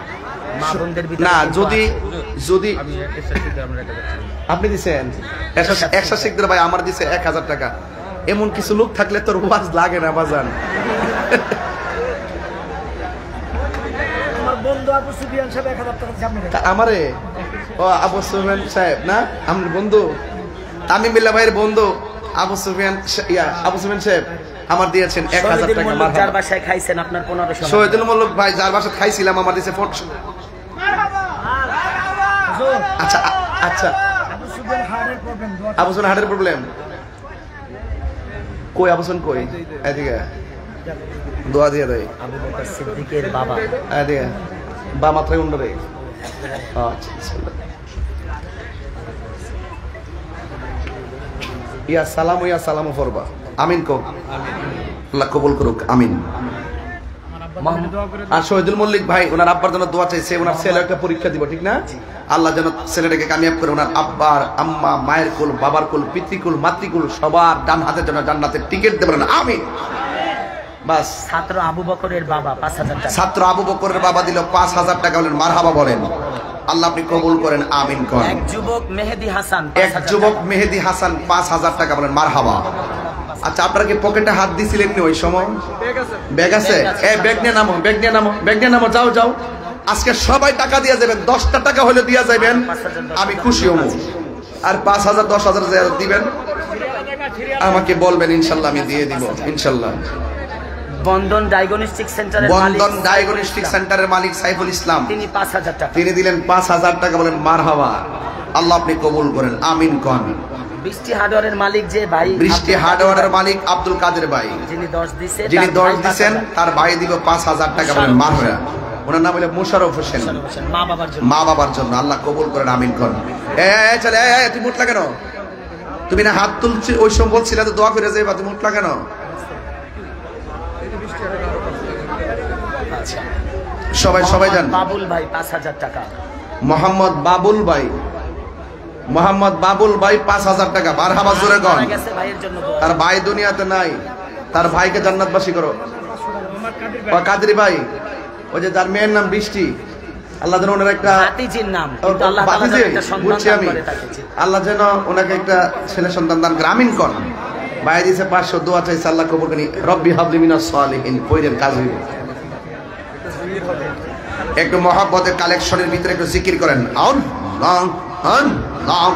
না যদি আপনি দিছেন 100 শিখদের ভাই আমার দিছে 1000 টাকা। এমন কিছু লোক থাকলে তোর ওয়াজ লাগে না বাজান। আমার বন্ধু আবু সুফিয়ান সাহেব 1000 টাকা সামনে আমারে। ও আবু সুফিয়ান সাহেব না, আমার বন্ধু তামিম বিল্লাহ ভাইয়ের বন্ধু আবু সুফিয়ান সাহেব আমার দিয়েছেন 1000 টাকা। যার বাসায় খাইছেন আপনার 1500। শহীদুল মুল্লুক ভাই যার বাসায় খাইছিলাম আমার দিয়েছে 400। আচ্ছা আচ্ছা, আবু সুফিয়ান হার্টের প্রবলেম কই? আবু সুফিয়ান কই? এদিকে দোয়া দিয়ে দেয়। আবু বকর সিদ্দিকের বাবা এদিকে বা মাত্রায় উন্নরে। আচ্ছা ইয়া সালাম ফরবা। আমিন কো। আল্লাহ কবুল করুক, আমিন। আর শহীদুল মল্লিক ভাই ওনার আব্বার জন্য দোয়া চাইছে। ওনার ছেলে একটা পরীক্ষা দিব, ঠিক না? আল্লাহ যেন ছেলেটাকে কামিয়াব করে। ওনার আব্বার আম্মা মায়ের কুল বাবার কুল পিতৃকুল মাতৃকুল সবার ডান হাতের জন্য জান্নাতের টিকিট দেবেন, আমিন। বাস। ছাত্র আবু বকরের বাবা 5,000 টাকা। ছাত্র আবু বকরের বাবা দিল 5,000 টাকা। বলেন মারহাবা বলেন। আল্লাহ আপনি কবুল করেন, আমিন করেন। এক যুবক মেহেদি হাসান, এক যুবক মেহেদি হাসান 5,000 টাকা, বলেন মারহাবা। আচ্ছা, আপনারা কি পকেটে হাত দিছিলেন নি ওই সময়? ব্যাগ আছে? ব্যাগ নিয়ে নামো, ব্যাগ নিয়ে নামো, ব্যাগ নিয়ে নামো, যাও যাও। আজকে সবাই টাকা দিয়ে যাবেন, 10টা টাকা হলে দিয়ে যাবেন, আমি খুশি হব। আর 5,000 10,000 দিবেন, আমাকে বলবেন, ইনশাল্লাহ আমি দিয়ে দিব, ইনশাল্লাহ। বন্ধন ডায়াগনস্টিক সেন্টারের বন্ধন ডায়াগনস্টিক সেন্টারের মালিক সাইফুল ইসলাম, তিনি 5,000 টাকা, তিনি দিলেন 5,000 টাকা, বলেন মারহাবা। আল্লাহ আপনি কবুল করেন, আমিন কন। বৃষ্টি হার্ডওয়্যারের মালিক যে ভাই, বৃষ্টি হার্ডওয়্যারের মালিক আব্দুল কাদের ভাই, যিনি 10 দিয়েছেন, যিনি 10 দিবেন, তার ভাই দিব 5,000 টাকা, বলেন মারহাবা। ওনার নাম হলো মোশাররফ হোসেন, মা বাবার জন্য, মা বাবার জন্য। আল্লাহ কবুল করেন, আমিন করেন। চলে তুই মুটলা কেন? তুমি না হাত তুলছি ওই সময় বলছিলে তো দোয়া করে যাইবা, তুমি মুটলা কেন? সবাই সবাই জান। বাবুল ভাই 5,000 টাকা, মোহাম্মদ বাবুল ভাই, মোহাম্মদ বাবুল ভাই 5,000 টাকা, মারহাবা জোরে কন। ভাইয়ের জন্য তার ভাই দুনিয়াতে নাই, তার ভাইকে জান্নাতবাসী করো। কাদরি ভাই, ওই যে যার মেয়ের নাম বৃষ্টি, আল্লাহ যেন ওনার একটা ভাতিজির নাম, কিন্তু আল্লাহ তাআলা যেন একটা সন্তান দান করে তাকে, আল্লাহ যেন ওনাকে একটা ছেলে সন্তান দান করে, আমিন কর। ভাই দিয়েছে 500, দোয়া চাইছে, আল্লাহ কবুল করেন। রব্বি হাবলি মিনাস সালিহিন, কইরেন কাজ হইব। একটু মহব্বতের কালেকশনের ভিতরে একটু জিকির করেন। আন নাম আন নাম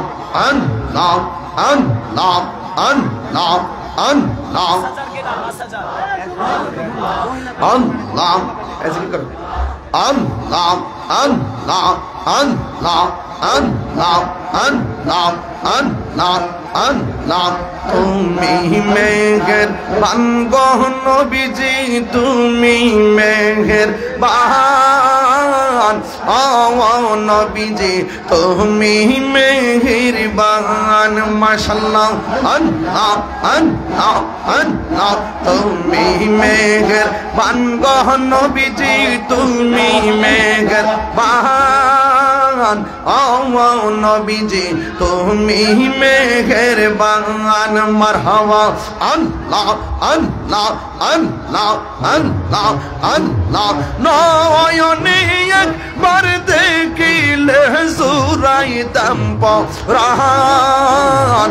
আন নাম আন নাম আন নাম আন নাম আন নাম, এই জিকির করেন। আন নাম আন নাম আন নাম আন নাম আন নাম আন নাম আন নাম। তুমি মেঘের বানগহ নবীজি, তুমি মেঘের বান, নবীজি তুমি মেঘের বান, মাশাআল্লাহ। আল্লাহ আল্লাহ আল্লাহ, তুমি মেঘের বানগহ নবীজি, তুমি মেঘের বান, নবীজি তুমি মেঘের বান, মারহাবা। আল্লাহ আল্লাহ আল্লাহ আল্লাহ আল্লাহ, নয়নে একবার দেখিলে জুরাইতাম পরাণ,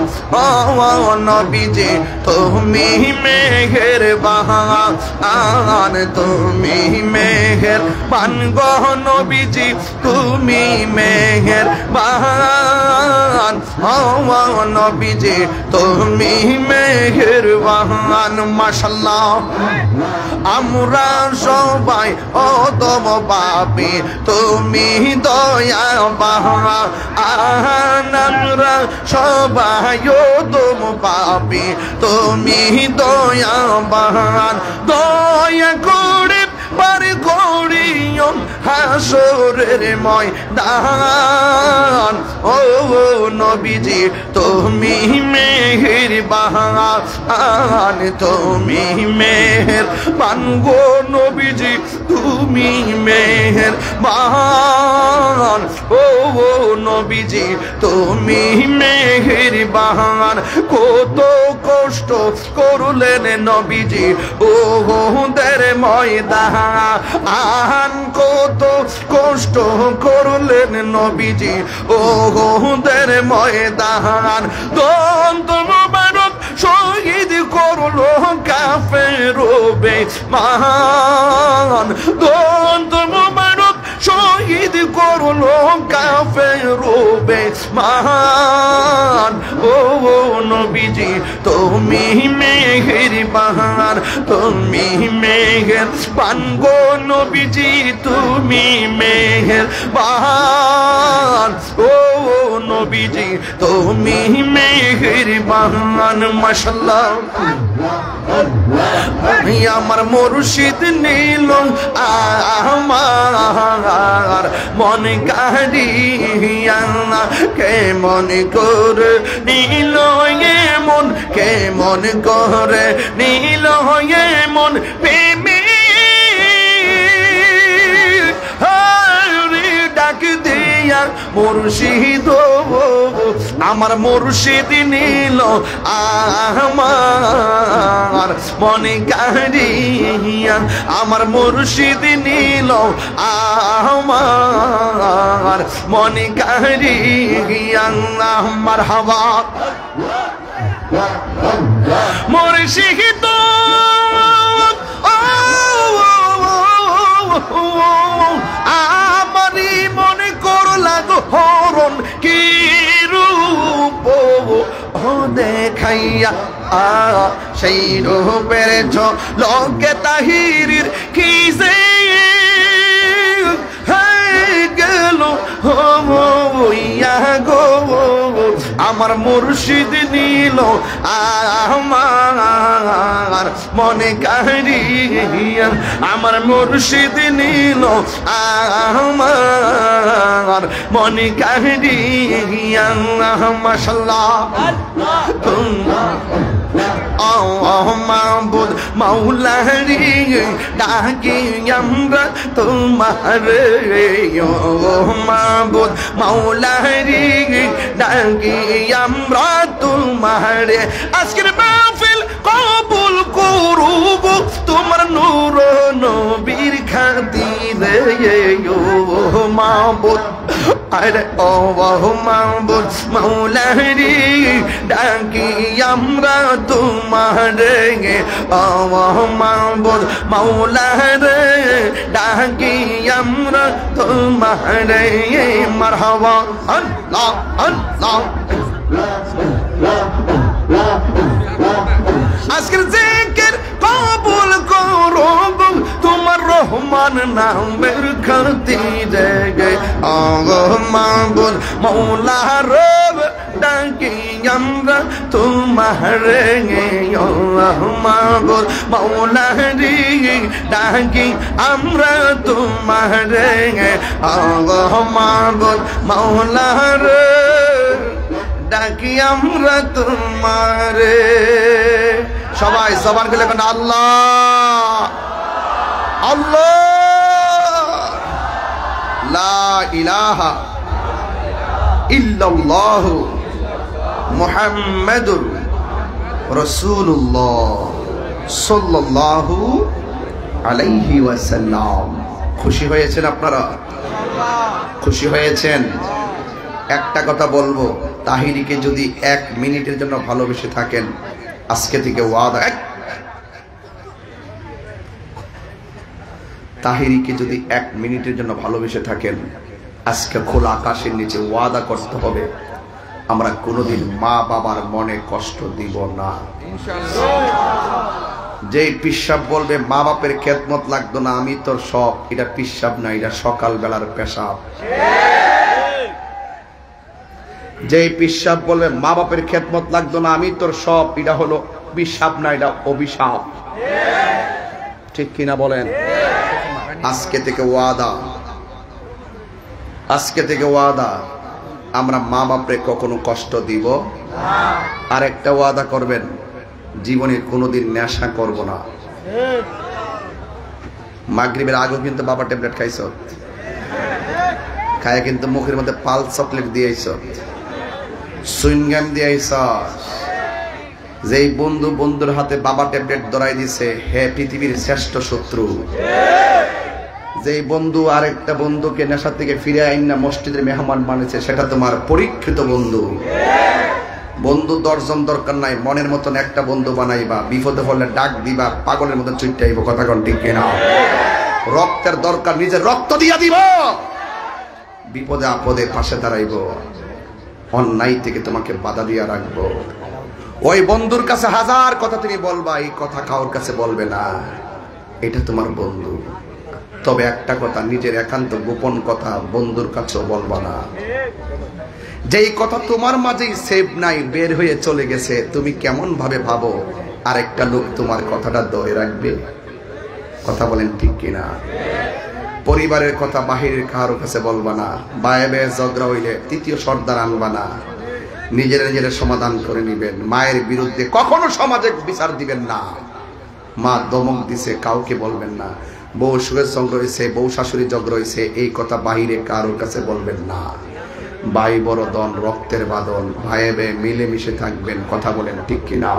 নবীজি তুমি মেঘের বান, তুমি মেঘের বান গো নবীজি, তুমি মেঘের বান, নবীজি তুমি মেঘের বান, মাশাআল্লাহ। আমরা সবাই অদম পাপী, তুমি দয়া বাহান, আমরা সবাই অদম পাপী, তুমি দয়া বাহান, দয়া করে পার করিও হাসরের ময়দান, ও নবীজি তুমি মেহের বাহান, তুমি মেহের বান গো নবীজি, তুমি মেহের বাহান, ও নবীজি তুমি মেহের বাহান। কত কষ্ট করলেন নবীজি ও দের ময়দান, কত কষ্ট করলেন নবীজি ও দের ময়দান, দন্ত মুবারক শহীদ করলো কাফের বেঈমান, দন্ত মুবারক শহীদ করলো কাফের বেঈমান, ও নবীজি তুমি মেহের বাহান, তুমি মেহের বান গো নবীজি, তুমি মেহের বাহান, ও নবীজি তুমি মেহের বাহান, মাশাআল্লাহ। আমার মুর্শিদ নীল আমার মন কাড়িয়া, কেমন করে নীল মন, কেমন করে নীল মন, প্রেমী ডাক দিয়া কাহিয়া মুর্শিদ আমার মুর্শিদ নীল আমার মনে কাহিয়া আমার মুর্শিদ নীল আমার মনে কাহিয়া আমার হাওয়া মুর্শিদ আমারই মনে করলা গো হরণ কি রূপ দেখাইয়া সেই রূপের ঝলকে তাহিরির কি যে গেল গো আমার মুর্শিদ নীল আমার মনে কাহিয়া আমার মুর্শিদ নীল আমার মনে কাহিয়া মাশাআল্লাহ মাহবুদ মাওলারি ডাকি আমরা তোমারে মাহবুদ মাওলারি ডাকি আমরা তোমারে আজকের মাহফিল কবুল করুব তোমার নূর নবীর খাতিরে মাহবুদ আরে ও মাহবুদ মাওলারি ডাকি আমরা তোমারে ও মাহবুদ মাওলারে ডাকি আমরা তোমারে মারহাবা আল্লাহ আল্লাহ আজকের জিকির কবুল করো তোমার রহমান নামের খাতিরে ও মাহবুদ মাওলা রব ডাকি আমরা তোমারে ও মাহবুদ মাওলা রে ডাকি আমরা তোমারে ও মাহবুদ মাওলা রে ডাকি আমরা তোমারে সবাই সবার গেলে আল্লাহ আল্লাহ লা ইলাহা ইল্লাল্লাহু মুহাম্মাদুর রাসূলুল্লাহ সাল্লাল্লাহু আলাইহি ওয়াসাল্লাম। খুশি হয়েছেন আপনারা? খুশি হয়েছেন? একটা কথা বলবো, তাহিরিকে যদি 1 মিনিটের জন্য ভালোবেসে থাকেন আজকে থেকে ওয়াদা, তাহিরিকে যদি 1 মিনিটের জন্য ভালোবেসে থাকেন আজকে খোলা আকাশের নিচে ওয়াদা করতে হবে আমরা কোনোদিন মা বাবার মনে কষ্ট দিব না। যেই পিসাব বলবে মা বাপের খেদমত লাগতো না আমি তোর সব, এটা পিসাব না, এটা সকাল বেলার পেশাব। যেই পিসাব বলবে মা বাপের খেদমত লাগতো না আমি তোর সব, এটা হলো পিসাব না, এটা অভিশাপ। ঠিক কিনা বলেন? আজকে থেকে ওয়াদা, আজকে থেকে ওয়াদা আমরা মা বাপরে কখনো কষ্ট দিব। আর একটা ওয়াদা করবেন, জীবনে কোনোদিন নেশা করব না। মাগরিবের আগেও কিন্তু বাবা ট্যাবলেট খাইছ, খায় কিন্তু মুখের মধ্যে পাল চকলেট দিয়েছ, সুইংগাম দিয়েছ। যেই বন্ধু বন্ধুর হাতে বাবা ট্যাবলেট ধরাই দিছে হে পৃথিবীর শ্রেষ্ঠ শত্রু। যেই বন্ধু আরেকটা বন্ধুকে নেশা থেকে ফিরে আইন না মসজিদের মেহমান বানিয়েছে সেটা তোমার পরীক্ষিত বন্ধু। বন্ধু 10 জন দরকার নাই, মনের মতন একটা বন্ধু বানাইবা, বিপদে পড়লে ডাক দিবা, পাগলের মতো চুইটাইব। কথা কোন ঠিক কিনা? রক্তের দরকার নিজের রক্ত দিয়া দিব, বিপদে আপদে পাশে দাঁড়াইব, অন্যায় থেকে তোমাকে বাধা দিয়া রাখবো। ওই বন্ধুর কাছে 1000 কথা তুমি বলবা, এই কথা কারোর কাছে বলবে না, এটা তোমার বন্ধু। তবে একটা কথা, নিজের একান্ত গোপন কথা বন্ধুর কাছেও বলবা না। যেই কথা তোমার মাঝেই সেভ নাই, বের হয়ে চলে গেছে, তুমি কেমন ভাবে ভাবো আরেকটা লোক তোমার কথাটা ধরে রাখবে? কথা বলেন ঠিক কিনা? পরিবারের কথা বাহিরের কারোর কাছে বলবা না। বায়ে বায়ে ঝগড়া হইলে তৃতীয় সর্দার আনবা না, নিজের নিজের সমাধান করে নিবেন। মায়ের বিরুদ্ধে কখনো সমাজে বিচার দিবেন না। মা দমক দিছে কাউকে বলবেন না। বউ সুখের সঙ্গ রয়েছে, বউ শাশুড়ির জগ রয়েছে, এই কথা বাহিরে কারোর কাছে বলবেন না। ভাই বড় দন, রক্তের বাঁধন, ভাইয়ে ভাইয়ে মিলেমিশে থাকবেন। কথা বলেন ঠিক কিনা?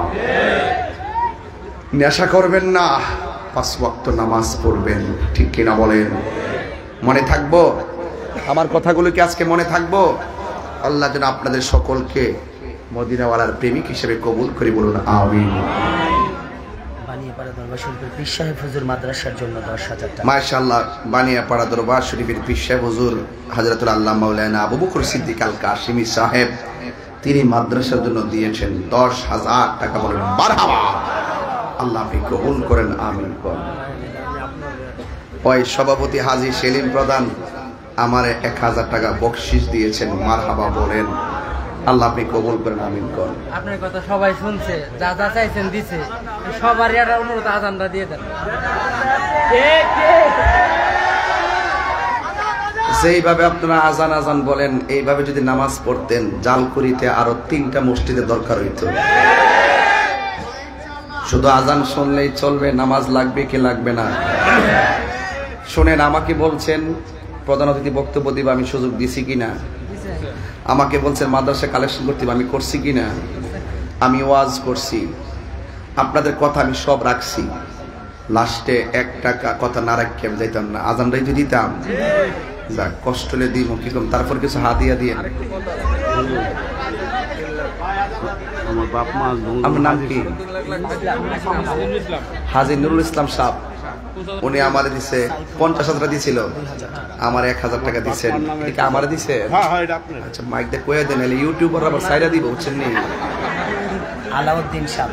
নেশা করবেন না, 5 ওয়াক্ত নামাজ পড়বেন। ঠিক কিনা বলেন? মনে থাকবো আমার কথাগুলো? কি আজকে মনে থাকবো? আল্লাহ যেন আপনাদের সকলকে মদিনাওয়ালার প্রেমিক হিসেবে কবুল করে, বলুন আমিন। বানিয়াপাড়া দরবার শরীফের পীর সাহেব হুজুর মাদ্রাসার জন্য 10,000 টাকা। মাশাআল্লাহ, বানিয়াপাড়া দরবার শরীফের পীর সাহেব হুজুর হযরতুল আল্লাহ মাওলানা আবু বকর সিদ্দিক আল কাশিমি সাহেব, তিনি মাদ্রাসার জন্য দিয়েছেন 10,000 টাকা। বলেন মারহাবা। আল্লাহ আপনি কবুল করেন, আমিন বলেন। ওই সভাপতি হাজী সেলিম প্রধান আমার 1000 টাকা বকশিশ দিয়েছেন। মারহাবা বলেন। আল্লাহ আপনি কবুল করেন, আমিন করেন। আপনার কথা সবাই শুনছে, যা যা চাইছেন দিছে, সবারই একটা অনুরোধ, আজানটা দিয়ে দেন। যেইভাবে আপনারা আজান আজান বলেন, এইভাবে যদি নামাজ পড়তেন, জালকুড়িতে আরো 3টা মসজিদের দরকার হইতো। শুধু আজান শুনলেই চলবে? নামাজ লাগবে কি লাগবে না? শোনেন, আমাকে বলছেন প্রধান অতিথি বক্তব্য দিব, আমি সুযোগ দিছি কিনা? আমাকে বলছেন মাদ্রাসা কালেকশন করতে, আমি করছি কিনা? আমি ওয়াজ করছি, আপনাদের কথা আমি সব রাখছি। লাস্টে 1 টাকা কথা না রাখি আমি যাইতাম না, আজানটাই যদি দিতাম। যাক, কষ্ট হলে দিই, কি কম, তারপর কিছু হাদিয়া দিয়ে। আমার বাপ মা আমার নাম কি? হাজী নুরুল ইসলাম সাহেব। উনি আমারে দিছে 50,000 টাকা দিছিল, আমার 1000 টাকা দিছেন। এটা আমারে দিছে? আচ্ছা, মাইক দিয়ে কয়ে দেন, ইউটিউবার আবার সাইরা দিব, বুঝছেন নি? আলাউদ্দিন সাহেব,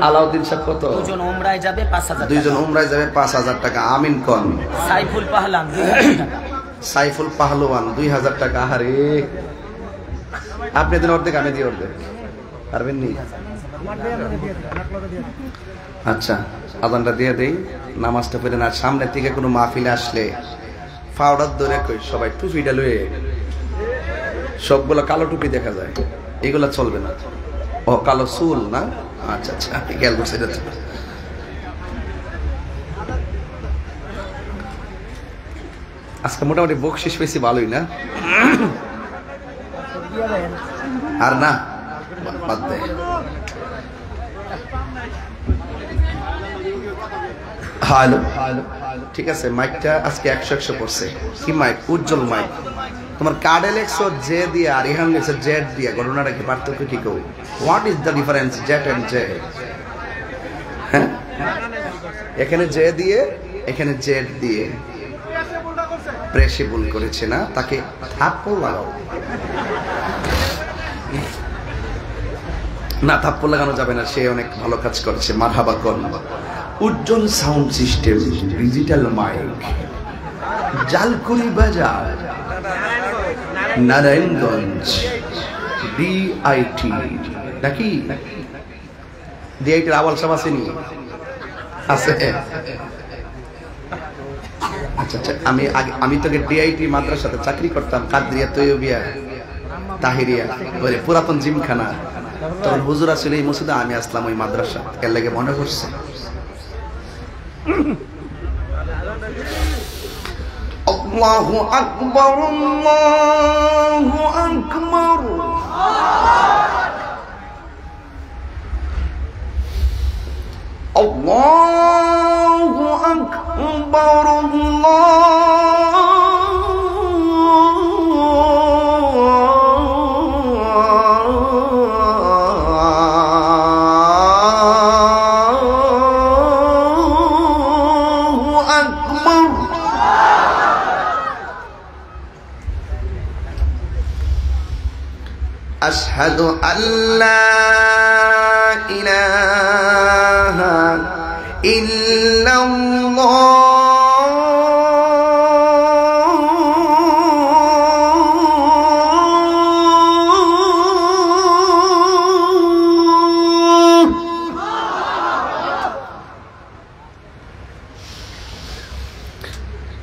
আলাউদ্দিন সাহেব কত? 2 জন উমরায় যাবে 5,000 টাকা। 2 জন উমরায় যাবে 5,000 টাকা। আমিন কোন? সাইফুল পাহলান 2,000 টাকা। সাইফুল পাহলওয়ান 2,000 টাকা। আরে আপনি দেন অর্ধেক, আমি দিই অর্ধেক, পারবেন নি? আচ্ছা, আজানটা দিয়ে দেই, নামাজটা পড়ে। না, সামনের থেকে কোনো মাহফিলে আসলে পাউডার ধরে কই সবাই টুপিটা লয়ে, সবগুলো কালো টুপি দেখা যায়, এগুলা চলবে না। ও কালো চুল না? আচ্ছা আচ্ছা, খেয়াল করছি। এটা আজকে মোটামুটি বকশিশ পেয়েছি, ভালোই না? আর না, বাদ দে। হ্যালো, ঠিক আছে, মাইকটা আজকে 100 পড়ছে। কি মাইক? উজ্জ্বল মাইক। তোমার কার্ডে লেখছো জে দিয়ে, আর ইহান লেখছো জেড দিয়ে। ঘটনাটা কি, পার্থক্য কি কই? What is the difference Z and J? হ্যাঁ, এখানে জে দিয়ে, এখানে জেড দিয়ে। প্রেসে ভুল করেছে না, তাকে থাপ্পড় লাগাও। না, থাপ্পড় লাগানো যাবে না, সে অনেক ভালো কাজ করেছে। মারহাবা কর। Ujjwal sound system, digital mic, Jalkuri Bazar, Narayanganj, DIT. নাকি ডিআইটির আওয়াল সব আসেনি? আছে। আচ্ছা আচ্ছা, আমি তোকে ডিআইটি মাদ্রাসাতে চাকরি করতাম, কাদরিয়া তৈয়বিয়া তাহিরিয়া, ওই পুরাতন জিমখানা। তখন হুজুর ছিল এই মসজিদে, আমি আসলাম ওই মাদ্রাসা, এর লাগে মনে করছে। আল্লাহু আকবার, আল্লাহু আকবার। আল্লাহু আকবার, أشهد أن لا إله إلا الله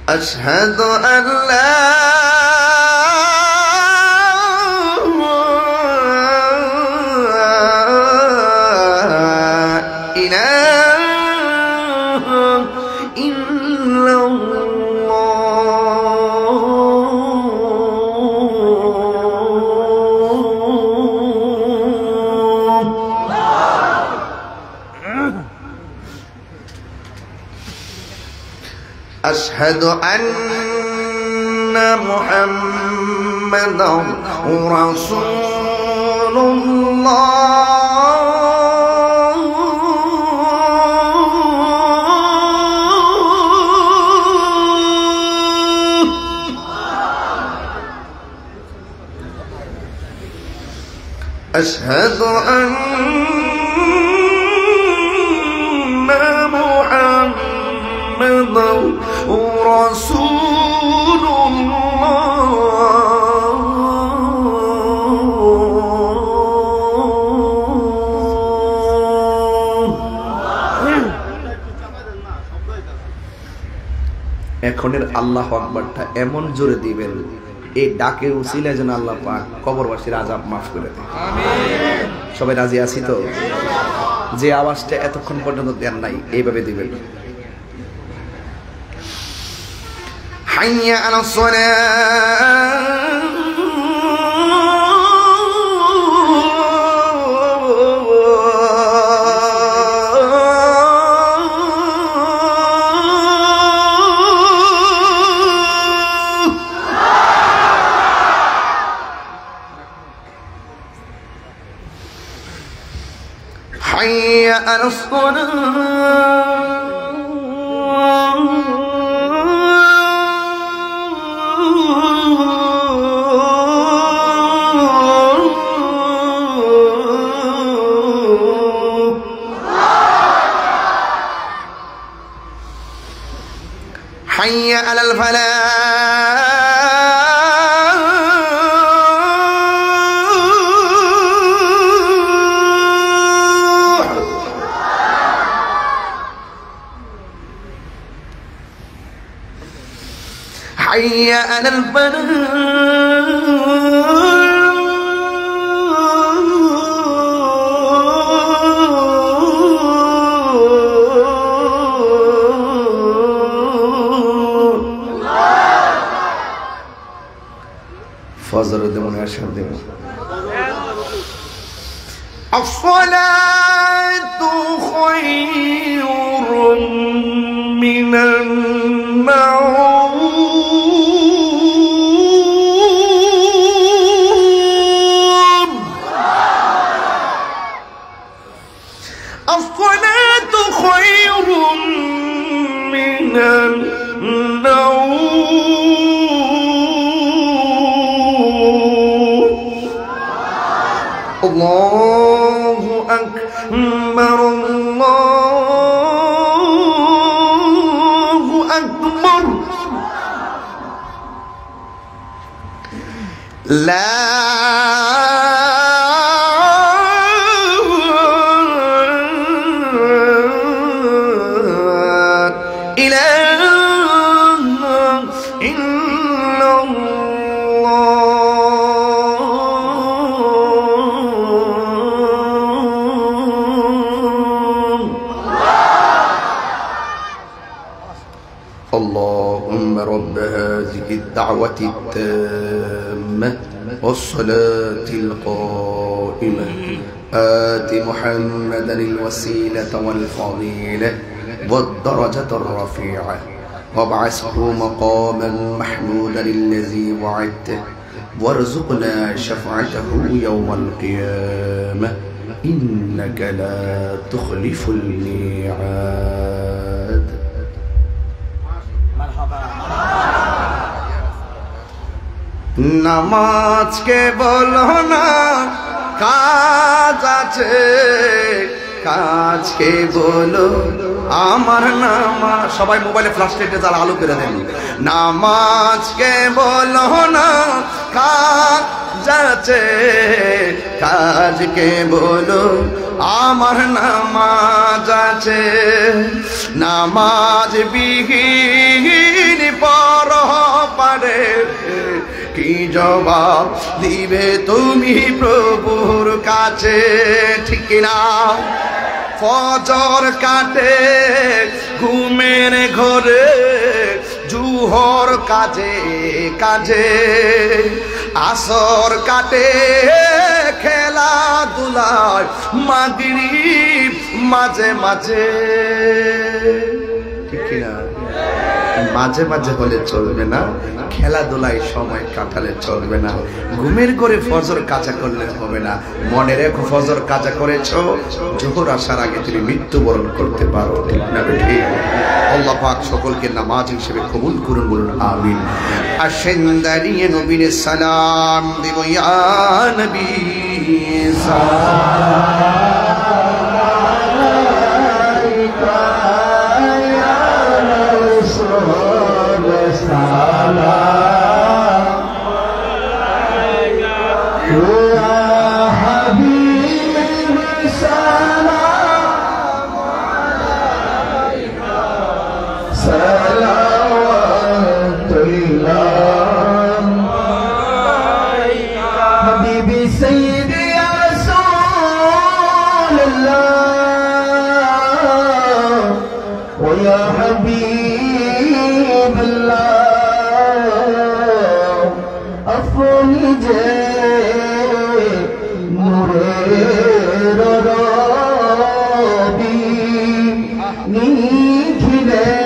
أشهد أن لا إله إلا أشهد أن محمدا رسول الله أشهد أن محمدا رسول এখনের আল্লাহু আকবারটা এমন জোরে দিবেন এই ডাকের উসিলায় যেন আল্লাহ পাক কবরবাসীর আযাব মাফ করে দেন। আমিন। সবাই রাজি আছি তো? যে আওয়াজটা এতক্ষণ পর্যন্ত দেন নাই এইভাবে দিবেন। হাইয়া আলাস সালাহ حي على الصلاة حي على الفلاح حي على فضل دمون أشهر دمون الصلاة خير من النوم الصلاة خير من النوم الله أكبر الله أكبر لا اللهم رب هذه الدعوة التامة والصلاة القائمة آت محمدا الوسيلة والفضيلة والدرجة الرفيعة وابعثه مقاما محمودا الذي وعدته وارزقنا شفاعته يوم القيامة إنك لا تخلف الميعاد নামাজকে বলো না কাজ আছে, কাজকে বলো আমার নামাজ। সবাই মোবাইলে ফ্ল্যাশ লাইটে যারা আলো করে দেন। নামাজকে বলো না কাজ আছে, কাজকে বলো আমার নামাজ আছে। নামাজ বিহীন পরপারে কি জবাব দিবে তুমি প্রভুর কাছে, ঠিক না? ফজর কাটে ঘুমের ঘরে, জুহর কাজে কাজে, আসর কাটে খেলাধুলায়, মাগরিব মাঝে মাঝে, ঠিক না? মাঝে মাঝে হলে চলবে না, খেলাধুলায় সময় কাটালে চলবে না, ঘুমের করে ফজর কাজা করলে হবে না। মনে রেখো, ফজর কাজা করেছো, জোহর আসার আগে তুমি মৃত্যুবরণ করতে পারো, ঠিক না বেঠি? আল্লাহ পাক সকলকে নামাজ হিসেবে কবুল করুন, বলুন আমিন। আসেন দাঁড়িয়ে নবীর সালাম দিব, ইয়া নবী নিখিলে